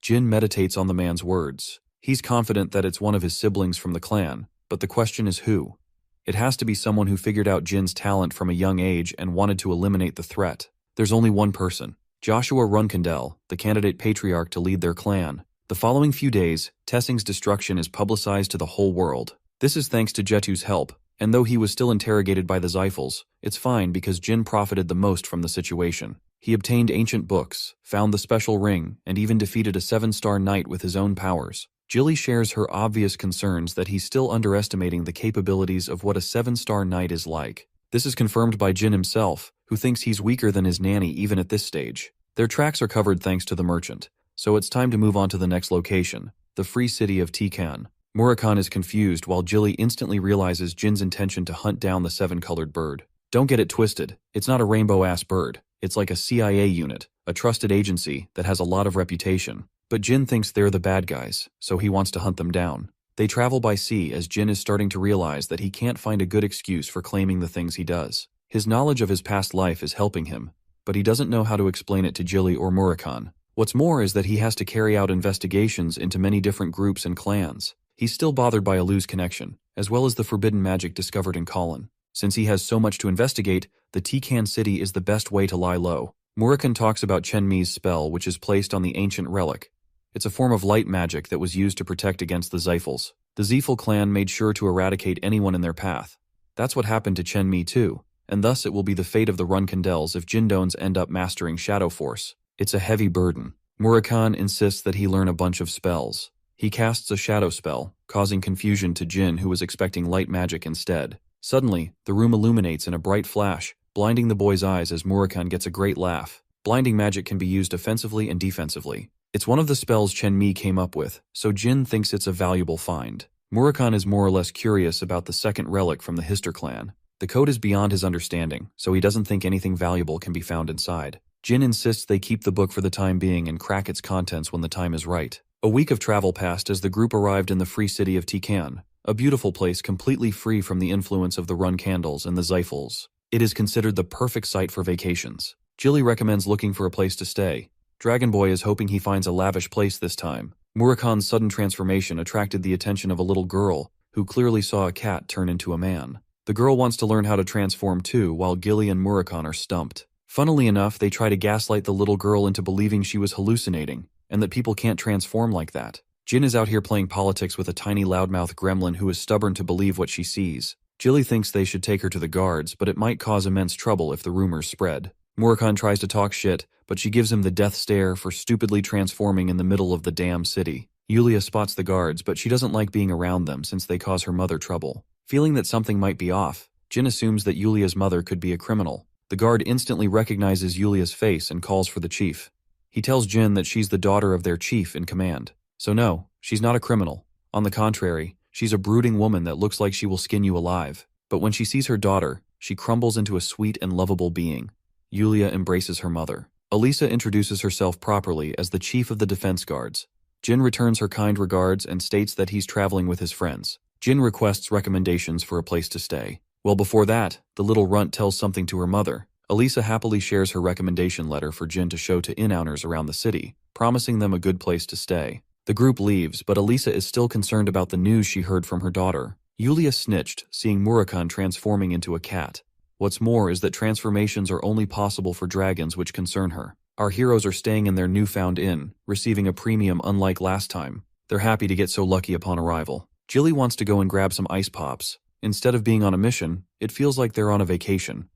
S2: Jin meditates on the man's words. He's confident that it's one of his siblings from the clan, but the question is who? It has to be someone who figured out Jin's talent from a young age and wanted to eliminate the threat. There's only one person, Joshua Runkandel, the candidate patriarch to lead their clan. The following few days, Tessing's destruction is publicized to the whole world. This is thanks to Jetu's help, and though he was still interrogated by the Zyphals, it's fine because Jin profited the most from the situation. He obtained ancient books, found the special ring, and even defeated a 7-star knight with his own powers. Jilly shares her obvious concerns that he's still underestimating the capabilities of what a 7-star knight is like. This is confirmed by Jin himself, who thinks he's weaker than his nanny even at this stage. Their tracks are covered thanks to the merchant, so it's time to move on to the next location, the free city of Tikan. Murakami is confused while Jilly instantly realizes Jin's intention to hunt down the seven-colored bird. Don't get it twisted, it's not a rainbow-ass bird. It's like a CIA unit, a trusted agency that has a lot of reputation. But Jin thinks they're the bad guys, so he wants to hunt them down. They travel by sea as Jin is starting to realize that he can't find a good excuse for claiming the things he does. His knowledge of his past life is helping him, but he doesn't know how to explain it to Jilly or Murakami. What's more is that he has to carry out investigations into many different groups and clans. He's still bothered by a loose connection, as well as the forbidden magic discovered in Colin. Since he has so much to investigate, the Tikan city is the best way to lie low. Murakami talks about Chenmi's spell, which is placed on the ancient relic. It's a form of light magic that was used to protect against the Xiphals. The Xiphal clan made sure to eradicate anyone in their path. That's what happened to Chenmi too, and thus it will be the fate of the Runkandels if Jindones end up mastering Shadow Force. It's a heavy burden. Murakami insists that he learn a bunch of spells. He casts a shadow spell, causing confusion to Jin, who was expecting light magic instead. Suddenly, the room illuminates in a bright flash, blinding the boy's eyes as Murakami gets a great laugh. Blinding magic can be used offensively and defensively. It's one of the spells Chenmi came up with, so Jin thinks it's a valuable find. Murakami is more or less curious about the second relic from the Hister clan. The code is beyond his understanding, so he doesn't think anything valuable can be found inside. Jin insists they keep the book for the time being and crack its contents when the time is right. A week of travel passed as the group arrived in the free city of Tikan, a beautiful place completely free from the influence of the Runkandels and the Xiphals. It is considered the perfect site for vacations. Jilly recommends looking for a place to stay. Dragon Boy is hoping he finds a lavish place this time. Murakami's sudden transformation attracted the attention of a little girl, who clearly saw a cat turn into a man. The girl wants to learn how to transform too, while Gilly and Murakami are stumped. Funnily enough, they try to gaslight the little girl into believing she was hallucinating, and that people can't transform like that. Jin is out here playing politics with a tiny loudmouth gremlin who is stubborn to believe what she sees. Jilly thinks they should take her to the guards, but it might cause immense trouble if the rumors spread. Murakami tries to talk shit, but she gives him the death stare for stupidly transforming in the middle of the damn city. Yulia spots the guards, but she doesn't like being around them since they cause her mother trouble. Feeling that something might be off, Jin assumes that Yulia's mother could be a criminal. The guard instantly recognizes Yulia's face and calls for the chief. He tells Jin that she's the daughter of their chief in command. So no, she's not a criminal. On the contrary, she's a brooding woman that looks like she will skin you alive. But when she sees her daughter, she crumbles into a sweet and lovable being. Yulia embraces her mother. Elisa introduces herself properly as the chief of the defense guards. Jin returns her kind regards and states that he's traveling with his friends. Jin requests recommendations for a place to stay. Well, before that, the little runt tells something to her mother. Elisa happily shares her recommendation letter for Jin to show to inn-owners around the city, promising them a good place to stay. The group leaves, but Elisa is still concerned about the news she heard from her daughter. Yulia snitched, seeing Murakami transforming into a cat. What's more is that transformations are only possible for dragons, which concern her. Our heroes are staying in their newfound inn, receiving a premium unlike last time. They're happy to get so lucky upon arrival. Jilly wants to go and grab some ice pops. Instead of being on a mission, it feels like they're on a vacation.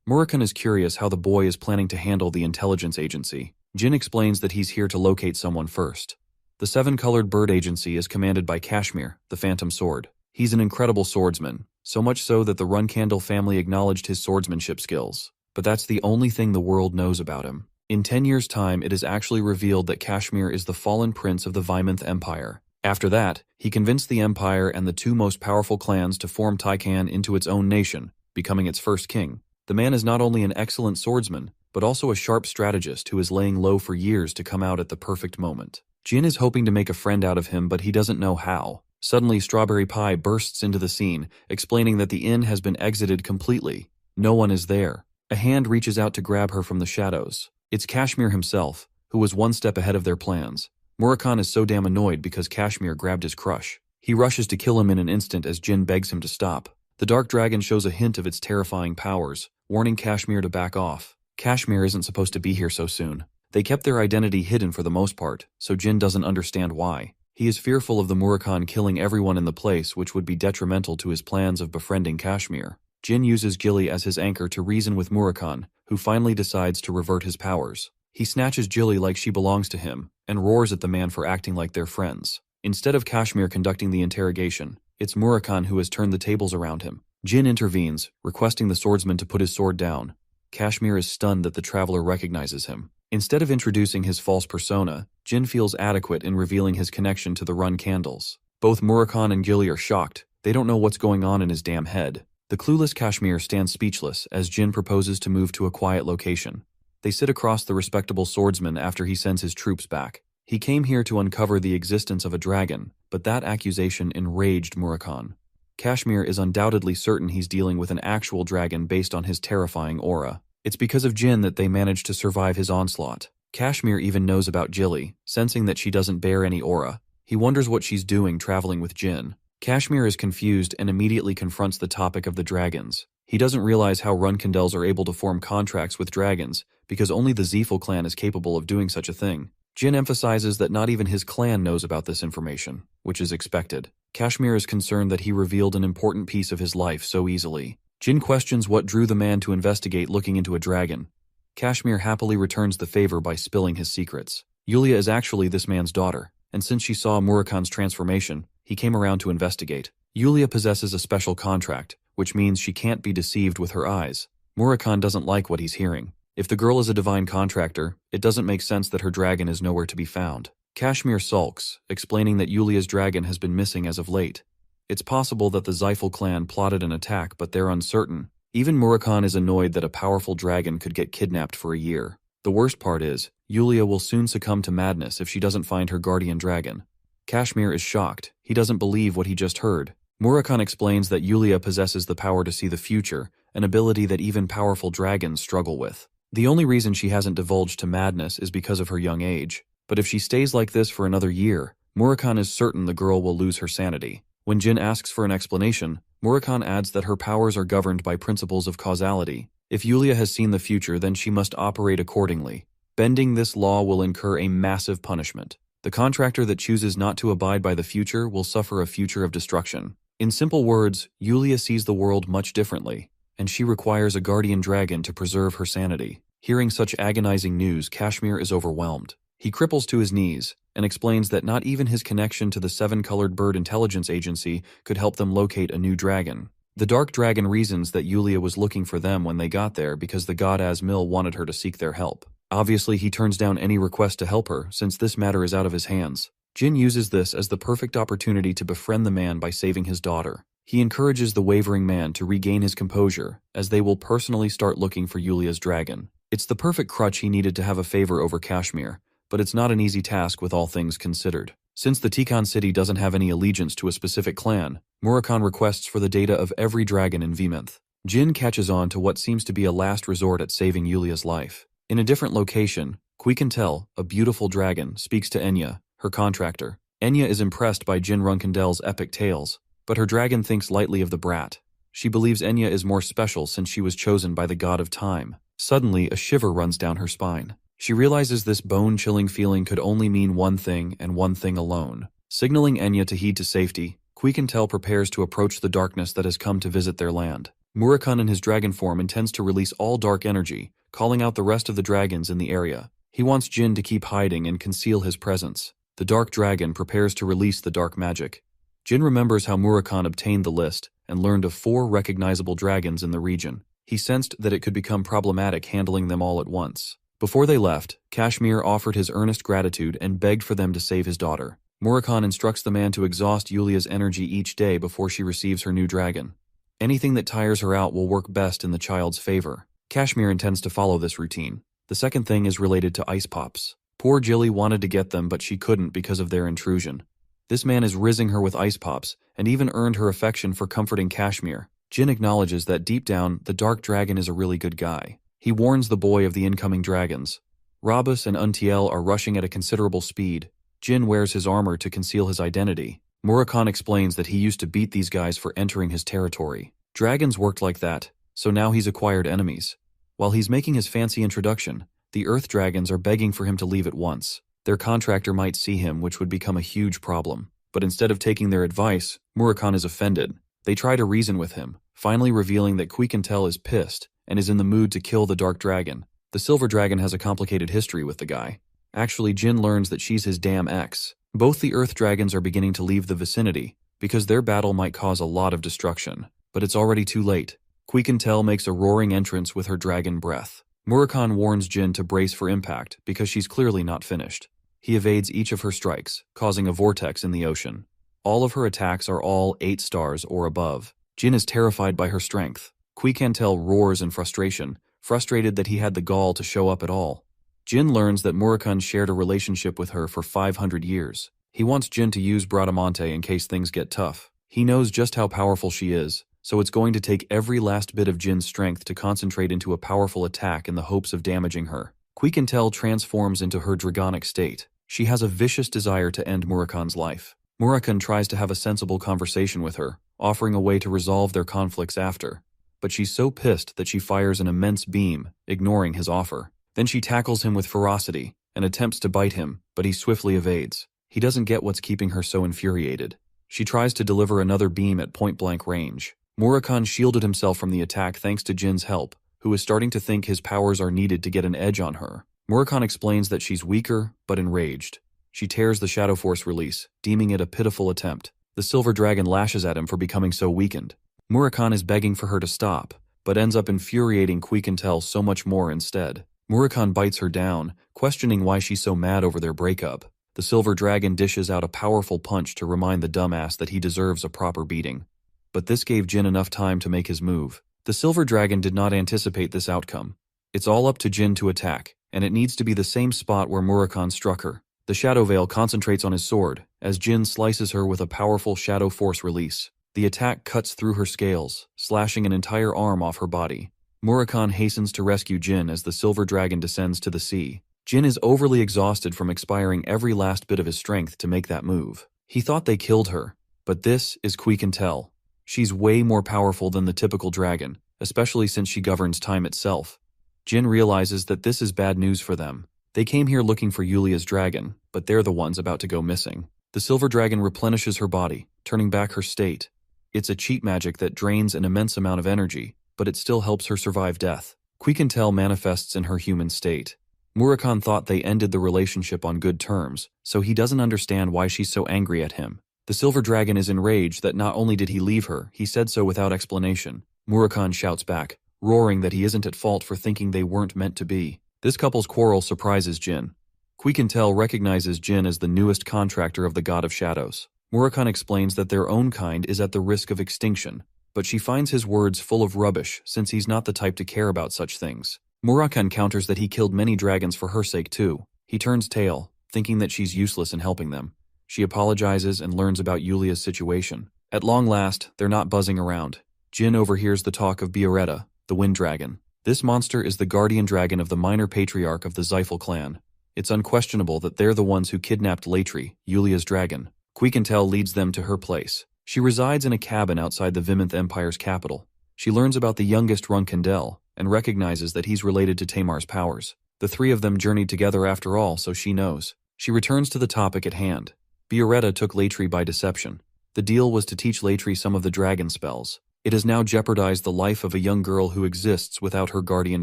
S2: Murakami is curious how the boy is planning to handle the intelligence agency. Jin explains that he's here to locate someone first. The seven-colored bird agency is commanded by Kashmir, the Phantom Sword. He's an incredible swordsman, so much so that the Runkandel family acknowledged his swordsmanship skills. But that's the only thing the world knows about him. In 10 years' time, it is actually revealed that Kashmir is the fallen prince of the Vymonth Empire. After that, he convinced the Empire and the two most powerful clans to form Tikan into its own nation, becoming its first king. The man is not only an excellent swordsman, but also a sharp strategist who is laying low for years to come out at the perfect moment. Jin is hoping to make a friend out of him, but he doesn't know how. Suddenly, Strawberry Pie bursts into the scene, explaining that the inn has been exited completely. No one is there. A hand reaches out to grab her from the shadows. It's Kashmir himself, who was one step ahead of their plans. Murakami is so damn annoyed because Kashmir grabbed his crush. He rushes to kill him in an instant as Jin begs him to stop. The Dark Dragon shows a hint of its terrifying powers, warning Kashmir to back off. Kashmir isn't supposed to be here so soon. They kept their identity hidden for the most part, so Jin doesn't understand why. He is fearful of the Murakami killing everyone in the place, which would be detrimental to his plans of befriending Kashmir. Jin uses Jilly as his anchor to reason with Murakami, who finally decides to revert his powers. He snatches Jilly like she belongs to him, and roars at the man for acting like they're friends. Instead of Kashmir conducting the interrogation, it's Murakami who has turned the tables around him. Jin intervenes, requesting the swordsman to put his sword down. Kashmir is stunned that the traveler recognizes him. Instead of introducing his false persona, Jin feels adequate in revealing his connection to the run candles. Both Murakhan and Gilly are shocked. They don't know what's going on in his damn head. The clueless Kashmir stands speechless as Jin proposes to move to a quiet location. They sit across the respectable swordsman after he sends his troops back. He came here to uncover the existence of a dragon, but that accusation enraged Murakhan. Kashmir is undoubtedly certain he's dealing with an actual dragon based on his terrifying aura. It's because of Jin that they managed to survive his onslaught. Kashmir even knows about Gilly, sensing that she doesn't bear any aura. He wonders what she's doing traveling with Jin. Kashmir is confused and immediately confronts the topic of the dragons. He doesn't realize how Runkindels are able to form contracts with dragons, because only the Zephyl clan is capable of doing such a thing. Jin emphasizes that not even his clan knows about this information, which is expected. Kashmir is concerned that he revealed an important piece of his life so easily. Jin questions what drew the man to investigate looking into a dragon. Kashmir happily returns the favor by spilling his secrets. Yulia is actually this man's daughter, and since she saw Murakhan's transformation, he came around to investigate. Yulia possesses a special contract, which means she can't be deceived with her eyes. Murakhan doesn't like what he's hearing. If the girl is a divine contractor, it doesn't make sense that her dragon is nowhere to be found. Kashmir sulks, explaining that Yulia's dragon has been missing as of late. It's possible that the Zephyl clan plotted an attack, but they're uncertain. Even Murakhan is annoyed that a powerful dragon could get kidnapped for a year. The worst part is, Yulia will soon succumb to madness if she doesn't find her guardian dragon. Kashmir is shocked. He doesn't believe what he just heard. Murakhan explains that Yulia possesses the power to see the future, an ability that even powerful dragons struggle with. The only reason she hasn't divulged to madness is because of her young age. But if she stays like this for another year, Murakhan is certain the girl will lose her sanity. When Jin asks for an explanation, Murakhan adds that her powers are governed by principles of causality. If Yulia has seen the future, then she must operate accordingly. Bending this law will incur a massive punishment. The contractor that chooses not to abide by the future will suffer a future of destruction. In simple words, Yulia sees the world much differently, and she requires a guardian dragon to preserve her sanity. Hearing such agonizing news, Kashmir is overwhelmed. He cripples to his knees and explains that not even his connection to the Seven-Colored Bird Intelligence Agency could help them locate a new dragon. The Dark Dragon reasons that Yulia was looking for them when they got there because the god Asmil wanted her to seek their help. Obviously, he turns down any request to help her since this matter is out of his hands. Jin uses this as the perfect opportunity to befriend the man by saving his daughter. He encourages the wavering man to regain his composure, as they will personally start looking for Yulia's dragon. It's the perfect crutch he needed to have a favor over Kashmir, but it's not an easy task with all things considered. Since the Tikan city doesn't have any allegiance to a specific clan, Murakhan requests for the data of every dragon in Vimenth. Jin catches on to what seems to be a last resort at saving Yulia's life. In a different location, Quiquintel, a beautiful dragon, speaks to Enya, her contractor. Enya is impressed by Jin Runkendel's epic tales, but her dragon thinks lightly of the brat. She believes Enya is more special since she was chosen by the god of time. Suddenly, a shiver runs down her spine. She realizes this bone-chilling feeling could only mean one thing and one thing alone. Signaling Enya to heed to safety, Quiquintel prepares to approach the darkness that has come to visit their land. Murakhan in his dragon form intends to release all dark energy, calling out the rest of the dragons in the area. He wants Jin to keep hiding and conceal his presence. The dark dragon prepares to release the dark magic. Jin remembers how Murakhan obtained the list and learned of 4 recognizable dragons in the region. He sensed that it could become problematic handling them all at once. Before they left, Kashmir offered his earnest gratitude and begged for them to save his daughter. Murakhan instructs the man to exhaust Yulia's energy each day before she receives her new dragon. Anything that tires her out will work best in the child's favor. Kashmir intends to follow this routine. The second thing is related to ice pops. Poor Gilly wanted to get them, but she couldn't because of their intrusion. This man is rizzing her with ice pops, and even earned her affection for comforting Kashmir. Jin acknowledges that deep down, the Dark Dragon is a really good guy. He warns the boy of the incoming dragons. Rabus and Untiel are rushing at a considerable speed. Jin wears his armor to conceal his identity. Murakhan explains that he used to beat these guys for entering his territory. Dragons worked like that, so now he's acquired enemies. While he's making his fancy introduction, the Earth Dragons are begging for him to leave at once. Their contractor might see him, which would become a huge problem. But instead of taking their advice, Murakhan is offended. They try to reason with him, finally revealing that Quiquintel is pissed and is in the mood to kill the Dark Dragon. The Silver Dragon has a complicated history with the guy. Actually, Jin learns that she's his damn ex. Both the Earth Dragons are beginning to leave the vicinity, because their battle might cause a lot of destruction. but it's already too late. Quiquintel makes a roaring entrance with her dragon breath. Murakhan warns Jin to brace for impact because she's clearly not finished. He evades each of her strikes, causing a vortex in the ocean. All of her attacks are all 8 stars or above. Jin is terrified by her strength. Quiquintel roars in frustration, frustrated that he had the gall to show up at all. Jin learns that Murakhan shared a relationship with her for 500 years. He wants Jin to use Bradamante in case things get tough. He knows just how powerful she is, so it's going to take every last bit of Jin's strength to concentrate into a powerful attack in the hopes of damaging her. Quiquintel transforms into her dragonic state. She has a vicious desire to end Murakhan's life. Murakhan tries to have a sensible conversation with her, offering a way to resolve their conflicts after. But she's so pissed that she fires an immense beam, ignoring his offer. Then she tackles him with ferocity and attempts to bite him, but he swiftly evades. He doesn't get what's keeping her so infuriated. She tries to deliver another beam at point-blank range. Murakhan shielded himself from the attack thanks to Jin's help, who is starting to think his powers are needed to get an edge on her. Murakhan explains that she's weaker, but enraged. She tears the Shadow Force release, deeming it a pitiful attempt. The Silver Dragon lashes at him for becoming so weakened. Murakhan is begging for her to stop, but ends up infuriating Quiquintel so much more instead. Murakhan bites her down, questioning why she's so mad over their breakup. The Silver Dragon dishes out a powerful punch to remind the dumbass that he deserves a proper beating. But this gave Jin enough time to make his move. The Silver Dragon did not anticipate this outcome. It's all up to Jin to attack, and it needs to be the same spot where Murakhan struck her. The Shadow Veil concentrates on his sword, as Jin slices her with a powerful Shadow Force release. The attack cuts through her scales, slashing an entire arm off her body. Murakhan hastens to rescue Jin as the Silver Dragon descends to the sea. Jin is overly exhausted from expiring every last bit of his strength to make that move. He thought they killed her, but this is Quiquintel. She's way more powerful than the typical dragon, especially since she governs time itself. Jin realizes that this is bad news for them. They came here looking for Yulia's dragon, but they're the ones about to go missing. The Silver Dragon replenishes her body, turning back her state. It's a cheat magic that drains an immense amount of energy, but it still helps her survive death. Quiquintel manifests in her human state. Murakhan thought they ended the relationship on good terms, so he doesn't understand why she's so angry at him. The Silver Dragon is enraged that not only did he leave her, he said so without explanation. Murakhan shouts back, roaring that he isn't at fault for thinking they weren't meant to be. This couple's quarrel surprises Jin. Quiquintel recognizes Jin as the newest contractor of the God of Shadows. Murakhan explains that their own kind is at the risk of extinction, but she finds his words full of rubbish since he's not the type to care about such things. Murakhan counters that he killed many dragons for her sake too. He turns tail, thinking that she's useless in helping them. She apologizes and learns about Yulia's situation. At long last, they're not buzzing around. Jin overhears the talk of Bioretta, the Wind Dragon. This monster is the guardian dragon of the minor patriarch of the Zyphal clan. It's unquestionable that they're the ones who kidnapped Latri, Yulia's dragon. Quiquintel leads them to her place. She resides in a cabin outside the Viminth Empire's capital. She learns about the youngest Runkandel and recognizes that he's related to Tamar's powers. The three of them journeyed together after all, so she knows. She returns to the topic at hand. Bioretta took Latri by deception. The deal was to teach Latri some of the dragon spells. It has now jeopardized the life of a young girl who exists without her guardian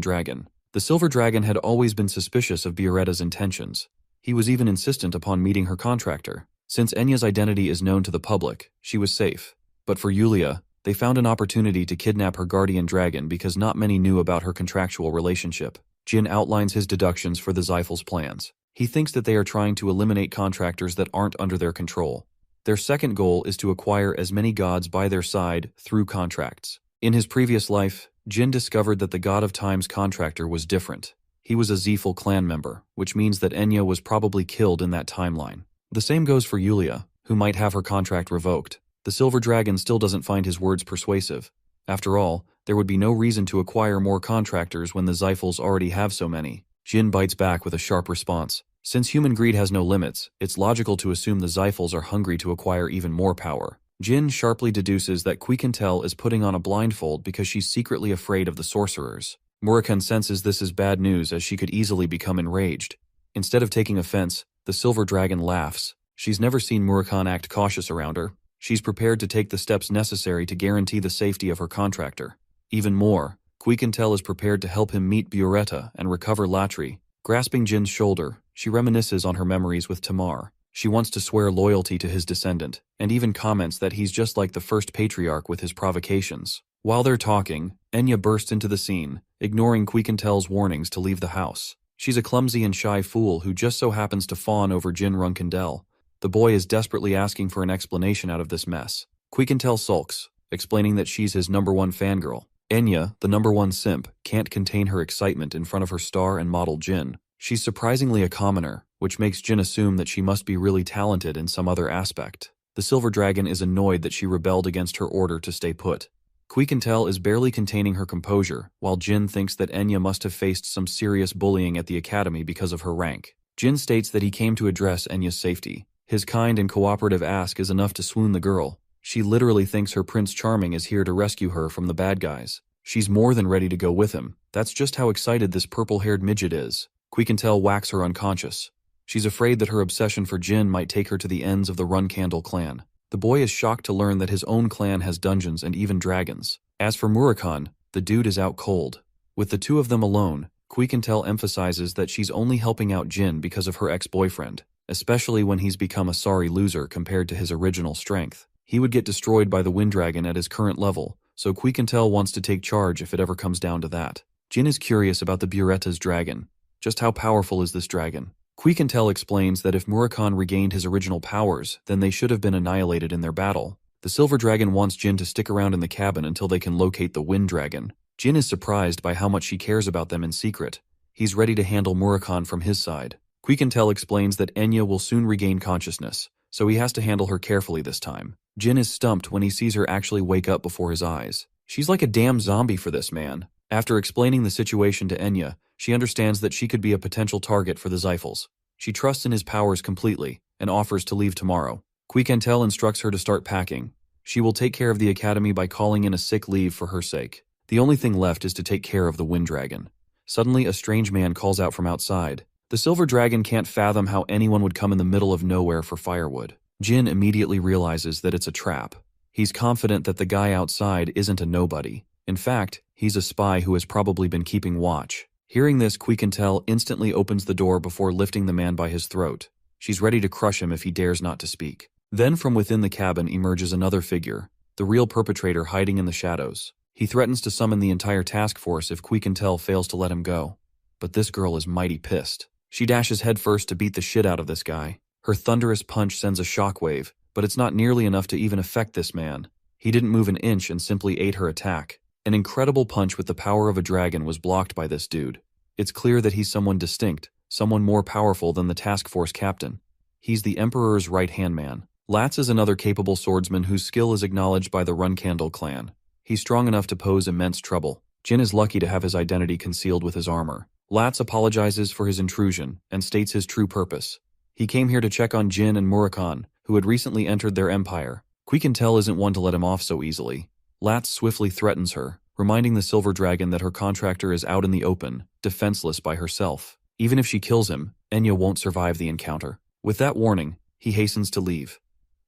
S2: dragon. The Silver Dragon had always been suspicious of Bioretta's intentions. He was even insistent upon meeting her contractor. Since Enya's identity is known to the public, she was safe. But for Yulia, they found an opportunity to kidnap her guardian dragon because not many knew about her contractual relationship. Jin outlines his deductions for the Zyphal's plans. He thinks that they are trying to eliminate contractors that aren't under their control. Their second goal is to acquire as many gods by their side through contracts. In his previous life, Jin discovered that the God of Time's contractor was different. He was a Zyphal clan member, which means that Enya was probably killed in that timeline. The same goes for Yulia, who might have her contract revoked. The Silver Dragon still doesn't find his words persuasive. After all, there would be no reason to acquire more contractors when the Zyphals already have so many. Jin bites back with a sharp response. Since human greed has no limits, it's logical to assume the Zyphals are hungry to acquire even more power. Jin sharply deduces that Quiquintel is putting on a blindfold because she's secretly afraid of the sorcerers. Murakhan senses this is bad news as she could easily become enraged. Instead of taking offense, the Silver Dragon laughs. She's never seen Murakhan act cautious around her. She's prepared to take the steps necessary to guarantee the safety of her contractor. Even more, Quiquintel is prepared to help him meet Bioretta and recover Latri. Grasping Jin's shoulder, she reminisces on her memories with Tamar. She wants to swear loyalty to his descendant, and even comments that he's just like the first patriarch with his provocations. While they're talking, Enya bursts into the scene, ignoring Quiquintel's warnings to leave the house. She's a clumsy and shy fool who just so happens to fawn over Jin Runkindel. The boy is desperately asking for an explanation out of this mess. Quiquintel sulks, explaining that she's his #1 fangirl. Enya, the #1 simp, can't contain her excitement in front of her star and model Jin. She's surprisingly a commoner, which makes Jin assume that she must be really talented in some other aspect. The Silver Dragon is annoyed that she rebelled against her order to stay put. Quiquintel is barely containing her composure, while Jin thinks that Enya must have faced some serious bullying at the academy because of her rank. Jin states that he came to address Enya's safety. His kind and cooperative ask is enough to swoon the girl. She literally thinks her Prince Charming is here to rescue her from the bad guys. She's more than ready to go with him. That's just how excited this purple-haired midget is. Quiquintel whacks her unconscious. She's afraid that her obsession for Jin might take her to the ends of the Runcandle clan. The boy is shocked to learn that his own clan has dungeons and even dragons. As for Murakhan, the dude is out cold. With the two of them alone, Quiquintel emphasizes that she's only helping out Jin because of her ex-boyfriend, especially when he's become a sorry loser compared to his original strength. He would get destroyed by the Wind Dragon at his current level, so Quiquintel wants to take charge if it ever comes down to that. Jin is curious about the Buretta's dragon. Just how powerful is this dragon? Quiquintel explains that if Murakhan regained his original powers, then they should have been annihilated in their battle. The Silver Dragon wants Jin to stick around in the cabin until they can locate the Wind Dragon. Jin is surprised by how much she cares about them in secret. He's ready to handle Murakhan from his side. Quiquintel explains that Enya will soon regain consciousness, so he has to handle her carefully this time. Jin is stumped when he sees her actually wake up before his eyes. She's like a damn zombie for this man. After explaining the situation to Enya, she understands that she could be a potential target for the Zyphals. She trusts in his powers completely, and offers to leave tomorrow. Quiquintel instructs her to start packing. She will take care of the academy by calling in a sick leave for her sake. The only thing left is to take care of the Wind Dragon. Suddenly, a strange man calls out from outside. The Silver Dragon can't fathom how anyone would come in the middle of nowhere for firewood. Jin immediately realizes that it's a trap. He's confident that the guy outside isn't a nobody. In fact, he's a spy who has probably been keeping watch. Hearing this, Quiquintel instantly opens the door before lifting the man by his throat. She's ready to crush him if he dares not to speak. Then from within the cabin emerges another figure, the real perpetrator hiding in the shadows. He threatens to summon the entire task force if Quiquintel fails to let him go. But this girl is mighty pissed. She dashes headfirst to beat the shit out of this guy. Her thunderous punch sends a shockwave, but it's not nearly enough to even affect this man. He didn't move an inch and simply ate her attack. An incredible punch with the power of a dragon was blocked by this dude. It's clear that he's someone distinct, someone more powerful than the task force captain. He's the Emperor's right-hand man. Latz is another capable swordsman whose skill is acknowledged by the Runcandle clan. He's strong enough to pose immense trouble. Jin is lucky to have his identity concealed with his armor. Latz apologizes for his intrusion and states his true purpose. He came here to check on Jin and Murakhan, who had recently entered their empire. Quiquintel isn't one to let him off so easily. Latz swiftly threatens her, reminding the Silver Dragon that her contractor is out in the open, defenseless by herself. Even if she kills him, Enya won't survive the encounter. With that warning, he hastens to leave.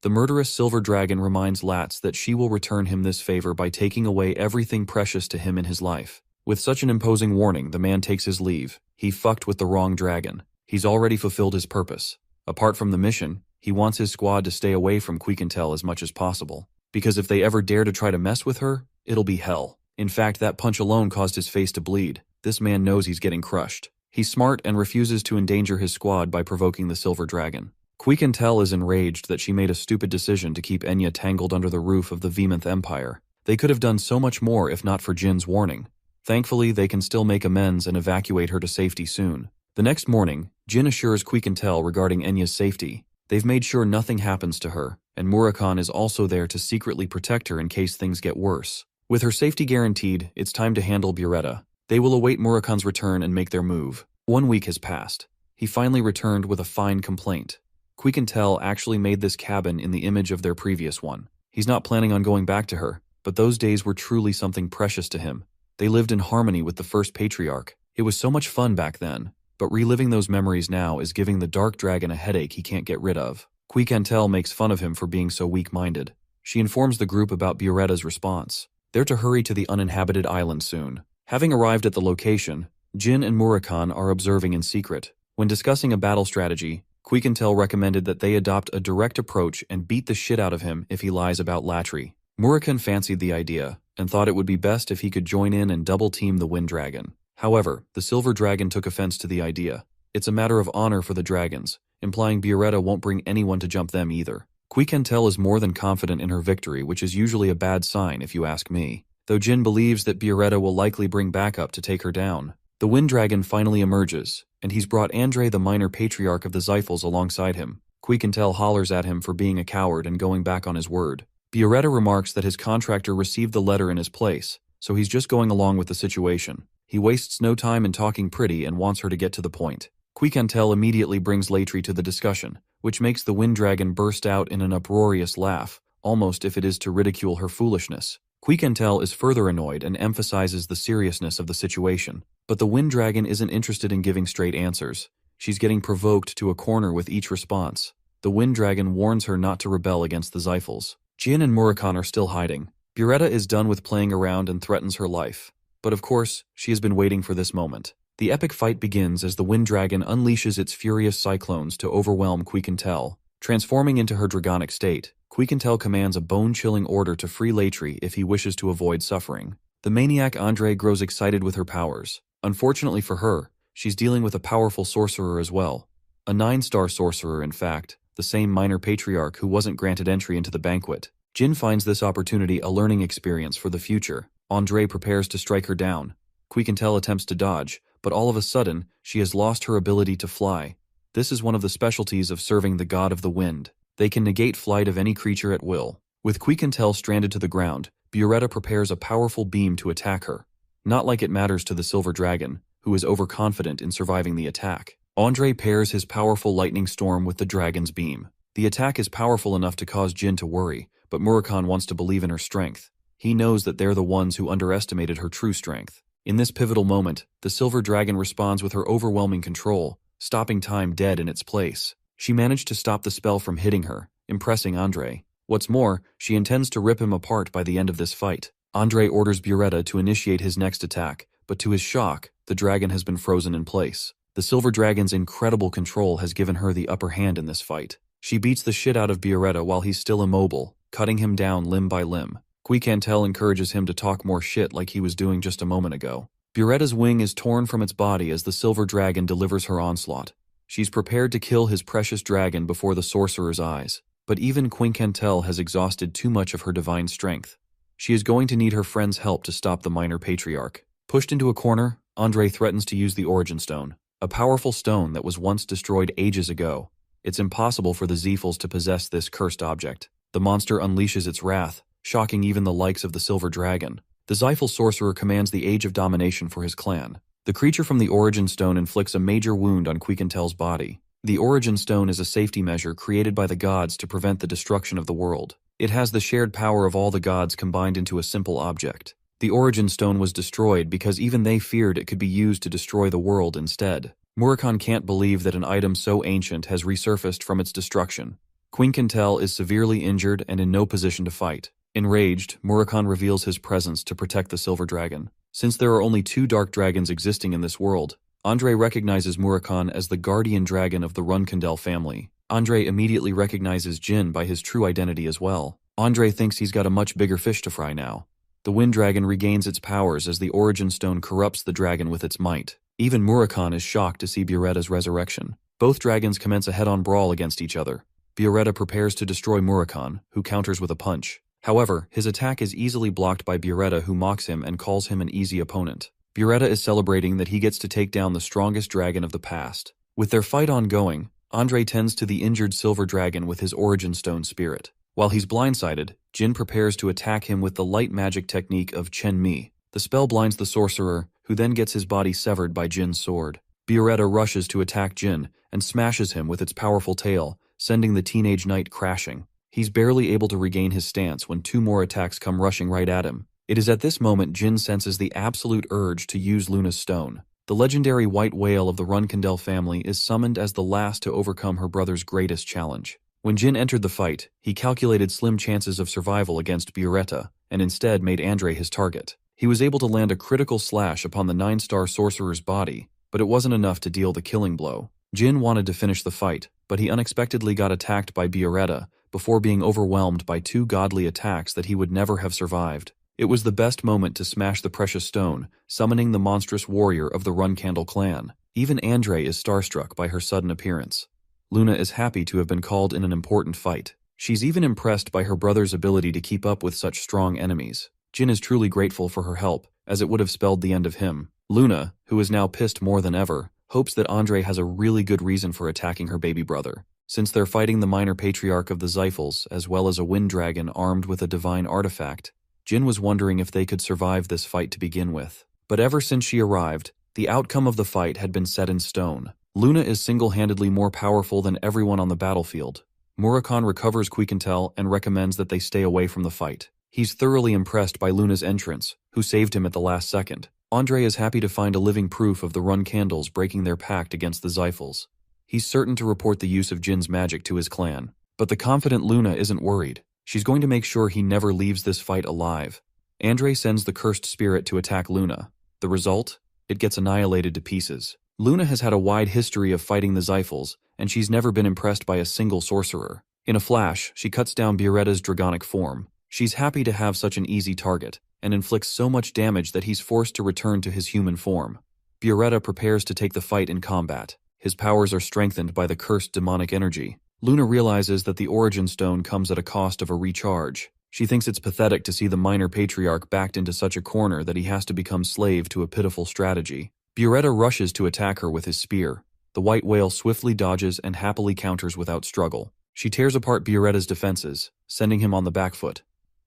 S2: The murderous Silver Dragon reminds Latz that she will return him this favor by taking away everything precious to him in his life. With such an imposing warning, the man takes his leave. He fucked with the wrong dragon. He's already fulfilled his purpose. Apart from the mission, he wants his squad to stay away from Quiquintel as much as possible. Because if they ever dare to try to mess with her, it'll be hell. In fact, that punch alone caused his face to bleed. This man knows he's getting crushed. He's smart and refuses to endanger his squad by provoking the Silver Dragon. Quiquintel is enraged that she made a stupid decision to keep Enya tangled under the roof of the Vemonth Empire. They could have done so much more if not for Jin's warning. Thankfully, they can still make amends and evacuate her to safety soon. The next morning, Jin assures Quiquintel regarding Enya's safety. They've made sure nothing happens to her, and Murakhan is also there to secretly protect her in case things get worse. With her safety guaranteed, it's time to handle Buretta. They will await Murakhan's return and make their move. 1 week has passed. He finally returned with a fine complaint. Quiquintel actually made this cabin in the image of their previous one. He's not planning on going back to her, but those days were truly something precious to him. They lived in harmony with the first patriarch. It was so much fun back then. But reliving those memories now is giving the Dark Dragon a headache he can't get rid of. Quiquintel makes fun of him for being so weak-minded. She informs the group about Buretta's response. They're to hurry to the uninhabited island soon. Having arrived at the location, Jin and Murakhan are observing in secret. When discussing a battle strategy, Quiquintel recommended that they adopt a direct approach and beat the shit out of him if he lies about Latry. Murakun fancied the idea and thought it would be best if he could join in and double-team the Wind Dragon. However, the Silver Dragon took offense to the idea. It's a matter of honor for the dragons, implying Biarretta won't bring anyone to jump them either. Quiquintel is more than confident in her victory, which is usually a bad sign if you ask me. Though Jin believes that Biarretta will likely bring backup to take her down. The Wind Dragon finally emerges, and he's brought Andre the minor patriarch of the Zyphals alongside him. Quiquintel hollers at him for being a coward and going back on his word. Biarretta remarks that his contractor received the letter in his place, so he's just going along with the situation. He wastes no time in talking pretty and wants her to get to the point. Quiquintel immediately brings Latry to the discussion, which makes the Wind Dragon burst out in an uproarious laugh, almost if it is to ridicule her foolishness. Quiquintel is further annoyed and emphasizes the seriousness of the situation, but the Wind Dragon isn't interested in giving straight answers. She's getting provoked to a corner with each response. The Wind Dragon warns her not to rebel against the Zyphals. Jin and Murakun are still hiding. Biarretta is done with playing around and threatens her life. But of course, she has been waiting for this moment. The epic fight begins as the Wind Dragon unleashes its furious cyclones to overwhelm Quiquintel. Transforming into her dragonic state, Quiquintel commands a bone-chilling order to free Latry if he wishes to avoid suffering. The maniac Andre grows excited with her powers. Unfortunately for her, she's dealing with a powerful sorcerer as well. A 9-star sorcerer, in fact, the same minor patriarch who wasn't granted entry into the banquet. Jin finds this opportunity a learning experience for the future. Andre prepares to strike her down. Quiquintel attempts to dodge, but all of a sudden, she has lost her ability to fly. This is one of the specialties of serving the god of the wind. They can negate flight of any creature at will. With Quiquintel stranded to the ground, Biarretta prepares a powerful beam to attack her. Not like it matters to the Silver Dragon, who is overconfident in surviving the attack. Andre pairs his powerful lightning storm with the dragon's beam. The attack is powerful enough to cause Jin to worry, but Murakun wants to believe in her strength. He knows that they're the ones who underestimated her true strength. In this pivotal moment, the Silver Dragon responds with her overwhelming control, stopping time dead in its place. She managed to stop the spell from hitting her, impressing Andre. What's more, she intends to rip him apart by the end of this fight. Andre orders Biarretta to initiate his next attack, but to his shock, the dragon has been frozen in place. The Silver Dragon's incredible control has given her the upper hand in this fight. She beats the shit out of Biarretta while he's still immobile, cutting him down limb by limb. Quiquintel encourages him to talk more shit like he was doing just a moment ago. Biarretta's wing is torn from its body as the Silver Dragon delivers her onslaught. She's prepared to kill his precious dragon before the sorcerer's eyes. But even Quiquintel has exhausted too much of her divine strength. She is going to need her friend's help to stop the minor patriarch. Pushed into a corner, Andre threatens to use the Origin Stone, a powerful stone that was once destroyed ages ago. It's impossible for the Zyphals to possess this cursed object. The monster unleashes its wrath, shocking even the likes of the Silver Dragon. The Zyphal sorcerer commands the Age of Domination for his clan. The creature from the Origin Stone inflicts a major wound on Quiquintel's body. The Origin Stone is a safety measure created by the gods to prevent the destruction of the world. It has the shared power of all the gods combined into a simple object. The Origin Stone was destroyed because even they feared it could be used to destroy the world instead. Murakun can't believe that an item so ancient has resurfaced from its destruction. Quiquintel is severely injured and in no position to fight. Enraged, Murakun reveals his presence to protect the Silver Dragon. Since there are only 2 dark dragons existing in this world, Andre recognizes Murakun as the guardian dragon of the Runkindel family. Andre immediately recognizes Jin by his true identity as well. Andre thinks he's got a much bigger fish to fry now. The Wind Dragon regains its powers as the Origin Stone corrupts the dragon with its might. Even Murakun is shocked to see Biarretta's resurrection. Both dragons commence a head-on brawl against each other. Biarretta prepares to destroy Murakun, who counters with a punch. However, his attack is easily blocked by Biarretta, who mocks him and calls him an easy opponent. Biarretta is celebrating that he gets to take down the strongest dragon of the past. With their fight ongoing, Andre tends to the injured Silver Dragon with his Origin Stone spirit. While he's blindsided, Jin prepares to attack him with the light magic technique of Chen Mi. The spell blinds the sorcerer, who then gets his body severed by Jin's sword. Biarretta rushes to attack Jin and smashes him with its powerful tail, sending the teenage knight crashing. He's barely able to regain his stance when 2 more attacks come rushing right at him. It is at this moment Jin senses the absolute urge to use Luna's stone. The legendary white whale of the Runkindel family is summoned as the last to overcome her brother's greatest challenge. When Jin entered the fight, he calculated slim chances of survival against Biarretta, and instead made Andre his target. He was able to land a critical slash upon the 9-star sorcerer's body, but it wasn't enough to deal the killing blow. Jin wanted to finish the fight, but he unexpectedly got attacked by Biarretta before being overwhelmed by 2 godly attacks that he would never have survived. It was the best moment to smash the precious stone, summoning the monstrous warrior of the Runcandle clan. Even Andre is starstruck by her sudden appearance. Luna is happy to have been called in an important fight. She's even impressed by her brother's ability to keep up with such strong enemies. Jin is truly grateful for her help, as it would have spelled the end of him. Luna, who is now pissed more than ever, hopes that Andre has a really good reason for attacking her baby brother. Since they're fighting the minor patriarch of the Zyphals, as well as a wind dragon armed with a divine artifact, Jin was wondering if they could survive this fight to begin with. But ever since she arrived, the outcome of the fight had been set in stone. Luna is single-handedly more powerful than everyone on the battlefield. Murakami recovers Quiquintel and recommends that they stay away from the fight. He's thoroughly impressed by Luna's entrance, who saved him at the last second. Andre is happy to find a living proof of the Runcandles breaking their pact against the Zyphals. He's certain to report the use of Jin's magic to his clan. But the confident Luna isn't worried. She's going to make sure he never leaves this fight alive. Andre sends the cursed spirit to attack Luna. The result? It gets annihilated to pieces. Luna has had a wide history of fighting the Zyphals, and she's never been impressed by a single sorcerer. In a flash, she cuts down Biarretta's dragonic form. She's happy to have such an easy target, and inflicts so much damage that he's forced to return to his human form. Biarretta prepares to take the fight in combat. His powers are strengthened by the cursed demonic energy. Luna realizes that the Origin Stone comes at a cost of a recharge. She thinks it's pathetic to see the minor patriarch backed into such a corner that he has to become slave to a pitiful strategy. Biarretta rushes to attack her with his spear. The white whale swiftly dodges and happily counters without struggle. She tears apart Biarretta's defenses, sending him on the back foot.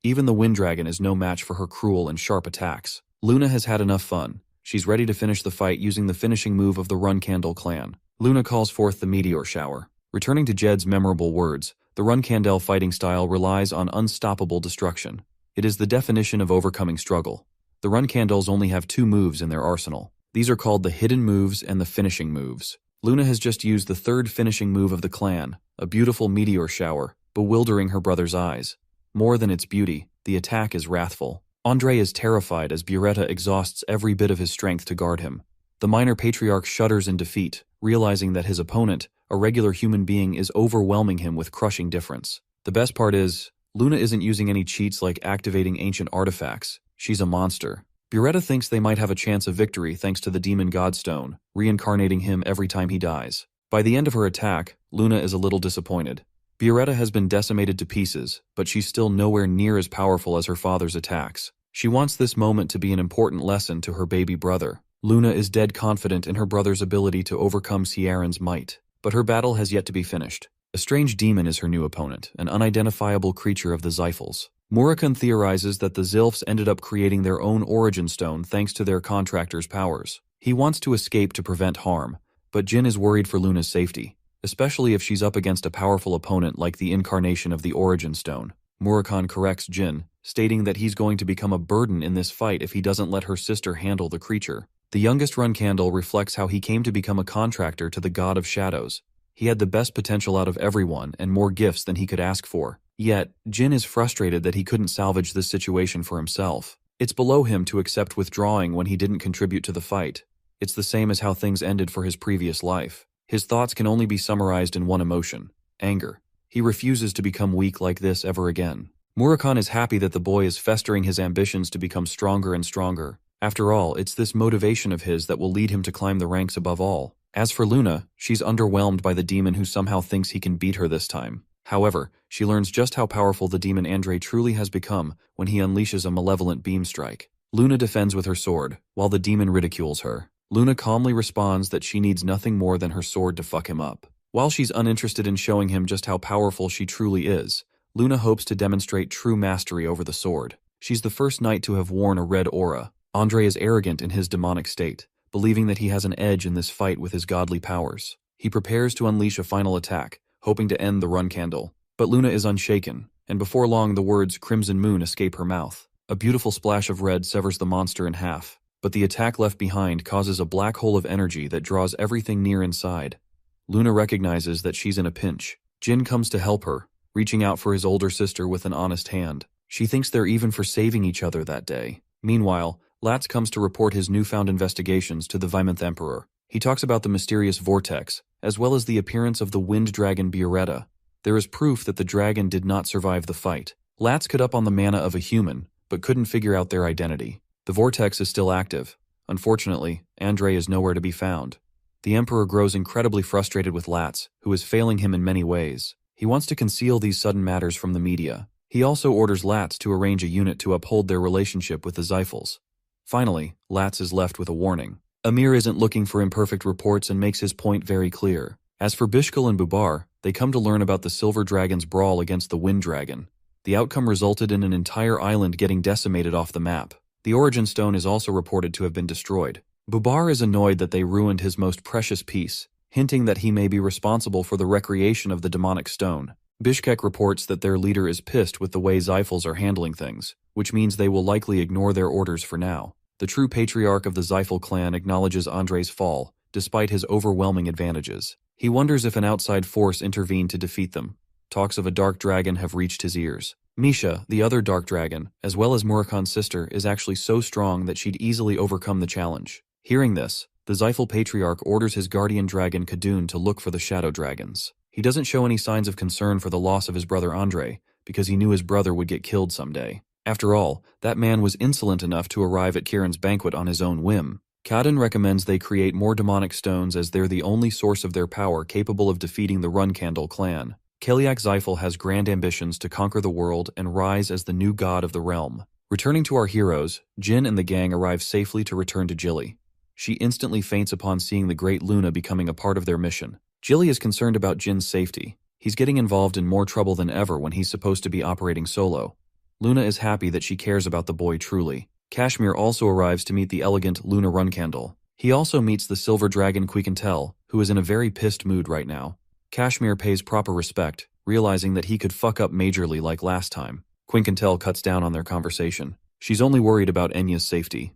S2: Even the wind dragon is no match for her cruel and sharp attacks. Luna has had enough fun. She's ready to finish the fight using the finishing move of the Runcandle clan. Luna calls forth the meteor shower. Returning to Jed's memorable words, the Runcandle fighting style relies on unstoppable destruction. It is the definition of overcoming struggle. The Runcandles only have 2 moves in their arsenal. These are called the hidden moves and the finishing moves. Luna has just used the 3rd finishing move of the clan, a beautiful meteor shower, bewildering her brother's eyes. More than its beauty, the attack is wrathful. Andre is terrified as Biarretta exhausts every bit of his strength to guard him. The minor patriarch shudders in defeat, realizing that his opponent, a regular human being, is overwhelming him with crushing difference. The best part is, Luna isn't using any cheats like activating ancient artifacts. She's a monster. Biarretta thinks they might have a chance of victory thanks to the Demon Godstone, reincarnating him every time he dies. By the end of her attack, Luna is a little disappointed. Biarretta has been decimated to pieces, but she's still nowhere near as powerful as her father's attacks. She wants this moment to be an important lesson to her baby brother. Luna is dead confident in her brother's ability to overcome Ciaran's might, but her battle has yet to be finished. A strange demon is her new opponent, an unidentifiable creature of the Zyphals. Murakami theorizes that the Zylphs ended up creating their own origin stone thanks to their contractor's powers. He wants to escape to prevent harm, but Jin is worried for Luna's safety, especially if she's up against a powerful opponent like the incarnation of the Origin Stone. Murakami corrects Jin, stating that he's going to become a burden in this fight if he doesn't let her sister handle the creature. The youngest Runcandle reflects how he came to become a contractor to the God of Shadows. He had the best potential out of everyone and more gifts than he could ask for. Yet, Jin is frustrated that he couldn't salvage this situation for himself. It's below him to accept withdrawing when he didn't contribute to the fight. It's the same as how things ended for his previous life. His thoughts can only be summarized in one emotion: anger. He refuses to become weak like this ever again. Murakami is happy that the boy is festering his ambitions to become stronger and stronger. After all, it's this motivation of his that will lead him to climb the ranks above all. As for Luna, she's underwhelmed by the demon who somehow thinks he can beat her this time. However, she learns just how powerful the demon Andre truly has become when he unleashes a malevolent beam strike. Luna defends with her sword, while the demon ridicules her. Luna calmly responds that she needs nothing more than her sword to fuck him up. While she's uninterested in showing him just how powerful she truly is, Luna hopes to demonstrate true mastery over the sword. She's the first knight to have worn a red aura. Andre is arrogant in his demonic state, believing that he has an edge in this fight with his godly powers. He prepares to unleash a final attack, hoping to end the Runcandle. But Luna is unshaken, and before long the words Crimson Moon escape her mouth. A beautiful splash of red severs the monster in half, but the attack left behind causes a black hole of energy that draws everything near inside. Luna recognizes that she's in a pinch. Jin comes to help her, reaching out for his older sister with an honest hand. She thinks they're even for saving each other that day. Meanwhile, Latz comes to report his newfound investigations to the Vimonth Emperor. He talks about the mysterious vortex as well as the appearance of the wind dragon Bioretta. There is proof that the dragon did not survive the fight. Lats could up on the mana of a human, but couldn't figure out their identity. The vortex is still active. Unfortunately, Andre is nowhere to be found. The Emperor grows incredibly frustrated with Lats, who is failing him in many ways. He wants to conceal these sudden matters from the media. He also orders Lats to arrange a unit to uphold their relationship with the Zyphals. Finally, Lats is left with a warning. Amir isn't looking for imperfect reports and makes his point very clear. As for Bishkal and Bubar, they come to learn about the Silver Dragon's brawl against the Wind Dragon. The outcome resulted in an entire island getting decimated off the map. The Origin Stone is also reported to have been destroyed. Bubar is annoyed that they ruined his most precious piece, hinting that he may be responsible for the recreation of the demonic stone. Bishkek reports that their leader is pissed with the way Zyphals are handling things, which means they will likely ignore their orders for now. The true patriarch of the Zyphal clan acknowledges Andre's fall, despite his overwhelming advantages. He wonders if an outside force intervened to defeat them. Talks of a dark dragon have reached his ears. Misha, the other dark dragon, as well as Murakan's sister, is actually so strong that she'd easily overcome the challenge. Hearing this, the Zyphal patriarch orders his guardian dragon Kadun to look for the shadow dragons. He doesn't show any signs of concern for the loss of his brother Andre, because he knew his brother would get killed someday. After all, that man was insolent enough to arrive at Kiran's banquet on his own whim. Kadun recommends they create more demonic stones as they're the only source of their power capable of defeating the Runcandle clan. Keliak Zyphal has grand ambitions to conquer the world and rise as the new god of the realm. Returning to our heroes, Jin and the gang arrive safely to return to Jilly. She instantly faints upon seeing the great Luna becoming a part of their mission. Jilly is concerned about Jin's safety. He's getting involved in more trouble than ever when he's supposed to be operating solo. Luna is happy that she cares about the boy truly. Kashmir also arrives to meet the elegant Luna Runcandle. He also meets the silver dragon Quiquintel, who is in a very pissed mood right now. Kashmir pays proper respect, realizing that he could fuck up majorly like last time. Quiquintel cuts down on their conversation. She's only worried about Enya's safety.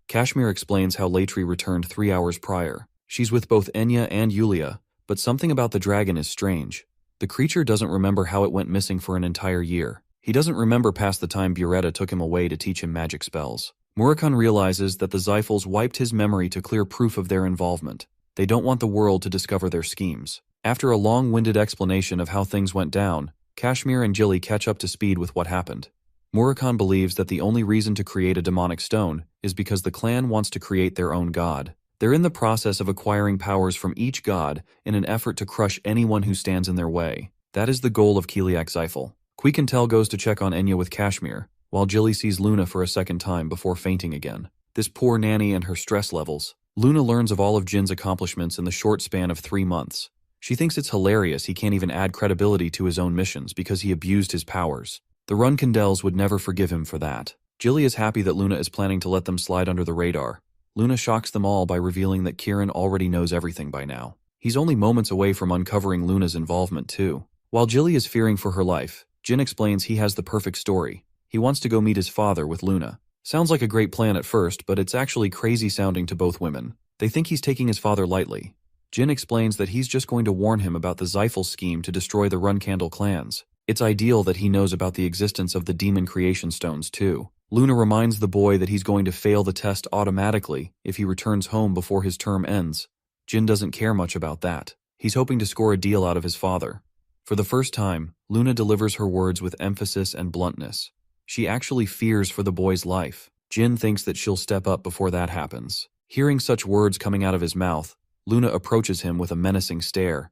S2: Kashmir explains how Latri returned 3 hours prior. She's with both Enya and Yulia, but something about the dragon is strange. The creature doesn't remember how it went missing for an entire year. He doesn't remember past the time Bioretta took him away to teach him magic spells. Murakan realizes that the Zyphals wiped his memory to clear proof of their involvement. They don't want the world to discover their schemes. After a long-winded explanation of how things went down, Kashmir and Jilly catch up to speed with what happened. Murakan believes that the only reason to create a demonic stone is because the clan wants to create their own god. They're in the process of acquiring powers from each god in an effort to crush anyone who stands in their way. That is the goal of Keliak Zyphal. Quiquintel goes to check on Enya with Kashmir, while Jilly sees Luna for a second time before fainting again. This poor nanny and her stress levels. Luna learns of all of Jin's accomplishments in the short span of 3 months. She thinks it's hilarious he can't even add credibility to his own missions because he abused his powers. The Runcandels would never forgive him for that. Jilly is happy that Luna is planning to let them slide under the radar. Luna shocks them all by revealing that Kiran already knows everything by now. He's only moments away from uncovering Luna's involvement too. While Jilly is fearing for her life, Jin explains he has the perfect story. He wants to go meet his father with Luna. Sounds like a great plan at first, but it's actually crazy sounding to both women. They think he's taking his father lightly. Jin explains that he's just going to warn him about the Zyphal scheme to destroy the Runcandle clans. It's ideal that he knows about the existence of the demon creation stones too. Luna reminds the boy that he's going to fail the test automatically if he returns home before his term ends. Jin doesn't care much about that. He's hoping to score a deal out of his father. For the first time, Luna delivers her words with emphasis and bluntness. She actually fears for the boy's life. Jin thinks that she'll step up before that happens. Hearing such words coming out of his mouth, Luna approaches him with a menacing stare.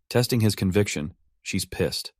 S2: Testing his conviction, she's pissed.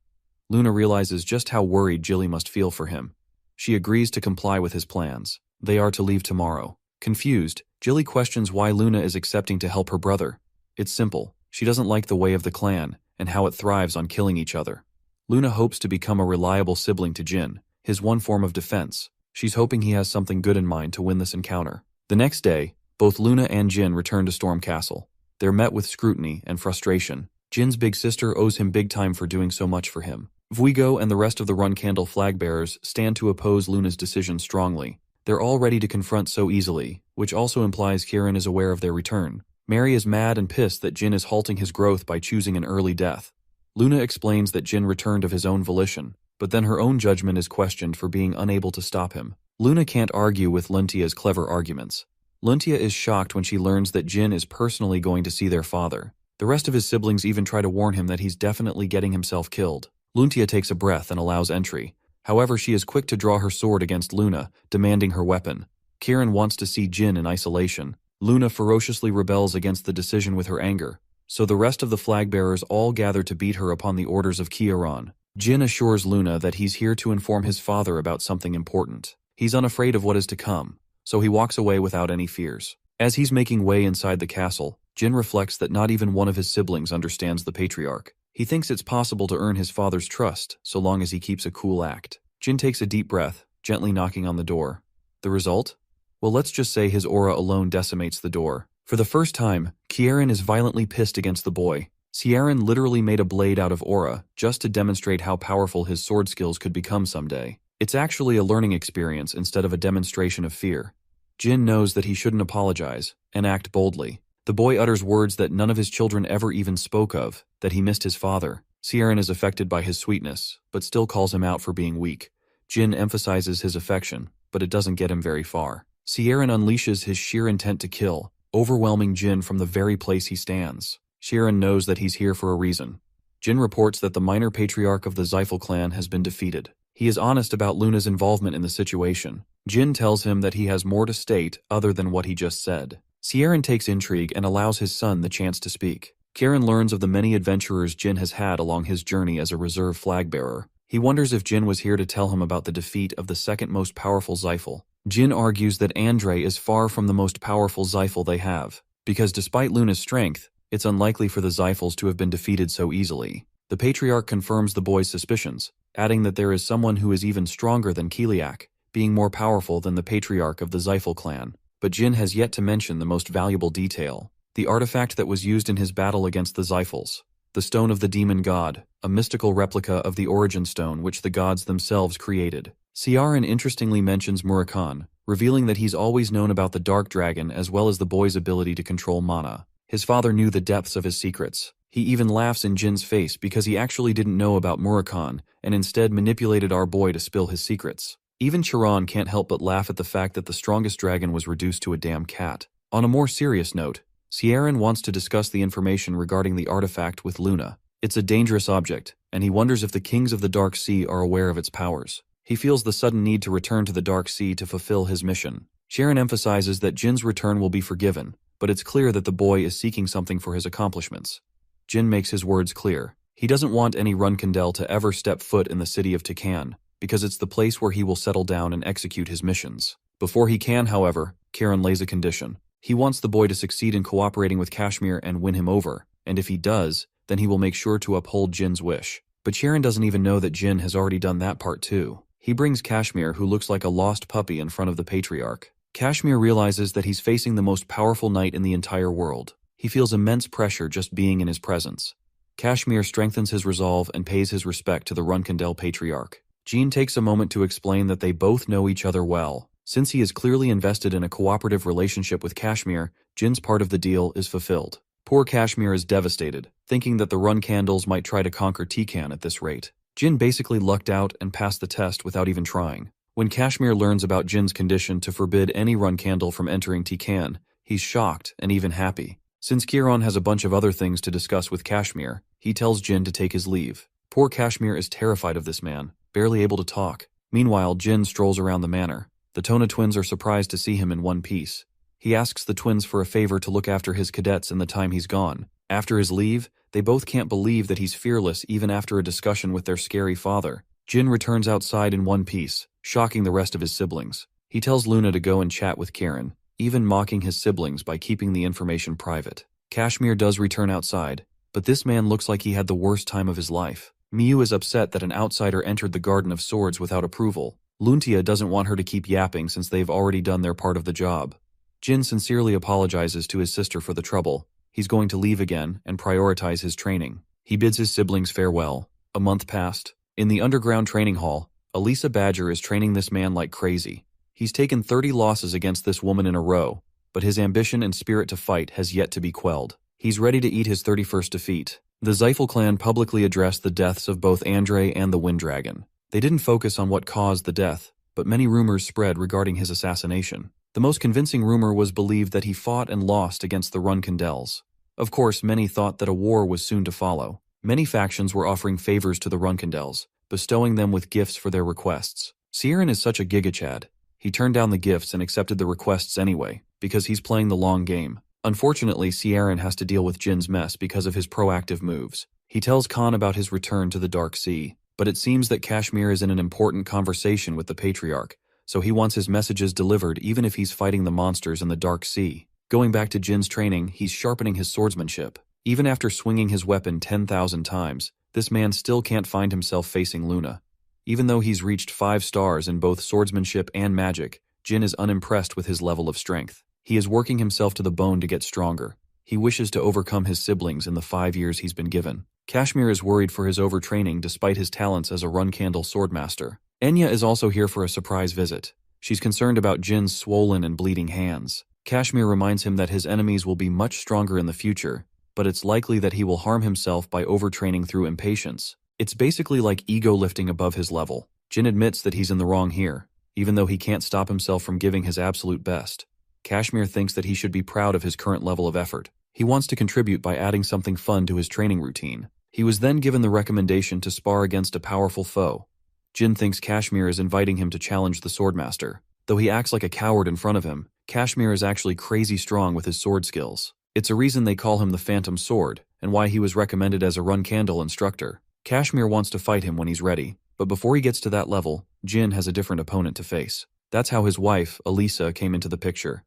S2: Luna realizes just how worried Jilly must feel for him. She agrees to comply with his plans. They are to leave tomorrow. Confused, Jilly questions why Luna is accepting to help her brother. It's simple. She doesn't like the way of the clan and how it thrives on killing each other. Luna hopes to become a reliable sibling to Jin, his one form of defense. She's hoping he has something good in mind to win this encounter. The next day, both Luna and Jin return to Storm Castle. They're met with scrutiny and frustration. Jin's big sister owes him big time for doing so much for him. Vuigo and the rest of the Runcandle flag-bearers stand to oppose Luna's decision strongly. They're all ready to confront so easily, which also implies Kiran is aware of their return. Mary is mad and pissed that Jin is halting his growth by choosing an early death. Luna explains that Jin returned of his own volition, but then her own judgment is questioned for being unable to stop him. Luna can't argue with Luntia's clever arguments. Luntia is shocked when she learns that Jin is personally going to see their father. The rest of his siblings even try to warn him that he's definitely getting himself killed. Luntia takes a breath and allows entry. However, she is quick to draw her sword against Luna, demanding her weapon. Kieran wants to see Jin in isolation. Luna ferociously rebels against the decision with her anger, so the rest of the flag-bearers all gather to beat her upon the orders of Kieran. Jin assures Luna that he's here to inform his father about something important. He's unafraid of what is to come, so he walks away without any fears. As he's making way inside the castle, Jin reflects that not even one of his siblings understands the patriarch. He thinks it's possible to earn his father's trust, so long as he keeps a cool act. Jin takes a deep breath, gently knocking on the door. The result? Well, let's just say his aura alone decimates the door. For the first time, Kieran is violently pissed against the boy. Ciaran literally made a blade out of aura, just to demonstrate how powerful his sword skills could become someday. It's actually a learning experience instead of a demonstration of fear. Jin knows that he shouldn't apologize, and act boldly. The boy utters words that none of his children ever even spoke of, that he missed his father. Ciaran is affected by his sweetness, but still calls him out for being weak. Jin emphasizes his affection, but it doesn't get him very far. Ciaran unleashes his sheer intent to kill, overwhelming Jin from the very place he stands. Ciaran knows that he's here for a reason. Jin reports that the minor patriarch of the Xiphal clan has been defeated. He is honest about Luna's involvement in the situation. Jin tells him that he has more to state other than what he just said. Ciaran takes intrigue and allows his son the chance to speak. Kieran learns of the many adventurers Jin has had along his journey as a reserve flag-bearer. He wonders if Jin was here to tell him about the defeat of the second most powerful Xiphal. Jin argues that Andre is far from the most powerful Xiphal they have, because despite Luna's strength, it's unlikely for the Xiphals to have been defeated so easily. The patriarch confirms the boy's suspicions, adding that there is someone who is even stronger than Kiliak, being more powerful than the patriarch of the Xiphal clan. But Jin has yet to mention the most valuable detail, the artifact that was used in his battle against the Xiphals. The Stone of the Demon God, a mystical replica of the Origin Stone which the gods themselves created. Ciaran interestingly mentions Murakan, revealing that he's always known about the Dark Dragon as well as the boy's ability to control mana. His father knew the depths of his secrets. He even laughs in Jin's face because he actually didn't know about Murakan and instead manipulated our boy to spill his secrets. Even Chiron can't help but laugh at the fact that the strongest dragon was reduced to a damn cat. On a more serious note, Ciaran wants to discuss the information regarding the artifact with Luna. It's a dangerous object, and he wonders if the kings of the Dark Sea are aware of its powers. He feels the sudden need to return to the Dark Sea to fulfill his mission. Ciaran emphasizes that Jin's return will be forgiven, but it's clear that the boy is seeking something for his accomplishments. Jin makes his words clear. He doesn't want any Runkindel to ever step foot in the city of Tikan, because it's the place where he will settle down and execute his missions. Before he can, however, Kieran lays a condition. He wants the boy to succeed in cooperating with Kashmir and win him over, and if he does, then he will make sure to uphold Jin's wish. But Kieran doesn't even know that Jin has already done that part too. He brings Kashmir, who looks like a lost puppy, in front of the patriarch. Kashmir realizes that he's facing the most powerful knight in the entire world. He feels immense pressure just being in his presence. Kashmir strengthens his resolve and pays his respect to the Runkindel patriarch. Jean takes a moment to explain that they both know each other well. Since he is clearly invested in a cooperative relationship with Kashmir, Jin's part of the deal is fulfilled. Poor Kashmir is devastated, thinking that the Runkandels might try to conquer Tikan at this rate. Jin basically lucked out and passed the test without even trying. When Kashmir learns about Jin's condition to forbid any Runkandel from entering Tikan, he's shocked and even happy. Since Kieran has a bunch of other things to discuss with Kashmir, he tells Jin to take his leave. Poor Kashmir is terrified of this man, barely able to talk. Meanwhile, Jin strolls around the manor. The Tona twins are surprised to see him in one piece. He asks the twins for a favor to look after his cadets in the time he's gone. After his leave, they both can't believe that he's fearless even after a discussion with their scary father. Jin returns outside in one piece, shocking the rest of his siblings. He tells Luna to go and chat with Kieran, even mocking his siblings by keeping the information private. Kashmir does return outside, but this man looks like he had the worst time of his life. Miyu is upset that an outsider entered the Garden of Swords without approval. Luntia doesn't want her to keep yapping since they've already done their part of the job. Jin sincerely apologizes to his sister for the trouble. He's going to leave again and prioritize his training. He bids his siblings farewell. A month passed. In the underground training hall, Elisa Badger is training this man like crazy. He's taken 30 losses against this woman in a row, but his ambition and spirit to fight has yet to be quelled. He's ready to eat his 31st defeat. The Xiphal clan publicly addressed the deaths of both Andre and the Wind Dragon. They didn't focus on what caused the death, but many rumors spread regarding his assassination. The most convincing rumor was believed that he fought and lost against the Runkindels. Of course, many thought that a war was soon to follow. Many factions were offering favors to the Runkendels, bestowing them with gifts for their requests. Siren is such a gigachad. He turned down the gifts and accepted the requests anyway, because he's playing the long game. Unfortunately, Siren has to deal with Jin's mess because of his proactive moves. He tells Khan about his return to the Dark Sea, but it seems that Kashmir is in an important conversation with the Patriarch, so he wants his messages delivered even if he's fighting the monsters in the Dark Sea. Going back to Jin's training, he's sharpening his swordsmanship. Even after swinging his weapon 10,000 times, this man still can't find himself facing Luna. Even though he's reached 5 stars in both swordsmanship and magic, Jin is unimpressed with his level of strength. He is working himself to the bone to get stronger. He wishes to overcome his siblings in the 5 years he's been given. Kashmir is worried for his overtraining despite his talents as a run-candle swordmaster. Enya is also here for a surprise visit. She's concerned about Jin's swollen and bleeding hands. Kashmir reminds him that his enemies will be much stronger in the future, but it's likely that he will harm himself by overtraining through impatience. It's basically like ego lifting above his level. Jin admits that he's in the wrong here, even though he can't stop himself from giving his absolute best. Kashmir thinks that he should be proud of his current level of effort. He wants to contribute by adding something fun to his training routine. He was then given the recommendation to spar against a powerful foe. Jin thinks Kashmir is inviting him to challenge the Swordmaster. Though he acts like a coward in front of him, Kashmir is actually crazy strong with his sword skills. It's a reason they call him the Phantom Sword, and why he was recommended as a run-candle instructor. Kashmir wants to fight him when he's ready, but before he gets to that level, Jin has a different opponent to face. That's how his wife, Elisa, came into the picture.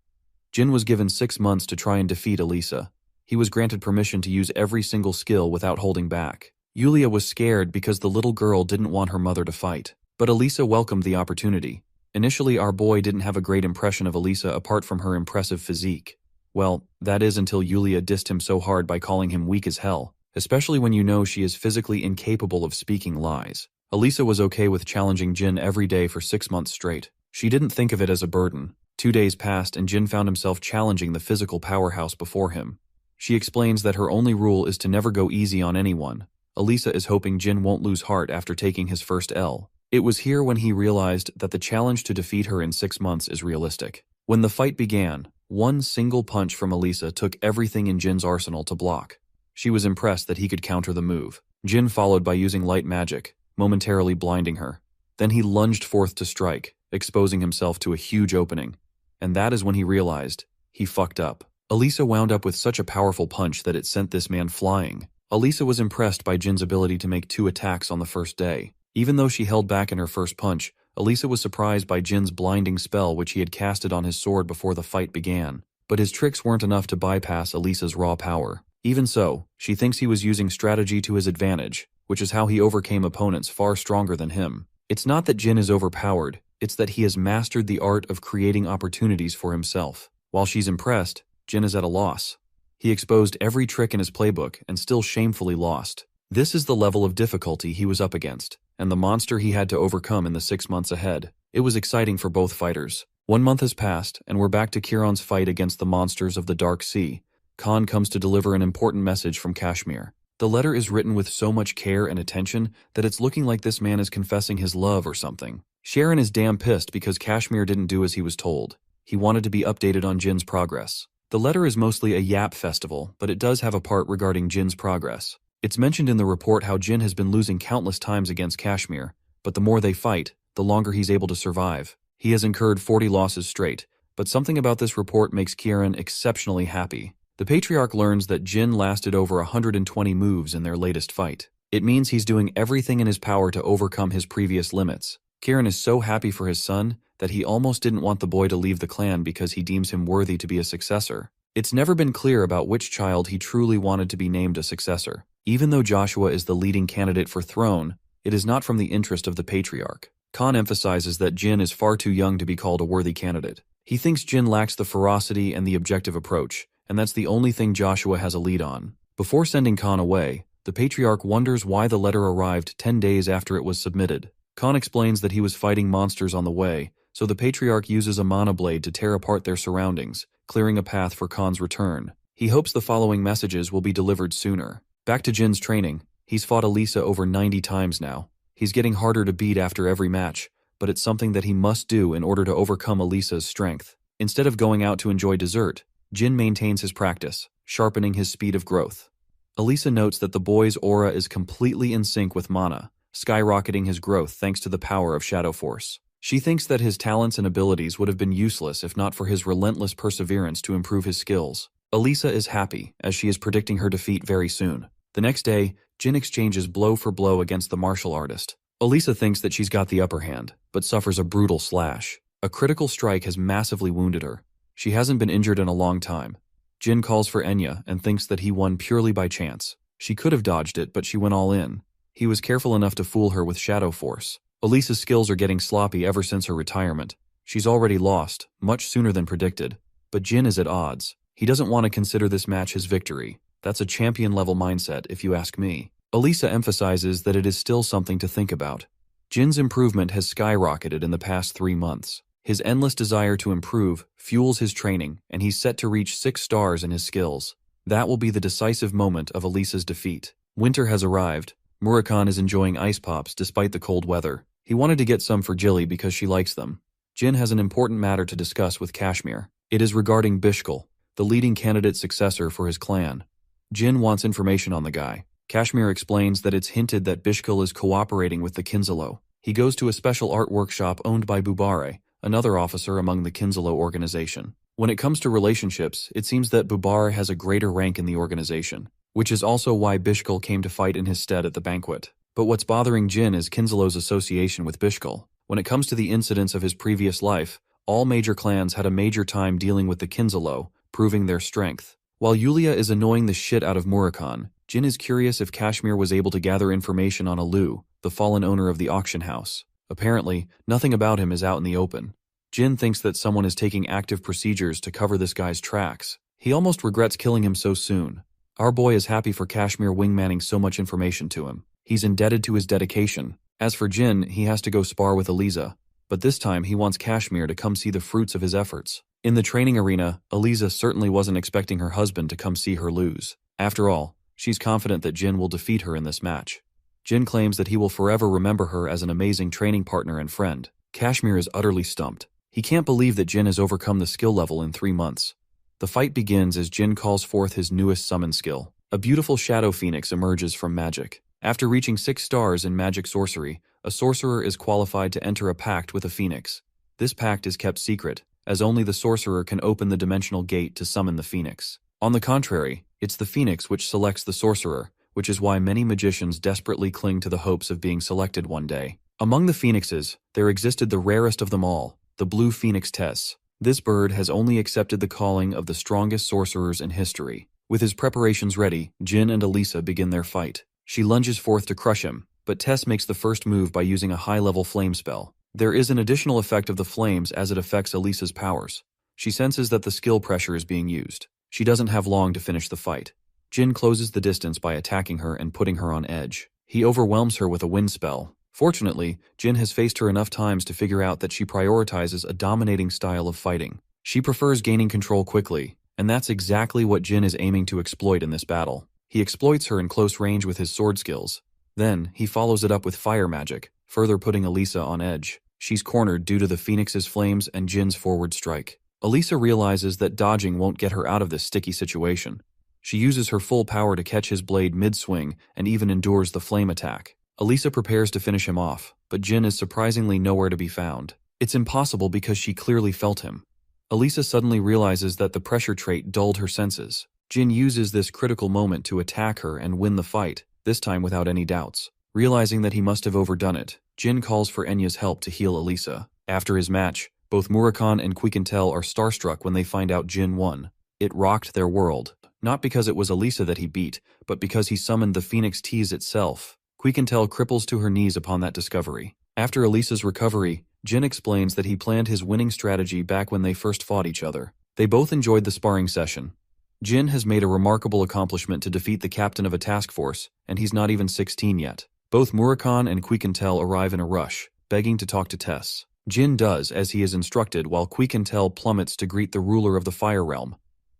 S2: Jin was given 6 months to try and defeat Elisa. He was granted permission to use every single skill without holding back. Yulia was scared because the little girl didn't want her mother to fight, but Elisa welcomed the opportunity. Initially, our boy didn't have a great impression of Elisa apart from her impressive physique. Well, that is until Yulia dissed him so hard by calling him weak as hell, especially when you know she is physically incapable of speaking lies. Elisa was okay with challenging Jin every day for 6 months straight. She didn't think of it as a burden. 2 days passed and Jin found himself challenging the physical powerhouse before him. She explains that her only rule is to never go easy on anyone. Elisa is hoping Jin won't lose heart after taking his first L. It was here when he realized that the challenge to defeat her in 6 months is realistic. When the fight began, one single punch from Elisa took everything in Jin's arsenal to block. She was impressed that he could counter the move. Jin followed by using light magic, momentarily blinding her. Then he lunged forth to strike, exposing himself to a huge opening. And that is when he realized he fucked up. Elisa wound up with such a powerful punch that it sent this man flying. Elisa was impressed by Jin's ability to make 2 attacks on the first day. Even though she held back in her first punch, Elisa was surprised by Jin's blinding spell which he had casted on his sword before the fight began. But his tricks weren't enough to bypass Elisa's raw power. Even so, she thinks he was using strategy to his advantage, which is how he overcame opponents far stronger than him. It's not that Jin is overpowered, it's that he has mastered the art of creating opportunities for himself. While she's impressed, Jin is at a loss. He exposed every trick in his playbook and still shamefully lost. This is the level of difficulty he was up against, and the monster he had to overcome in the 6 months ahead. It was exciting for both fighters. 1 month has passed, and we're back to Kiron's fight against the monsters of the Dark Sea. Khan comes to deliver an important message from Kashmir. The letter is written with so much care and attention that it's looking like this man is confessing his love or something. Sharon is damn pissed because Kashmir didn't do as he was told. He wanted to be updated on Jin's progress. The letter is mostly a yap festival, but it does have a part regarding Jin's progress. It's mentioned in the report how Jin has been losing countless times against Kashmir, but the more they fight, the longer he's able to survive. He has incurred 40 losses straight, but something about this report makes Kieran exceptionally happy. The Patriarch learns that Jin lasted over 120 moves in their latest fight. It means he's doing everything in his power to overcome his previous limits. Kieran is so happy for his son that he almost didn't want the boy to leave the clan because he deems him worthy to be a successor. It's never been clear about which child he truly wanted to be named a successor. Even though Joshua is the leading candidate for throne, it is not from the interest of the Patriarch. Khan emphasizes that Jin is far too young to be called a worthy candidate. He thinks Jin lacks the ferocity and the objective approach, and that's the only thing Joshua has a lead on. Before sending Khan away, the Patriarch wonders why the letter arrived 10 days after it was submitted. Khan explains that he was fighting monsters on the way, so the Patriarch uses a mana blade to tear apart their surroundings, clearing a path for Khan's return. He hopes the following messages will be delivered sooner. Back to Jin's training. He's fought Elisa over 90 times now. He's getting harder to beat after every match, but it's something that he must do in order to overcome Elisa's strength. Instead of going out to enjoy dessert, Jin maintains his practice. sharpening his speed of growth. Elisa notes that the boy's aura is completely in sync with Mana, skyrocketing his growth thanks to the power of Shadow Force. She thinks that his talents and abilities would have been useless if not for his relentless perseverance to improve his skills. Elisa is happy, as she is predicting her defeat very soon. The next day, Jin exchanges blow for blow against the martial artist. Elisa thinks that she's got the upper hand, but suffers a brutal slash. A critical strike has massively wounded her. She hasn't been injured in a long time. Jin calls for Enya and thinks that he won purely by chance. She could have dodged it, but she went all in. He was careful enough to fool her with Shadow Force. Elisa's skills are getting sloppy ever since her retirement. She's already lost, much sooner than predicted. But Jin is at odds. He doesn't want to consider this match his victory. That's a champion-level mindset, if you ask me. Elisa emphasizes that it is still something to think about. Jin's improvement has skyrocketed in the past 3 months. His endless desire to improve fuels his training, and he's set to reach 6 stars in his skills. That will be the decisive moment of Elisa's defeat. Winter has arrived. Murakami is enjoying ice pops despite the cold weather. He wanted to get some for Jilly because she likes them. Jin has an important matter to discuss with Kashmir. It is regarding Bishkal, the leading candidate successor for his clan. Jin wants information on the guy. Kashmir explains that it's hinted that Bishkal is cooperating with the Kinzalo. He goes to a special art workshop owned by Bubare, another officer among the Kinzalo organization. When it comes to relationships, it seems that Bubare has a greater rank in the organization, which is also why Bishkal came to fight in his stead at the banquet. But what's bothering Jin is Kinzalo's association with Bishkal. When it comes to the incidents of his previous life, all major clans had a major time dealing with the Kinzalo, proving their strength. While Yulia is annoying the shit out of Murakami, Jin is curious if Kashmir was able to gather information on Alu, the fallen owner of the auction house. Apparently, nothing about him is out in the open. Jin thinks that someone is taking active procedures to cover this guy's tracks. He almost regrets killing him so soon. Our boy is happy for Kashmir wingmanning so much information to him. He's indebted to his dedication. As for Jin, he has to go spar with Eliza. But this time he wants Kashmir to come see the fruits of his efforts. In the training arena, Eliza certainly wasn't expecting her husband to come see her lose. After all, she's confident that Jin will defeat her in this match. Jin claims that he will forever remember her as an amazing training partner and friend. Kashmir is utterly stumped. He can't believe that Jin has overcome the skill level in 3 months. The fight begins as Jin calls forth his newest summon skill. A beautiful shadow phoenix emerges from magic. After reaching 6 stars in magic sorcery, a sorcerer is qualified to enter a pact with a phoenix. This pact is kept secret, as only the sorcerer can open the dimensional gate to summon the phoenix. On the contrary, it's the phoenix which selects the sorcerer, which is why many magicians desperately cling to the hopes of being selected one day. Among the phoenixes, there existed the rarest of them all, the blue phoenix Tess. This bird has only accepted the calling of the strongest sorcerers in history. With his preparations ready, Jin and Elisa begin their fight. She lunges forth to crush him, but Tess makes the first move by using a high-level flame spell. There is an additional effect of the flames as it affects Elisa's powers. She senses that the skill pressure is being used. She doesn't have long to finish the fight. Jin closes the distance by attacking her and putting her on edge. He overwhelms her with a wind spell. Fortunately, Jin has faced her enough times to figure out that she prioritizes a dominating style of fighting. She prefers gaining control quickly, and that's exactly what Jin is aiming to exploit in this battle. He exploits her in close range with his sword skills. Then, he follows it up with fire magic, further putting Elisa on edge. She's cornered due to the Phoenix's flames and Jin's forward strike. Elisa realizes that dodging won't get her out of this sticky situation. She uses her full power to catch his blade mid-swing and even endures the flame attack. Elisa prepares to finish him off, but Jin is surprisingly nowhere to be found. It's impossible because she clearly felt him. Elisa suddenly realizes that the pressure trait dulled her senses. Jin uses this critical moment to attack her and win the fight, this time without any doubts. Realizing that he must have overdone it, Jin calls for Enya's help to heal Elisa. After his match, both Murakami and Quiquintel are starstruck when they find out Jin won. It rocked their world, not because it was Elisa that he beat, but because he summoned the Phoenix Tease itself. Quiquintel cripples to her knees upon that discovery. After Elisa's recovery, Jin explains that he planned his winning strategy back when they first fought each other. They both enjoyed the sparring session. Jin has made a remarkable accomplishment to defeat the captain of a task force, and he's not even 16 yet. Both Murakami and Quiquintel arrive in a rush, begging to talk to Tess. Jin does as he is instructed while Quiquintel plummets to greet the ruler of the Fire Realm.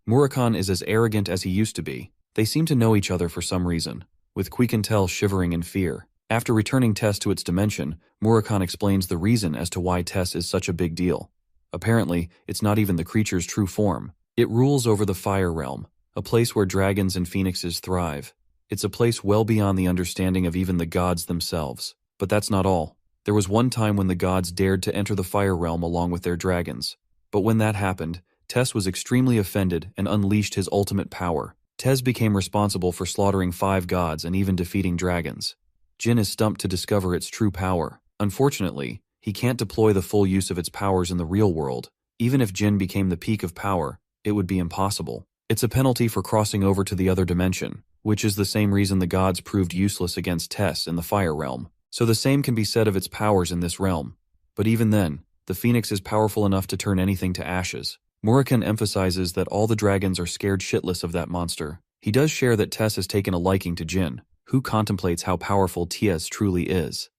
S2: Murakami is as arrogant as he used to be. They seem to know each other for some reason, with Quiquintel shivering in fear. After returning Tess to its dimension, Murakami explains the reason as to why Tess is such a big deal. Apparently, it's not even the creature's true form. It rules over the Fire Realm, a place where dragons and phoenixes thrive. It's a place well beyond the understanding of even the gods themselves. But that's not all. There was one time when the gods dared to enter the fire realm along with their dragons. But when that happened, Tess was extremely offended and unleashed his ultimate power. Tess became responsible for slaughtering 5 gods and even defeating dragons. Jin is stumped to discover its true power. Unfortunately, he can't deploy the full use of its powers in the real world. Even if Jin became the peak of power, it would be impossible. It's a penalty for crossing over to the other dimension, which is the same reason the gods proved useless against Tess in the fire realm. So the same can be said of its powers in this realm. But even then, the phoenix is powerful enough to turn anything to ashes. Murakami emphasizes that all the dragons are scared shitless of that monster. He does share that Tess has taken a liking to Jin, who contemplates how powerful Tess truly is.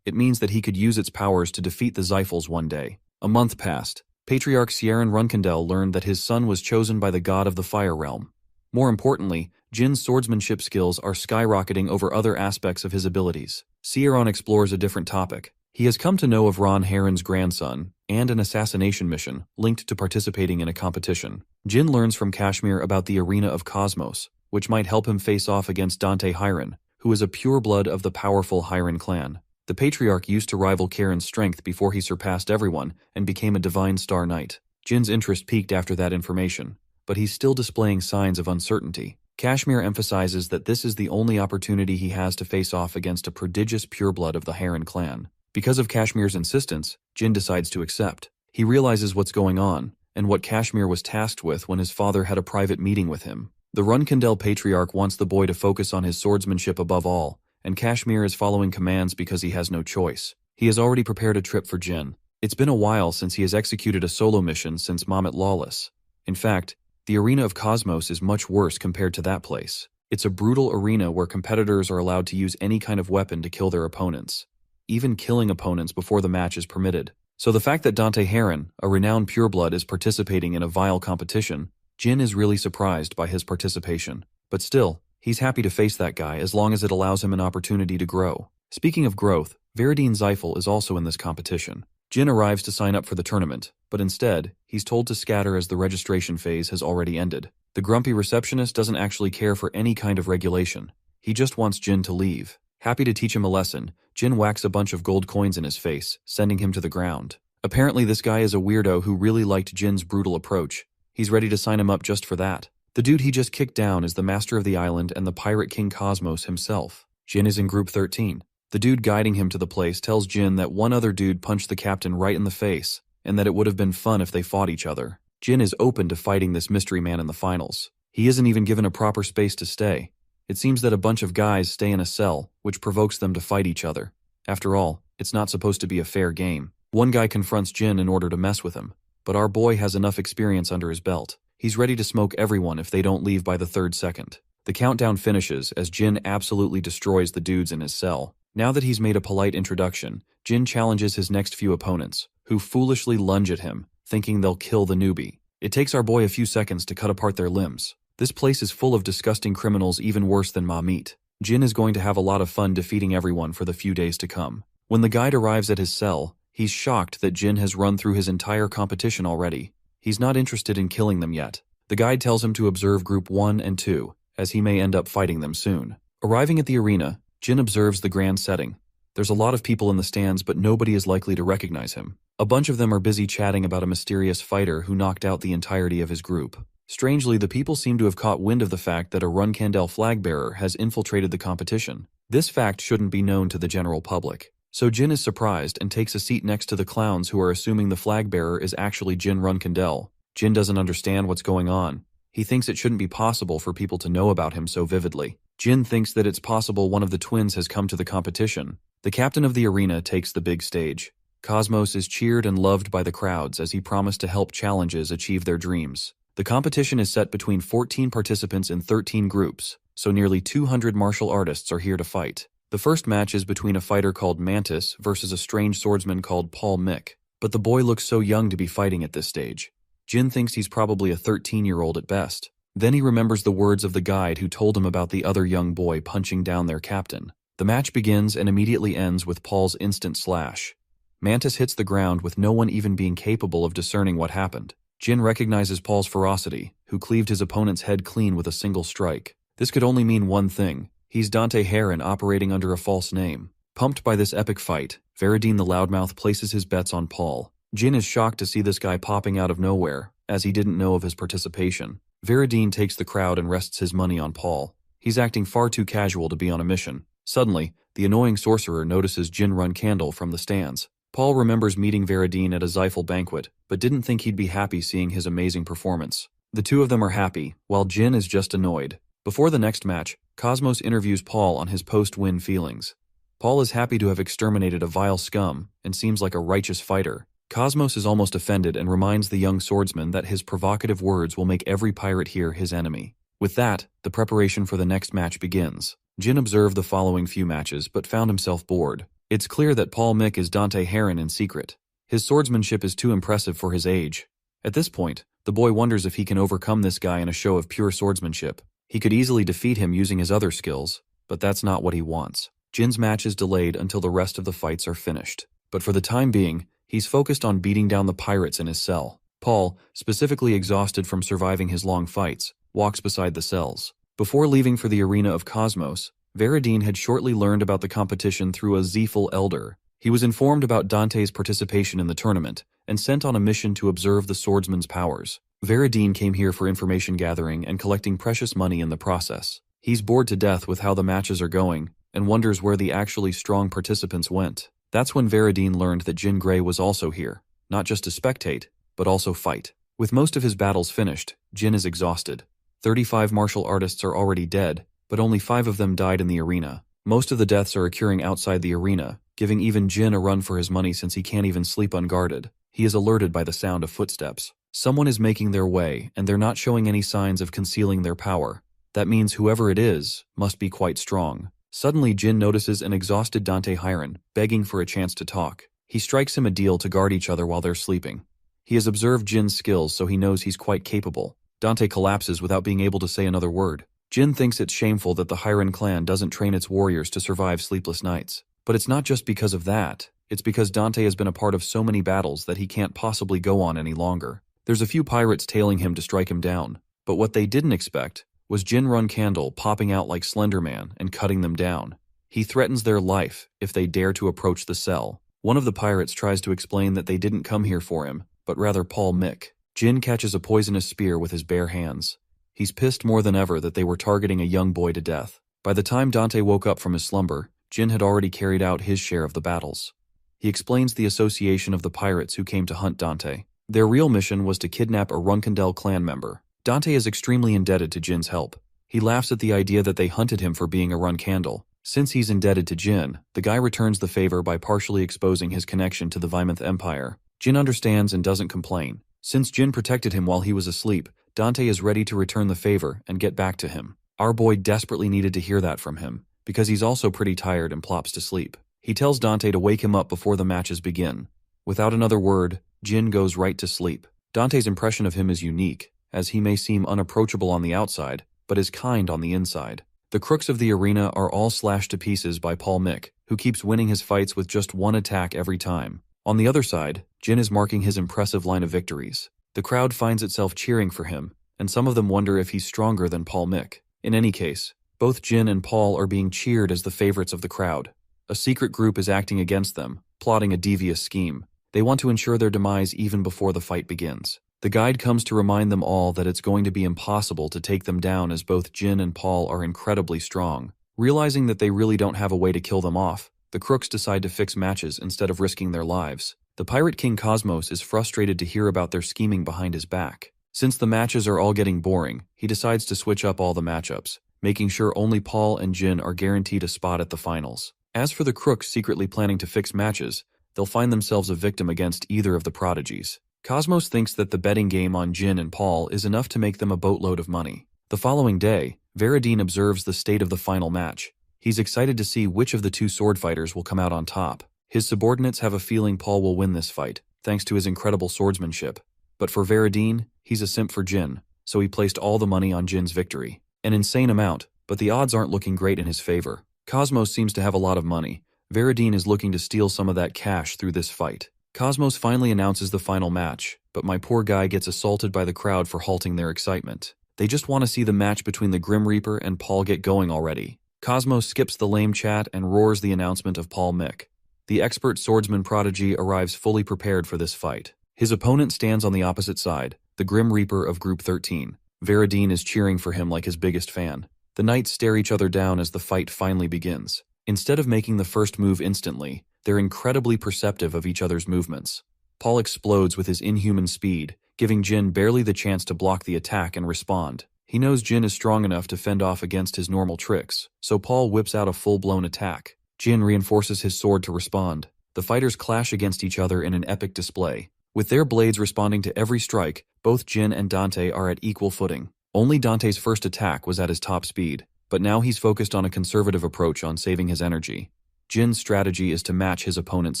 S2: It means that he could use its powers to defeat the Xiphals one day. A month passed. Patriarch Sieran Runkendel learned that his son was chosen by the god of the fire realm. More importantly, Jin's swordsmanship skills are skyrocketing over other aspects of his abilities. Sieran explores a different topic. He has come to know of Ron Heron's grandson, and an assassination mission linked to participating in a competition. Jin learns from Kashmir about the Arena of Cosmos, which might help him face off against Dante Hiron, who is a pureblood of the powerful Hiron clan. The Patriarch used to rival Karen's strength before he surpassed everyone and became a Divine Star Knight. Jin's interest peaked after that information, but he's still displaying signs of uncertainty. Kashmir emphasizes that this is the only opportunity he has to face off against a prodigious pureblood of the Heron clan. Because of Kashmir's insistence, Jin decides to accept. He realizes what's going on, and what Kashmir was tasked with when his father had a private meeting with him. The Runkendel Patriarch wants the boy to focus on his swordsmanship above all, and Kashmir is following commands because he has no choice. He has already prepared a trip for Jin. It's been a while since he has executed a solo mission since Mamet Lawless. In fact, the Arena of Cosmos is much worse compared to that place. It's a brutal arena where competitors are allowed to use any kind of weapon to kill their opponents. Even killing opponents before the match is permitted. So the fact that Dante Heron, a renowned pureblood, is participating in a vile competition, Jin is really surprised by his participation. But still, he's happy to face that guy as long as it allows him an opportunity to grow. Speaking of growth, Veridine Xiphal is also in this competition. Jin arrives to sign up for the tournament, but instead, he's told to scatter as the registration phase has already ended. The grumpy receptionist doesn't actually care for any kind of regulation. He just wants Jin to leave. Happy to teach him a lesson, Jin whacks a bunch of gold coins in his face, sending him to the ground. Apparently this guy is a weirdo who really liked Jin's brutal approach. He's ready to sign him up just for that. The dude he just kicked down is the master of the island and the pirate king Cosmos himself. Jin is in group 13. The dude guiding him to the place tells Jin that one other dude punched the captain right in the face, and that it would have been fun if they fought each other. Jin is open to fighting this mystery man in the finals. He isn't even given a proper space to stay. It seems that a bunch of guys stay in a cell, which provokes them to fight each other. After all, it's not supposed to be a fair game. One guy confronts Jin in order to mess with him, but our boy has enough experience under his belt. He's ready to smoke everyone if they don't leave by the 3rd second. The countdown finishes as Jin absolutely destroys the dudes in his cell. Now that he's made a polite introduction, Jin challenges his next few opponents, who foolishly lunge at him, thinking they'll kill the newbie. It takes our boy a few seconds to cut apart their limbs. This place is full of disgusting criminals even worse than Ma Meat. Jin is going to have a lot of fun defeating everyone for the few days to come. When the guide arrives at his cell, he's shocked that Jin has run through his entire competition already. He's not interested in killing them yet. The guide tells him to observe Group 1 and 2, as he may end up fighting them soon. Arriving at the arena, Jin observes the grand setting. There's a lot of people in the stands, but nobody is likely to recognize him. A bunch of them are busy chatting about a mysterious fighter who knocked out the entirety of his group. Strangely, the people seem to have caught wind of the fact that a Runkendel flag-bearer has infiltrated the competition. This fact shouldn't be known to the general public. So Jin is surprised and takes a seat next to the clowns who are assuming the flag-bearer is actually Jin Runkendel. Jin doesn't understand what's going on. He thinks it shouldn't be possible for people to know about him so vividly. Jin thinks that it's possible one of the twins has come to the competition. The captain of the arena takes the big stage. Cosmos is cheered and loved by the crowds as he promised to help challenges achieve their dreams. The competition is set between 14 participants in 13 groups, so nearly 200 martial artists are here to fight. The first match is between a fighter called Mantis versus a strange swordsman called Paul Mick, but the boy looks so young to be fighting at this stage. Jin thinks he's probably a 13-year-old at best. Then he remembers the words of the guide who told him about the other young boy punching down their captain. The match begins and immediately ends with Paul's instant slash. Mantis hits the ground with no one even being capable of discerning what happened. Jin recognizes Paul's ferocity, who cleaved his opponent's head clean with a single strike. This could only mean one thing. He's Dante Heron operating under a false name. Pumped by this epic fight, Veridine the Loudmouth places his bets on Paul. Jin is shocked to see this guy popping out of nowhere, as he didn't know of his participation. Veridine takes the crowd and rests his money on Paul. He's acting far too casual to be on a mission. Suddenly, the annoying sorcerer notices Jin run Candle from the stands. Paul remembers meeting Veridine at a Zyphal banquet, but didn't think he'd be happy seeing his amazing performance. The two of them are happy, while Jin is just annoyed. Before the next match, Cosmos interviews Paul on his post-win feelings. Paul is happy to have exterminated a vile scum, and seems like a righteous fighter. Cosmos is almost offended and reminds the young swordsman that his provocative words will make every pirate here his enemy. With that, the preparation for the next match begins. Jin observed the following few matches, but found himself bored. It's clear that Paul Mick is Dante Heron in secret. His swordsmanship is too impressive for his age. At this point, the boy wonders if he can overcome this guy in a show of pure swordsmanship. He could easily defeat him using his other skills, but that's not what he wants. Jin's match is delayed until the rest of the fights are finished. But for the time being, he's focused on beating down the pirates in his cell. Paul, specifically exhausted from surviving his long fights, walks beside the cells. Before leaving for the arena of Cosmos, Veridine had shortly learned about the competition through a Zyphal elder. He was informed about Dante's participation in the tournament, and sent on a mission to observe the swordsman's powers. Veridine came here for information gathering and collecting precious money in the process. He's bored to death with how the matches are going, and wonders where the actually strong participants went. That's when Veridine learned that Jin Grey was also here, not just to spectate, but also fight. With most of his battles finished, Jin is exhausted. 35 martial artists are already dead, but only 5 of them died in the arena. Most of the deaths are occurring outside the arena, giving even Jin a run for his money since he can't even sleep unguarded. He is alerted by the sound of footsteps. Someone is making their way, and they're not showing any signs of concealing their power. That means whoever it is must be quite strong. Suddenly Jin notices an exhausted Dante Heron, begging for a chance to talk. He strikes him a deal to guard each other while they're sleeping. He has observed Jin's skills, so he knows he's quite capable. Dante collapses without being able to say another word. Jin thinks it's shameful that the Heron clan doesn't train its warriors to survive sleepless nights. But it's not just because of that. It's because Dante has been a part of so many battles that he can't possibly go on any longer. There's a few pirates tailing him to strike him down. But what they didn't expect was Jin Run Candle popping out like Slender Man and cutting them down. He threatens their life if they dare to approach the cell. One of the pirates tries to explain that they didn't come here for him, but rather Paul Mick. Jin catches a poisonous spear with his bare hands. He's pissed more than ever that they were targeting a young boy to death. By the time Dante woke up from his slumber, Jin had already carried out his share of the battles. He explains the association of the pirates who came to hunt Dante. Their real mission was to kidnap a Runkandel clan member. Dante is extremely indebted to Jin's help. He laughs at the idea that they hunted him for being a Runkandel. Since he's indebted to Jin, the guy returns the favor by partially exposing his connection to the Vymonth Empire. Jin understands and doesn't complain. Since Jin protected him while he was asleep, Dante is ready to return the favor and get back to him. Our boy desperately needed to hear that from him, because he's also pretty tired and plops to sleep. He tells Dante to wake him up before the matches begin. Without another word, Jin goes right to sleep. Dante's impression of him is unique, as he may seem unapproachable on the outside, but is kind on the inside. The crooks of the arena are all slashed to pieces by Paul Mick, who keeps winning his fights with just one attack every time. On the other side, Jin is marking his impressive line of victories. The crowd finds itself cheering for him, and some of them wonder if he's stronger than Paul Mick. In any case, both Jin and Paul are being cheered as the favorites of the crowd. A secret group is acting against them, plotting a devious scheme. They want to ensure their demise even before the fight begins. The guide comes to remind them all that it's going to be impossible to take them down as both Jin and Paul are incredibly strong. Realizing that they really don't have a way to kill them off, the crooks decide to fix matches instead of risking their lives. The Pirate King Cosmos is frustrated to hear about their scheming behind his back. Since the matches are all getting boring, he decides to switch up all the matchups, making sure only Paul and Jin are guaranteed a spot at the finals. As for the crooks secretly planning to fix matches, they'll find themselves a victim against either of the prodigies. Cosmos thinks that the betting game on Jin and Paul is enough to make them a boatload of money. The following day, Veridine observes the state of the final match. He's excited to see which of the two sword fighters will come out on top. His subordinates have a feeling Paul will win this fight, thanks to his incredible swordsmanship. But for Veridine, he's a simp for Jin, so he placed all the money on Jin's victory. An insane amount, but the odds aren't looking great in his favor. Cosmos seems to have a lot of money. Veridine is looking to steal some of that cash through this fight. Cosmos finally announces the final match, but my poor guy gets assaulted by the crowd for halting their excitement. They just want to see the match between the Grim Reaper and Paul get going already. Cosmos skips the lame chat and roars the announcement of Paul Mick. The expert swordsman prodigy arrives fully prepared for this fight. His opponent stands on the opposite side, the Grim Reaper of Group 13. Veradine is cheering for him like his biggest fan. The knights stare each other down as the fight finally begins. Instead of making the first move instantly, they're incredibly perceptive of each other's movements. Paul explodes with his inhuman speed, giving Jin barely the chance to block the attack and respond. He knows Jin is strong enough to fend off against his normal tricks, so Paul whips out a full-blown attack. Jin reinforces his sword to respond. The fighters clash against each other in an epic display. With their blades responding to every strike, both Jin and Dante are at equal footing. Only Dante's first attack was at his top speed, but now he's focused on a conservative approach on saving his energy. Jin's strategy is to match his opponent's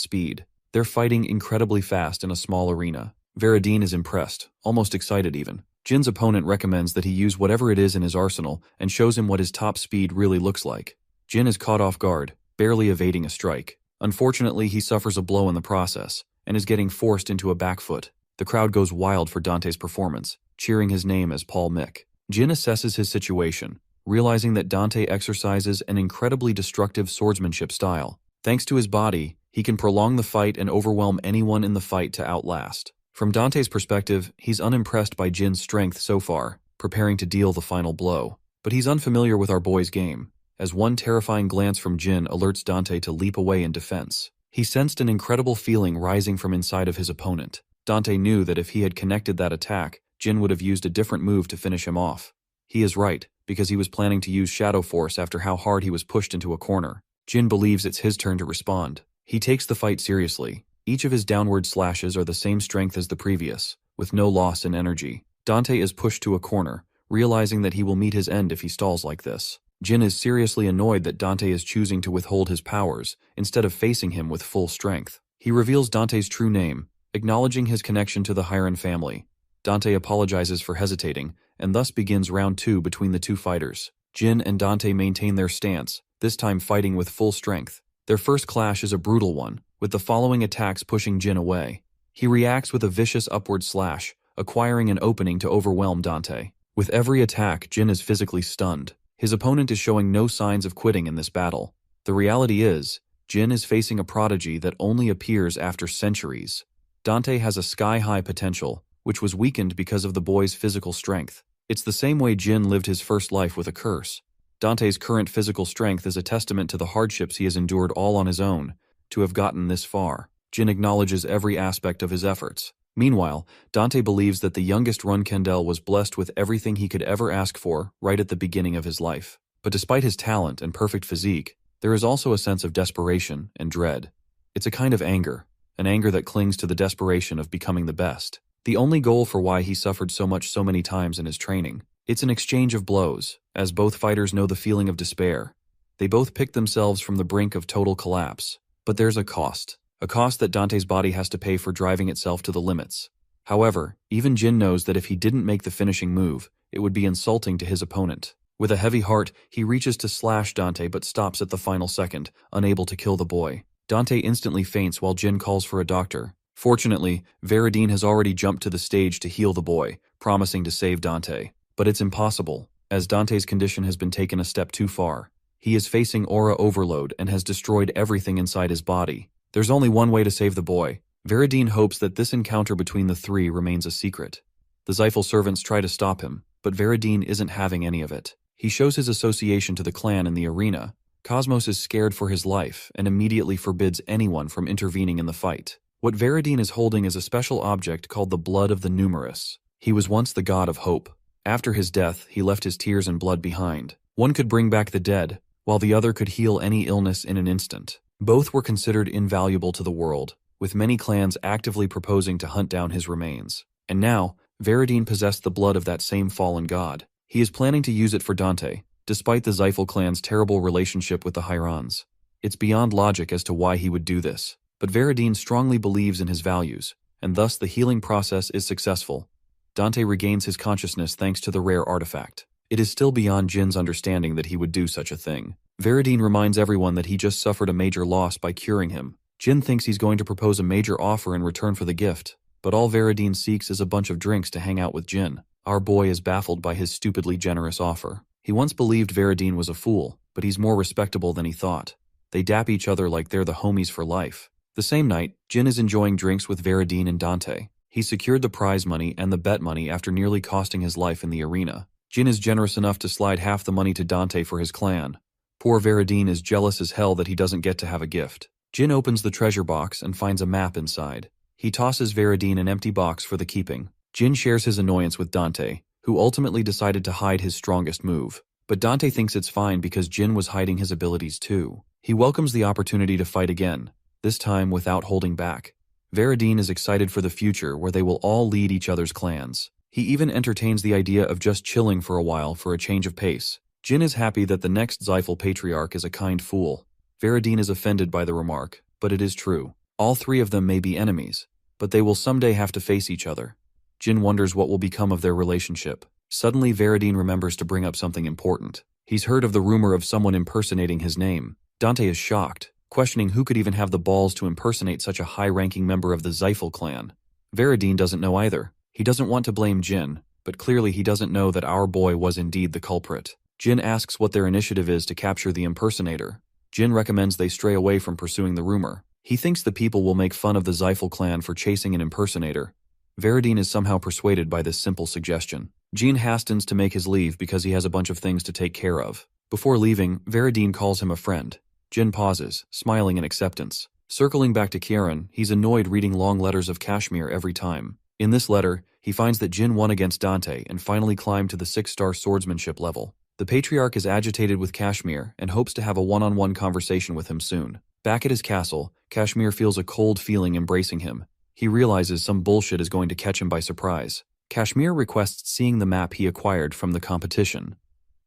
S2: speed. They're fighting incredibly fast in a small arena. Veradine is impressed, almost excited even. Jin's opponent recommends that he use whatever it is in his arsenal and shows him what his top speed really looks like. Jin is caught off guard, barely evading a strike. Unfortunately, he suffers a blow in the process and is getting forced into a back foot. The crowd goes wild for Dante's performance, cheering his name as Paul Mick. Jin assesses his situation, realizing that Dante exercises an incredibly destructive swordsmanship style. Thanks to his body, he can prolong the fight and overwhelm anyone in the fight to outlast. From Dante's perspective, he's unimpressed by Jin's strength so far, preparing to deal the final blow. But he's unfamiliar with our boy's game, as one terrifying glance from Jin alerts Dante to leap away in defense. He sensed an incredible feeling rising from inside of his opponent. Dante knew that if he had connected that attack, Jin would have used a different move to finish him off. He is right, because he was planning to use Shadow Force after how hard he was pushed into a corner. Jin believes it's his turn to respond. He takes the fight seriously. Each of his downward slashes are the same strength as the previous, with no loss in energy. Dante is pushed to a corner, realizing that he will meet his end if he stalls like this. Jin is seriously annoyed that Dante is choosing to withhold his powers, instead of facing him with full strength. He reveals Dante's true name, acknowledging his connection to the Hiron family. Dante apologizes for hesitating, and thus begins round 2 between the two fighters. Jin and Dante maintain their stance, this time fighting with full strength. Their first clash is a brutal one, with the following attacks pushing Jin away. He reacts with a vicious upward slash, acquiring an opening to overwhelm Dante. With every attack, Jin is physically stunned. His opponent is showing no signs of quitting in this battle. The reality is, Jin is facing a prodigy that only appears after centuries. Dante has a sky-high potential, which was weakened because of the boy's physical strength. It's the same way Jin lived his first life with a curse. Dante's current physical strength is a testament to the hardships he has endured all on his own, to have gotten this far. Jin acknowledges every aspect of his efforts. Meanwhile, Dante believes that the youngest Runkendel was blessed with everything he could ever ask for right at the beginning of his life. But despite his talent and perfect physique, there is also a sense of desperation and dread. It's a kind of anger, an anger that clings to the desperation of becoming the best. The only goal for why he suffered so much so many times in his training. It's an exchange of blows, as both fighters know the feeling of despair. They both pick themselves from the brink of total collapse. But there's a cost that Dante's body has to pay for driving itself to the limits. However, even Jin knows that if he didn't make the finishing move, it would be insulting to his opponent. With a heavy heart, he reaches to slash Dante but stops at the final second, unable to kill the boy. Dante instantly faints while Jin calls for a doctor. Fortunately, Veradine has already jumped to the stage to heal the boy, promising to save Dante. But it's impossible, as Dante's condition has been taken a step too far. He is facing aura overload and has destroyed everything inside his body. There's only one way to save the boy. Veradine hopes that this encounter between the three remains a secret. The Zyphal servants try to stop him, but Veradine isn't having any of it. He shows his association to the clan in the arena. Cosmos is scared for his life and immediately forbids anyone from intervening in the fight. What Veradine is holding is a special object called the blood of the numerous. He was once the god of hope. After his death, he left his tears and blood behind. One could bring back the dead, while the other could heal any illness in an instant. Both were considered invaluable to the world, with many clans actively proposing to hunt down his remains. And now, Veradine possessed the blood of that same fallen god. He is planning to use it for Dante, despite the Zyphal clan's terrible relationship with the Hirons. It's beyond logic as to why he would do this, but Veradine strongly believes in his values, and thus the healing process is successful. Dante regains his consciousness thanks to the rare artifact. It is still beyond Jin's understanding that he would do such a thing. Veradine reminds everyone that he just suffered a major loss by curing him. Jin thinks he's going to propose a major offer in return for the gift, but all Veradine seeks is a bunch of drinks to hang out with Jin. Our boy is baffled by his stupidly generous offer. He once believed Veradine was a fool, but he's more respectable than he thought. They dap each other like they're the homies for life. The same night, Jin is enjoying drinks with Veradine and Dante. He secured the prize money and the bet money after nearly costing his life in the arena. Jin is generous enough to slide half the money to Dante for his clan. Poor Veradine is jealous as hell that he doesn't get to have a gift. Jin opens the treasure box and finds a map inside. He tosses Veradine an empty box for the keeping. Jin shares his annoyance with Dante, who ultimately decided to hide his strongest move. But Dante thinks it's fine because Jin was hiding his abilities too. He welcomes the opportunity to fight again, this time without holding back. Veradine is excited for the future where they will all lead each other's clans. He even entertains the idea of just chilling for a while for a change of pace. Jin is happy that the next Zyphal patriarch is a kind fool. Veradine is offended by the remark, but it is true. All three of them may be enemies, but they will someday have to face each other. Jin wonders what will become of their relationship. Suddenly Veradine remembers to bring up something important. He's heard of the rumor of someone impersonating his name. Dante is shocked, questioning who could even have the balls to impersonate such a high-ranking member of the Zyphal clan. Veradine doesn't know either. He doesn't want to blame Jin, but clearly he doesn't know that our boy was indeed the culprit. Jin asks what their initiative is to capture the impersonator. Jin recommends they stray away from pursuing the rumor. He thinks the people will make fun of the Zyphal clan for chasing an impersonator. Veradine is somehow persuaded by this simple suggestion. Jin hastens to make his leave because he has a bunch of things to take care of. Before leaving, Veradine calls him a friend. Jin pauses, smiling in acceptance. Circling back to Kieran, he's annoyed reading long letters of Kashmir every time. In this letter, he finds that Jin won against Dante and finally climbed to the 6-star swordsmanship level. The Patriarch is agitated with Kashmir and hopes to have a one-on-one conversation with him soon. Back at his castle, Kashmir feels a cold feeling embracing him. He realizes some bullshit is going to catch him by surprise. Kashmir requests seeing the map he acquired from the competition.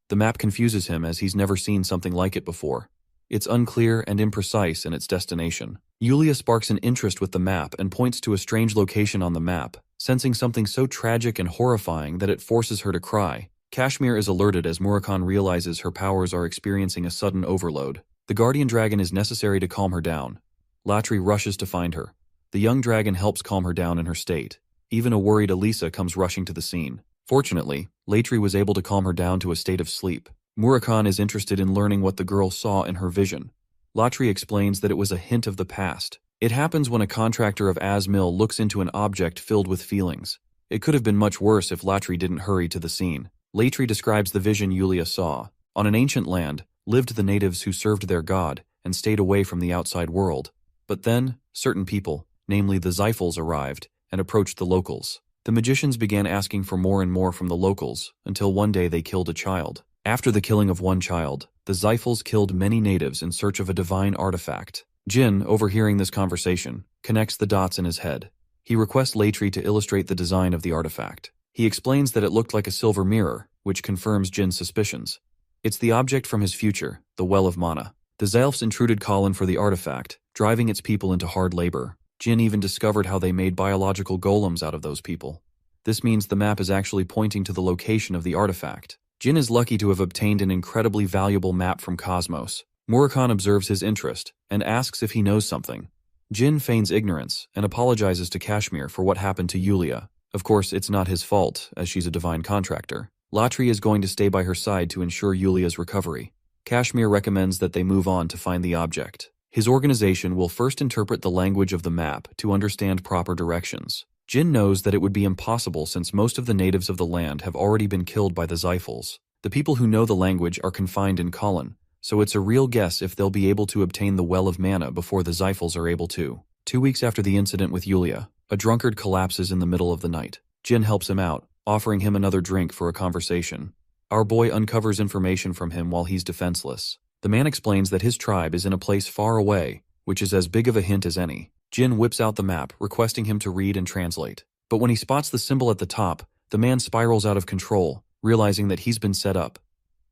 S2: The map confuses him as he's never seen something like it before. It's unclear and imprecise in its destination. Yulia sparks an interest with the map and points to a strange location on the map, sensing something so tragic and horrifying that it forces her to cry. Kashmir is alerted as Murakhan realizes her powers are experiencing a sudden overload. The guardian dragon is necessary to calm her down. Latri rushes to find her. The young dragon helps calm her down in her state. Even a worried Elisa comes rushing to the scene. Fortunately, Latri was able to calm her down to a state of sleep. Murakhan is interested in learning what the girl saw in her vision. Latri explains that it was a hint of the past. It happens when a contractor of Asmil looks into an object filled with feelings. It could have been much worse if Latri didn't hurry to the scene. Latri describes the vision Yulia saw. On an ancient land, lived the natives who served their god and stayed away from the outside world. But then, certain people, namely the Zyphals, arrived and approached the locals. The magicians began asking for more and more from the locals, until one day they killed a child. After the killing of one child, the Zyphals killed many natives in search of a divine artifact. Jin, overhearing this conversation, connects the dots in his head. He requests Latri to illustrate the design of the artifact. He explains that it looked like a silver mirror, which confirms Jin's suspicions. It's the object from his future, the Well of Mana. The Zelfs intruded Colin for the artifact, driving its people into hard labor. Jin even discovered how they made biological golems out of those people. This means the map is actually pointing to the location of the artifact. Jin is lucky to have obtained an incredibly valuable map from Cosmos. Murakhan observes his interest and asks if he knows something. Jin feigns ignorance and apologizes to Kashmir for what happened to Yulia. Of course, it's not his fault, as she's a divine contractor. Latri is going to stay by her side to ensure Yulia's recovery. Kashmir recommends that they move on to find the object. His organization will first interpret the language of the map to understand proper directions. Jin knows that it would be impossible since most of the natives of the land have already been killed by the Zyphals. The people who know the language are confined in Colin, so it's a real guess if they'll be able to obtain the Well of Mana before the Zyphals are able to. 2 weeks after the incident with Yulia, a drunkard collapses in the middle of the night. Jin helps him out, offering him another drink for a conversation. Our boy uncovers information from him while he's defenseless. The man explains that his tribe is in a place far away, which is as big of a hint as any. Jin whips out the map, requesting him to read and translate. But when he spots the symbol at the top, the man spirals out of control, realizing that he's been set up.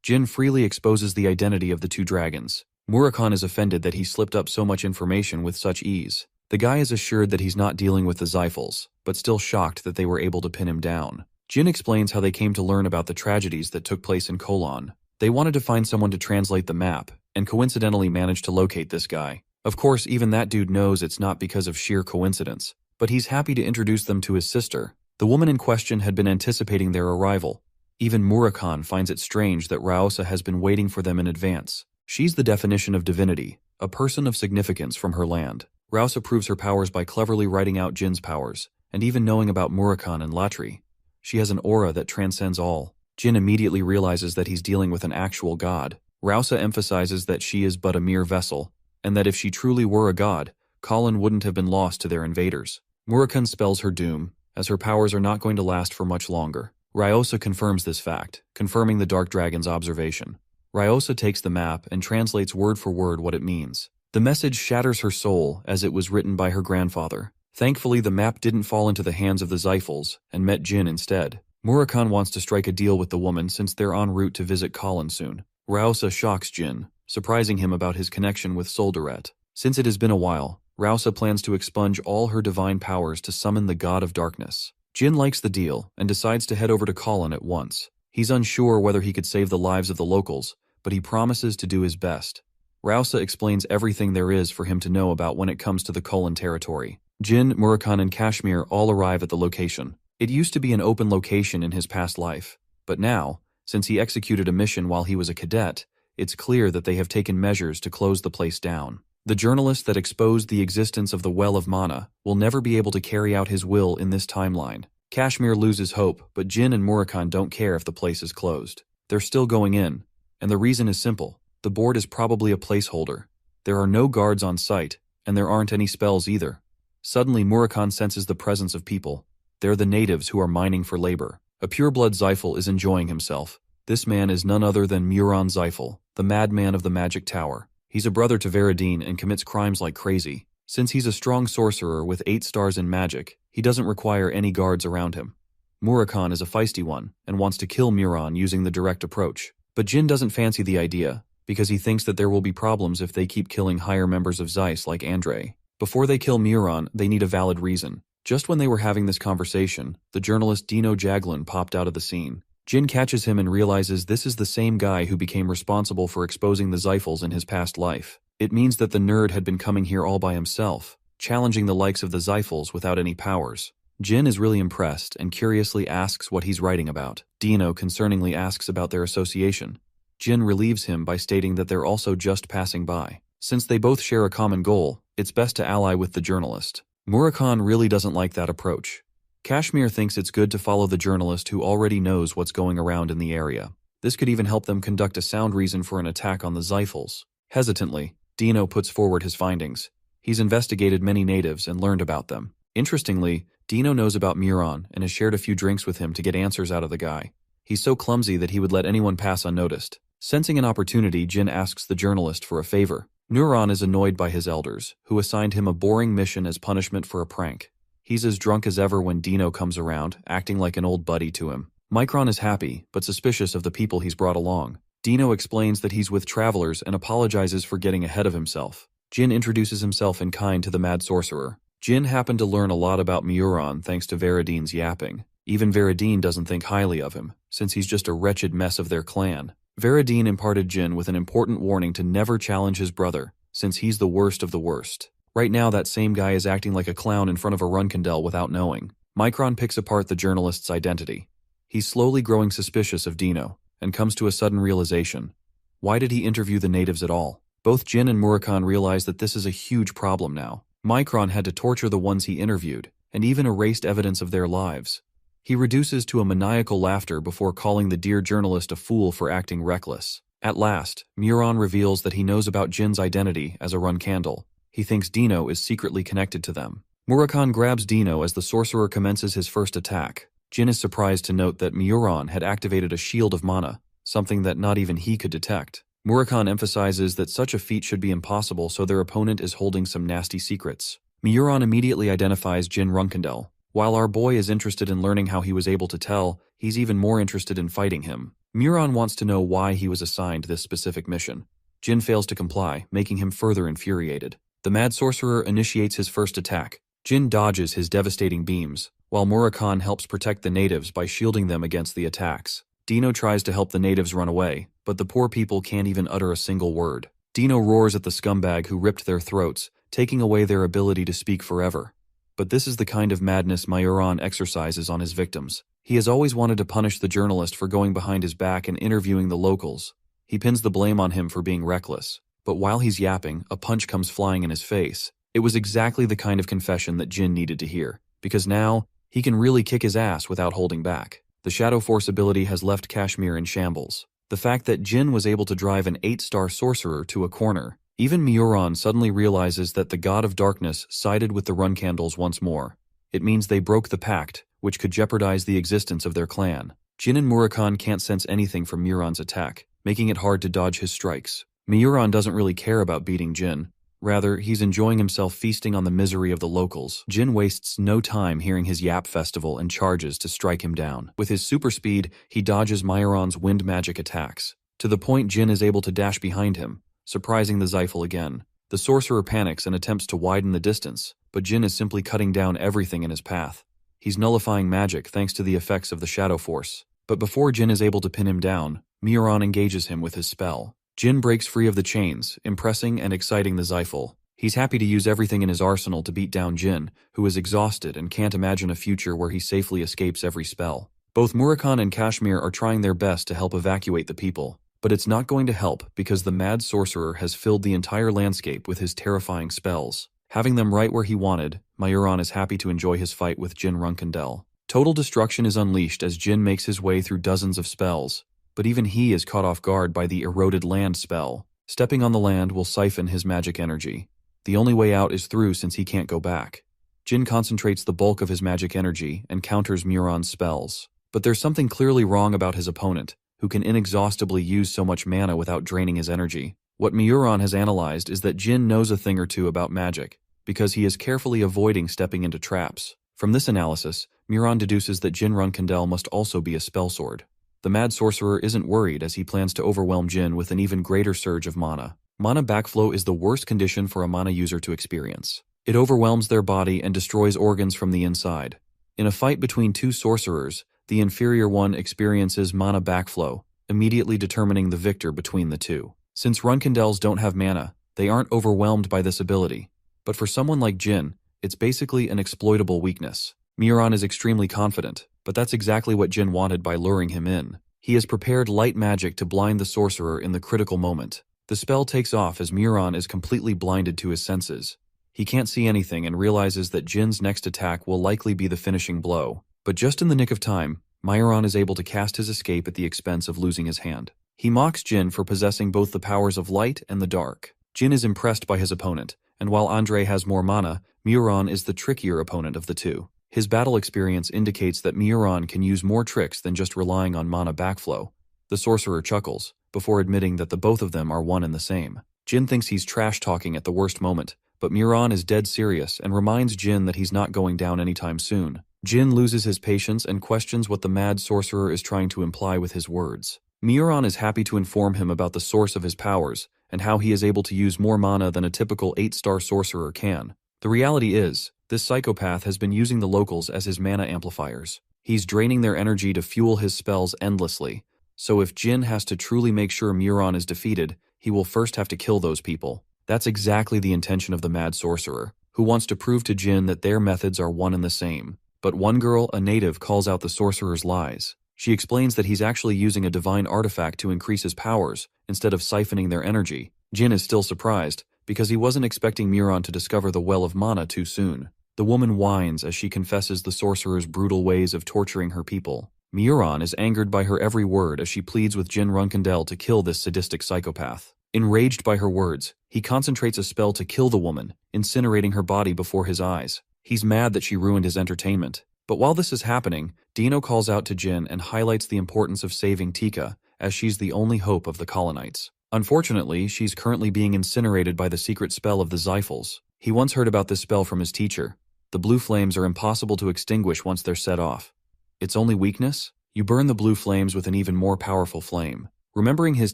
S2: Jin freely exposes the identity of the two dragons. Murakhan is offended that he slipped up so much information with such ease. The guy is assured that he's not dealing with the Zyphals, but still shocked that they were able to pin him down. Jin explains how they came to learn about the tragedies that took place in Kolon. They wanted to find someone to translate the map, and coincidentally managed to locate this guy. Of course, even that dude knows it's not because of sheer coincidence, but he's happy to introduce them to his sister. The woman in question had been anticipating their arrival. Even Murakhan finds it strange that Raosa has been waiting for them in advance. She's the definition of divinity, a person of significance from her land. Raosa proves her powers by cleverly writing out Jin's powers, and even knowing about Murakhan and Latri. She has an aura that transcends all. Jin immediately realizes that he's dealing with an actual god. Raosa emphasizes that she is but a mere vessel, and that if she truly were a god, Colin wouldn't have been lost to their invaders. Murakhan spells her doom, as her powers are not going to last for much longer. Raosa confirms this fact, confirming the Dark Dragon's observation. Raosa takes the map and translates word for word what it means. The message shatters her soul as it was written by her grandfather. Thankfully, the map didn't fall into the hands of the Zyphals and met Jin instead. Murakhan wants to strike a deal with the woman since they're en route to visit Colin soon. Raosa shocks Jin, surprising him about his connection with Soldaret. Since it has been a while, Raosa plans to expunge all her divine powers to summon the God of Darkness. Jin likes the deal and decides to head over to Colin at once. He's unsure whether he could save the lives of the locals, but he promises to do his best. Raosa explains everything there is for him to know about when it comes to the Colin territory. Jin, Murakhan, and Kashmir all arrive at the location. It used to be an open location in his past life, but now, since he executed a mission while he was a cadet, it's clear that they have taken measures to close the place down. The journalist that exposed the existence of the Well of Mana will never be able to carry out his will in this timeline. Kashmir loses hope, but Jin and Murakhan don't care if the place is closed. They're still going in, and the reason is simple. The board is probably a placeholder. There are no guards on site, and there aren't any spells either. Suddenly, Murakhan senses the presence of people. They're the natives who are mining for labor. A pureblood Zyphal is enjoying himself. This man is none other than Muron Zyphal, the madman of the Magic Tower. He's a brother to Veradine and commits crimes like crazy. Since he's a strong sorcerer with 8 stars in magic, he doesn't require any guards around him. Murakhan is a feisty one and wants to kill Muron using the direct approach. But Jin doesn't fancy the idea, because he thinks that there will be problems if they keep killing higher members of Zeiss like Andre. Before they kill Muron, they need a valid reason. Just when they were having this conversation, the journalist Dino Jaglin popped out of the scene. Jin catches him and realizes this is the same guy who became responsible for exposing the Zyphals in his past life. It means that the nerd had been coming here all by himself, challenging the likes of the Zyphals without any powers. Jin is really impressed and curiously asks what he's writing about. Dino concerningly asks about their association. Jin relieves him by stating that they're also just passing by. Since they both share a common goal, it's best to ally with the journalist. Murakhan really doesn't like that approach. Kashmir thinks it's good to follow the journalist who already knows what's going around in the area. This could even help them conduct a sound reason for an attack on the Zyphals. Hesitantly, Dino puts forward his findings. He's investigated many natives and learned about them. Interestingly, Dino knows about Muron and has shared a few drinks with him to get answers out of the guy. He's so clumsy that he would let anyone pass unnoticed. Sensing an opportunity, Jin asks the journalist for a favor. Muron is annoyed by his elders, who assigned him a boring mission as punishment for a prank. He's as drunk as ever when Dino comes around, acting like an old buddy to him. Micron is happy, but suspicious of the people he's brought along. Dino explains that he's with travelers and apologizes for getting ahead of himself. Jin introduces himself in kind to the mad sorcerer. Jin happened to learn a lot about Muron thanks to Veradine's yapping. Even Veradine doesn't think highly of him, since he's just a wretched mess of their clan. Veradine imparted Jin with an important warning to never challenge his brother, since he's the worst of the worst. Right now, that same guy is acting like a clown in front of a Runkindel without knowing. Micron picks apart the journalist's identity. He's slowly growing suspicious of Dino, and comes to a sudden realization. Why did he interview the natives at all? Both Jin and Murakhan realize that this is a huge problem now. Micron had to torture the ones he interviewed, and even erased evidence of their lives. He reduces to a maniacal laughter before calling the dear journalist a fool for acting reckless. At last, Muron reveals that he knows about Jin's identity as a Runkandel. He thinks Dino is secretly connected to them. Murakhan grabs Dino as the sorcerer commences his first attack. Jin is surprised to note that Muron had activated a shield of mana, something that not even he could detect. Murakhan emphasizes that such a feat should be impossible, so their opponent is holding some nasty secrets. Muron immediately identifies Jin Runkindel. While our boy is interested in learning how he was able to tell, he's even more interested in fighting him. Muron wants to know why he was assigned this specific mission. Jin fails to comply, making him further infuriated. The mad sorcerer initiates his first attack. Jin dodges his devastating beams, while Murakhan helps protect the natives by shielding them against the attacks. Dino tries to help the natives run away, but the poor people can't even utter a single word. Dino roars at the scumbag who ripped their throats, taking away their ability to speak forever. But this is the kind of madness Majoran exercises on his victims. He has always wanted to punish the journalist for going behind his back and interviewing the locals. He pins the blame on him for being reckless. But while he's yapping, a punch comes flying in his face. It was exactly the kind of confession that Jin needed to hear, because now, he can really kick his ass without holding back. The Shadow Force ability has left Kashmir in shambles. The fact that Jin was able to drive an 8-star sorcerer to a corner. Even Majoran suddenly realizes that the God of Darkness sided with the Run Candles once more. It means they broke the pact, which could jeopardize the existence of their clan. Jin and Murakhan can't sense anything from Muran's attack, making it hard to dodge his strikes. Majoran doesn't really care about beating Jin. Rather, he's enjoying himself feasting on the misery of the locals. Jin wastes no time hearing his Yap festival and charges to strike him down. With his super speed, he dodges Majoran's wind magic attacks, to the point Jin is able to dash behind him, surprising the Zyphal again. The sorcerer panics and attempts to widen the distance, but Jin is simply cutting down everything in his path. He's nullifying magic thanks to the effects of the Shadow Force. But before Jin is able to pin him down, Majoran engages him with his spell. Jin breaks free of the chains, impressing and exciting the Zyphal. He's happy to use everything in his arsenal to beat down Jin, who is exhausted and can't imagine a future where he safely escapes every spell. Both Murakhan and Kashmir are trying their best to help evacuate the people, but it's not going to help because the mad sorcerer has filled the entire landscape with his terrifying spells. Having them right where he wanted, Majoran is happy to enjoy his fight with Jin Runkandel. Total destruction is unleashed as Jin makes his way through dozens of spells, but even he is caught off guard by the eroded land spell. Stepping on the land will siphon his magic energy. The only way out is through since he can't go back. Jin concentrates the bulk of his magic energy and counters Muran's spells. But there's something clearly wrong about his opponent, who can inexhaustibly use so much mana without draining his energy. What Majoran has analyzed is that Jin knows a thing or two about magic, because he is carefully avoiding stepping into traps. From this analysis, Muran deduces that Jin Runkandel must also be a spellsword. The mad sorcerer isn't worried as he plans to overwhelm Jin with an even greater surge of mana. Mana backflow is the worst condition for a mana user to experience. It overwhelms their body and destroys organs from the inside. In a fight between two sorcerers, the inferior one experiences mana backflow, immediately determining the victor between the two. Since Runkandels don't have mana, they aren't overwhelmed by this ability. But for someone like Jin, it's basically an exploitable weakness. Muran is extremely confident, but that's exactly what Jin wanted by luring him in. He has prepared light magic to blind the sorcerer in the critical moment. The spell takes off as Muran is completely blinded to his senses. He can't see anything and realizes that Jin's next attack will likely be the finishing blow. But just in the nick of time, Majoran is able to cast his escape at the expense of losing his hand. He mocks Jin for possessing both the powers of light and the dark. Jin is impressed by his opponent, and while Andre has more mana, Muran is the trickier opponent of the two. His battle experience indicates that Muran can use more tricks than just relying on mana backflow. The sorcerer chuckles, before admitting that the both of them are one and the same. Jin thinks he's trash-talking at the worst moment, but Muran is dead serious and reminds Jin that he's not going down anytime soon. Jin loses his patience and questions what the mad sorcerer is trying to imply with his words. Muran is happy to inform him about the source of his powers and how he is able to use more mana than a typical 8-star sorcerer can. The reality is, this psychopath has been using the locals as his mana amplifiers. He's draining their energy to fuel his spells endlessly. So if Jin has to truly make sure Muran is defeated, he will first have to kill those people. That's exactly the intention of the mad sorcerer, who wants to prove to Jin that their methods are one and the same. But one girl, a native, calls out the sorcerer's lies. She explains that he's actually using a divine artifact to increase his powers, instead of siphoning their energy. Jin is still surprised, because he wasn't expecting Muran to discover the well of mana too soon. The woman whines as she confesses the sorcerer's brutal ways of torturing her people. Muran is angered by her every word as she pleads with Jin Runkandel to kill this sadistic psychopath. Enraged by her words, he concentrates a spell to kill the woman, incinerating her body before his eyes. He's mad that she ruined his entertainment. But while this is happening, Dino calls out to Jin and highlights the importance of saving Tika, as she's the only hope of the colonites. Unfortunately, she's currently being incinerated by the secret spell of the Zyphals. He once heard about this spell from his teacher. The blue flames are impossible to extinguish once they're set off. Its only weakness? You burn the blue flames with an even more powerful flame. Remembering his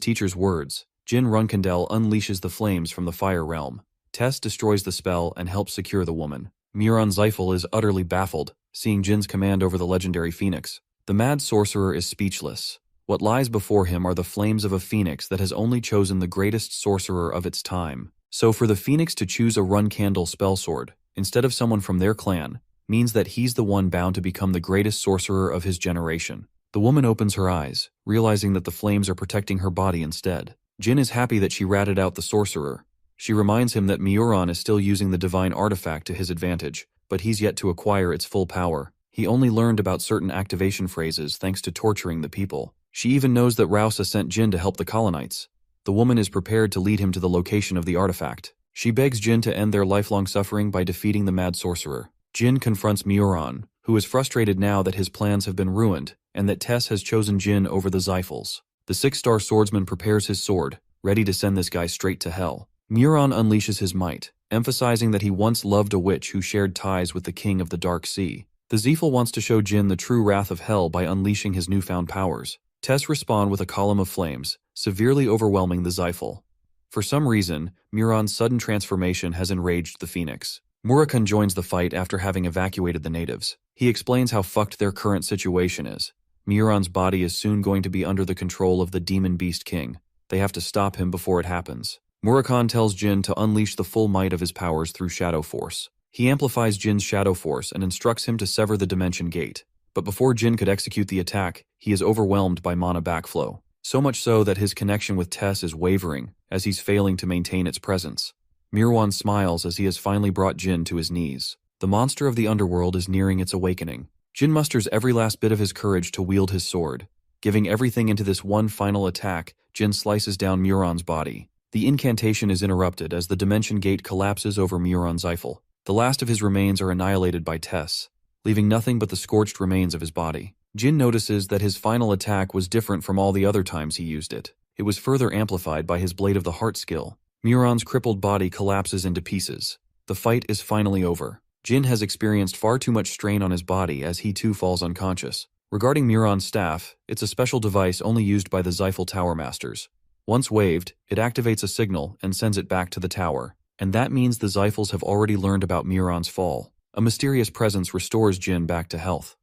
S2: teacher's words, Jin Runkandel unleashes the flames from the fire realm. Tess destroys the spell and helps secure the woman. Muran Zyphal is utterly baffled, seeing Jin's command over the legendary phoenix. The mad sorcerer is speechless. What lies before him are the flames of a phoenix that has only chosen the greatest sorcerer of its time. So for the phoenix to choose a run candle spellsword, instead of someone from their clan, means that he's the one bound to become the greatest sorcerer of his generation. The woman opens her eyes, realizing that the flames are protecting her body instead. Jin is happy that she ratted out the sorcerer. She reminds him that Miuran is still using the divine artifact to his advantage, but he's yet to acquire its full power. He only learned about certain activation phrases thanks to torturing the people. She even knows that Rausa sent Jin to help the colonites. The woman is prepared to lead him to the location of the artifact. She begs Jin to end their lifelong suffering by defeating the mad sorcerer. Jin confronts Miuran, who is frustrated now that his plans have been ruined, and that Tess has chosen Jin over the Zyphals. The 6-star swordsman prepares his sword, ready to send this guy straight to hell. Miuran unleashes his might, emphasizing that he once loved a witch who shared ties with the king of the Dark Sea. The Zyphal wants to show Jin the true wrath of hell by unleashing his newfound powers. Tess responds with a column of flames, severely overwhelming the Zyphal. For some reason, Miuran's sudden transformation has enraged the Phoenix. Murakun joins the fight after having evacuated the natives. He explains how fucked their current situation is. Miuran's body is soon going to be under the control of the Demon Beast King. They have to stop him before it happens. Murakun tells Jin to unleash the full might of his powers through Shadow Force. He amplifies Jin's Shadow Force and instructs him to sever the Dimension Gate. But before Jin could execute the attack, he is overwhelmed by mana backflow. So much so that his connection with Tess is wavering, as he's failing to maintain its presence. Miuran smiles as he has finally brought Jin to his knees. The monster of the underworld is nearing its awakening. Jin musters every last bit of his courage to wield his sword. Giving everything into this one final attack, Jin slices down Miuran's body. The incantation is interrupted as the Dimension Gate collapses over Miuran Zyphal. The last of his remains are annihilated by Tess, leaving nothing but the scorched remains of his body. Jin notices that his final attack was different from all the other times he used it. It was further amplified by his Blade of the Heart skill. Miuran's crippled body collapses into pieces. The fight is finally over. Jin has experienced far too much strain on his body as he too falls unconscious. Regarding Miuran's staff, it's a special device only used by the Zyphal Tower Masters. Once waved, it activates a signal and sends it back to the tower. And that means the Zyphals have already learned about Miuran's fall. A mysterious presence restores Jin back to health.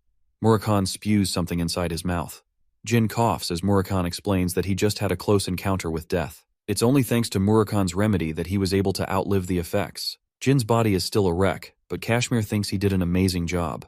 S2: Murakun spews something inside his mouth. Jin coughs as Murakun explains that he just had a close encounter with death. It's only thanks to Murakun's remedy that he was able to outlive the effects. Jin's body is still a wreck, but Kashmir thinks he did an amazing job.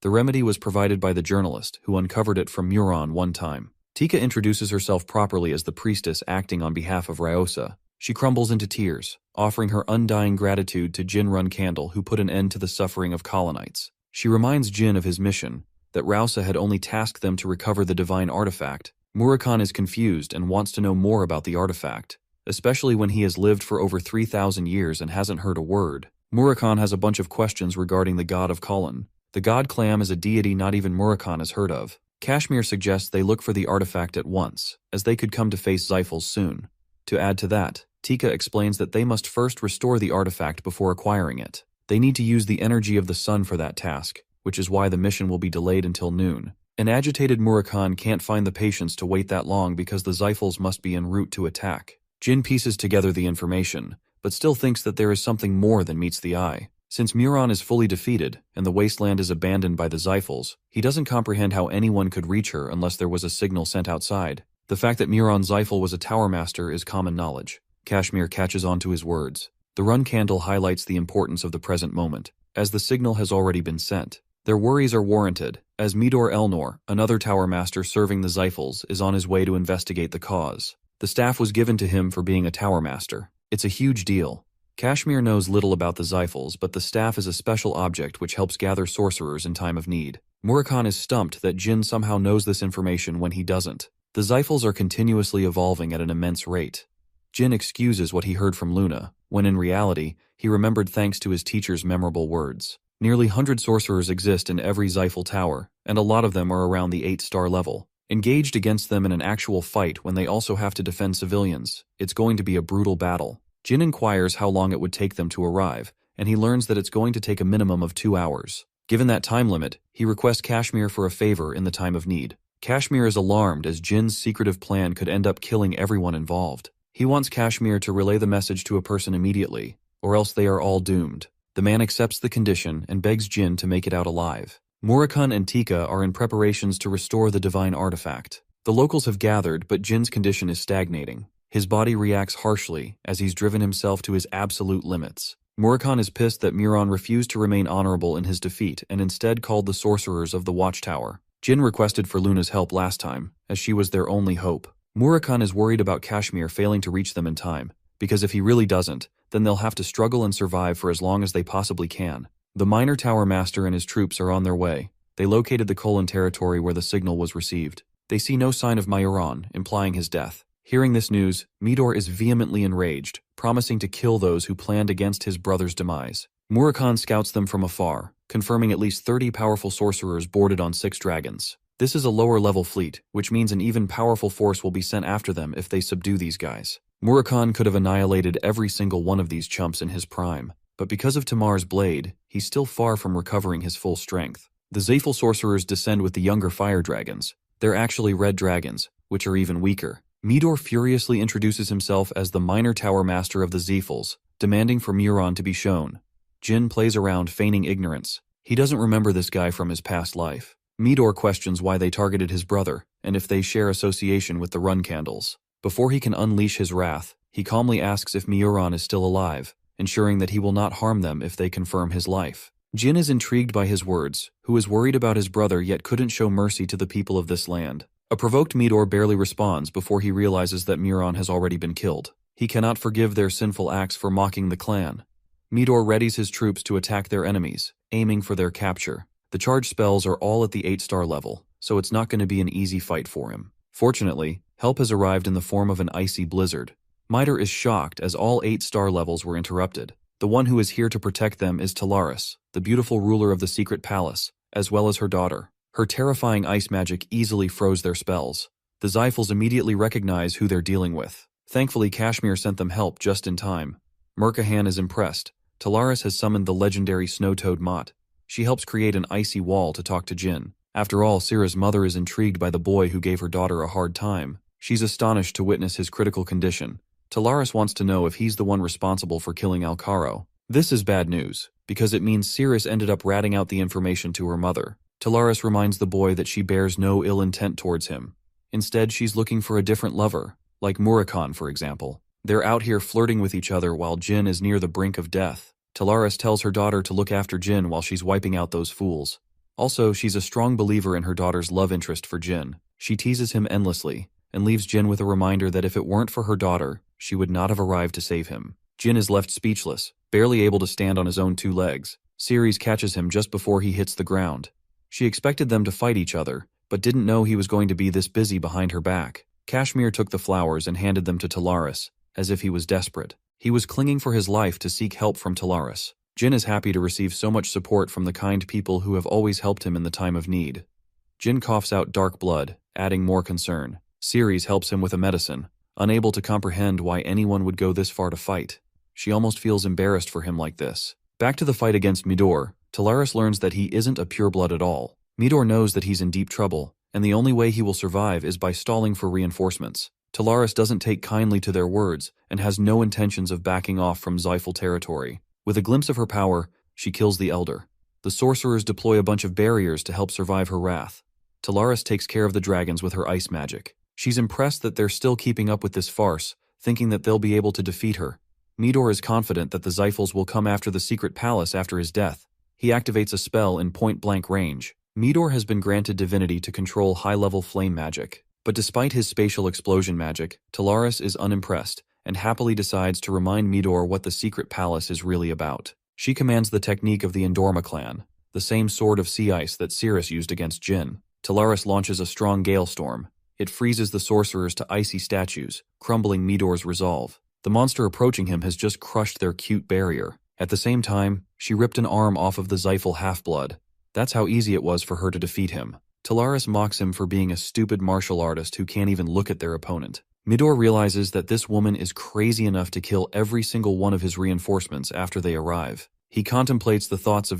S2: The remedy was provided by the journalist, who uncovered it from Miuran one time. Tika introduces herself properly as the priestess acting on behalf of Ryosa. She crumbles into tears, offering her undying gratitude to Jin Run Candle, who put an end to the suffering of colonites. She reminds Jin of his mission, that Rausa had only tasked them to recover the divine artifact. Murakun is confused and wants to know more about the artifact, especially when he has lived for over 3,000 years and hasn't heard a word. Murakun has a bunch of questions regarding the god of Kulin. The god Clam is a deity not even Murakun has heard of. Kashmir suggests they look for the artifact at once, as they could come to face Zyphals soon. To add to that, Tika explains that they must first restore the artifact before acquiring it. They need to use the energy of the sun for that task, which is why the mission will be delayed until noon. An agitated Murakun can't find the patience to wait that long because the Zyphals must be en route to attack. Jin pieces together the information, but still thinks that there is something more than meets the eye. Since Miuran is fully defeated, and the wasteland is abandoned by the Zyphals, he doesn't comprehend how anyone could reach her unless there was a signal sent outside. The fact that Miuran Zyphal was a Tower Master is common knowledge. Kashmir catches on to his words. The run candle highlights the importance of the present moment, as the signal has already been sent. Their worries are warranted, as Midor Elnor, another Tower Master serving the Zyphals, is on his way to investigate the cause. The staff was given to him for being a Tower Master. It's a huge deal. Kashmir knows little about the Zyphals, but the staff is a special object which helps gather sorcerers in time of need. Murakun is stumped that Jin somehow knows this information when he doesn't. The Zyphals are continuously evolving at an immense rate. Jin excuses what he heard from Luna, when in reality, he remembered thanks to his teacher's memorable words. Nearly 100 sorcerers exist in every Zyphal tower, and a lot of them are around the 8-star level. Engaged against them in an actual fight when they also have to defend civilians, it's going to be a brutal battle. Jin inquires how long it would take them to arrive, and he learns that it's going to take a minimum of 2 hours. Given that time limit, he requests Kashmir for a favor in the time of need. Kashmir is alarmed as Jin's secretive plan could end up killing everyone involved. He wants Kashmir to relay the message to a person immediately, or else they are all doomed. The man accepts the condition and begs Jin to make it out alive. Murakun and Tika are in preparations to restore the divine artifact. The locals have gathered, but Jin's condition is stagnating. His body reacts harshly as he's driven himself to his absolute limits. Murakhan is pissed that Muron refused to remain honorable in his defeat and instead called the sorcerers of the watchtower. Jin requested for Luna's help last time, as she was their only hope. Murakhan is worried about Kashmir failing to reach them in time, because if he really doesn't, then they'll have to struggle and survive for as long as they possibly can. The minor tower master and his troops are on their way. They located the Kolan territory where the signal was received. They see no sign of Mayuran, implying his death. Hearing this news, Midor is vehemently enraged, promising to kill those who planned against his brother's demise. Murakhan scouts them from afar, confirming at least 30 powerful sorcerers boarded on 6 dragons. This is a lower-level fleet, which means an even powerful force will be sent after them if they subdue these guys. Murakhan could have annihilated every single one of these chumps in his prime, but because of Tamar's blade, he's still far from recovering his full strength. The Zephyl sorcerers descend with the younger fire dragons. They're actually red dragons, which are even weaker. Midor furiously introduces himself as the minor tower master of the Zephyls, demanding for Muron to be shown. Jin plays around, feigning ignorance. He doesn't remember this guy from his past life. Midor questions why they targeted his brother, and if they share association with the Run Candles. Before he can unleash his wrath, he calmly asks if Muron is still alive, ensuring that he will not harm them if they confirm his life. Jin is intrigued by his words, who is worried about his brother yet couldn't show mercy to the people of this land. A provoked Midor barely responds before he realizes that Muron has already been killed. He cannot forgive their sinful acts for mocking the clan. Midor readies his troops to attack their enemies, aiming for their capture. The charge spells are all at the 8-star level, so it's not going to be an easy fight for him. Fortunately, help has arrived in the form of an icy blizzard. Midor is shocked as all 8-star levels were interrupted. The one who is here to protect them is Talaris, the beautiful ruler of the secret palace, as well as her daughter. Her terrifying ice magic easily froze their spells. The Zephyls immediately recognize who they're dealing with. Thankfully, Kashmir sent them help just in time. Murkahan is impressed. Talaris has summoned the legendary snow-toad Mott. She helps create an icy wall to talk to Jin. After all, Sira's mother is intrigued by the boy who gave her daughter a hard time. She's astonished to witness his critical condition. Talaris wants to know if he's the one responsible for killing Alcaro. This is bad news, because it means Cirrus ended up ratting out the information to her mother. Talaris reminds the boy that she bears no ill intent towards him. Instead, she's looking for a different lover, like Murakhan, for example. They're out here flirting with each other while Jin is near the brink of death. Talaris tells her daughter to look after Jin while she's wiping out those fools. Also, she's a strong believer in her daughter's love interest for Jin. She teases him endlessly, and leaves Jin with a reminder that if it weren't for her daughter, she would not have arrived to save him. Jin is left speechless, barely able to stand on his own 2 legs. Ceres catches him just before he hits the ground. She expected them to fight each other, but didn't know he was going to be this busy behind her back. Kashmir took the flowers and handed them to Talaris, as if he was desperate. He was clinging for his life to seek help from Talaris. Jin is happy to receive so much support from the kind people who have always helped him in the time of need. Jin coughs out dark blood, adding more concern. Ceres helps him with a medicine, unable to comprehend why anyone would go this far to fight. She almost feels embarrassed for him like this. Back to the fight against Midor, Talaris learns that he isn't a pureblood at all. Midor knows that he's in deep trouble, and the only way he will survive is by stalling for reinforcements. Talaris doesn't take kindly to their words and has no intentions of backing off from Zephyl territory. With a glimpse of her power, she kills the Elder. The sorcerers deploy a bunch of barriers to help survive her wrath. Talaris takes care of the dragons with her ice magic. She's impressed that they're still keeping up with this farce, thinking that they'll be able to defeat her. Midor is confident that the Zephyls will come after the secret palace after his death. He activates a spell in point-blank range. Midor has been granted divinity to control high-level flame magic. But despite his spatial explosion magic, Talaris is unimpressed and happily decides to remind Midor what the secret palace is really about. She commands the technique of the Endorma clan, the same sword of sea ice that Cirrus used against Jin. Talaris launches a strong gale storm. It freezes the sorcerers to icy statues, crumbling Midor's resolve. The monster approaching him has just crushed their cute barrier. At the same time, she ripped an arm off of the Zephyl half-blood. That's how easy it was for her to defeat him. Talaris mocks him for being a stupid martial artist who can't even look at their opponent. Midor realizes that this woman is crazy enough to kill every single one of his reinforcements after they arrive. He contemplates the thoughts of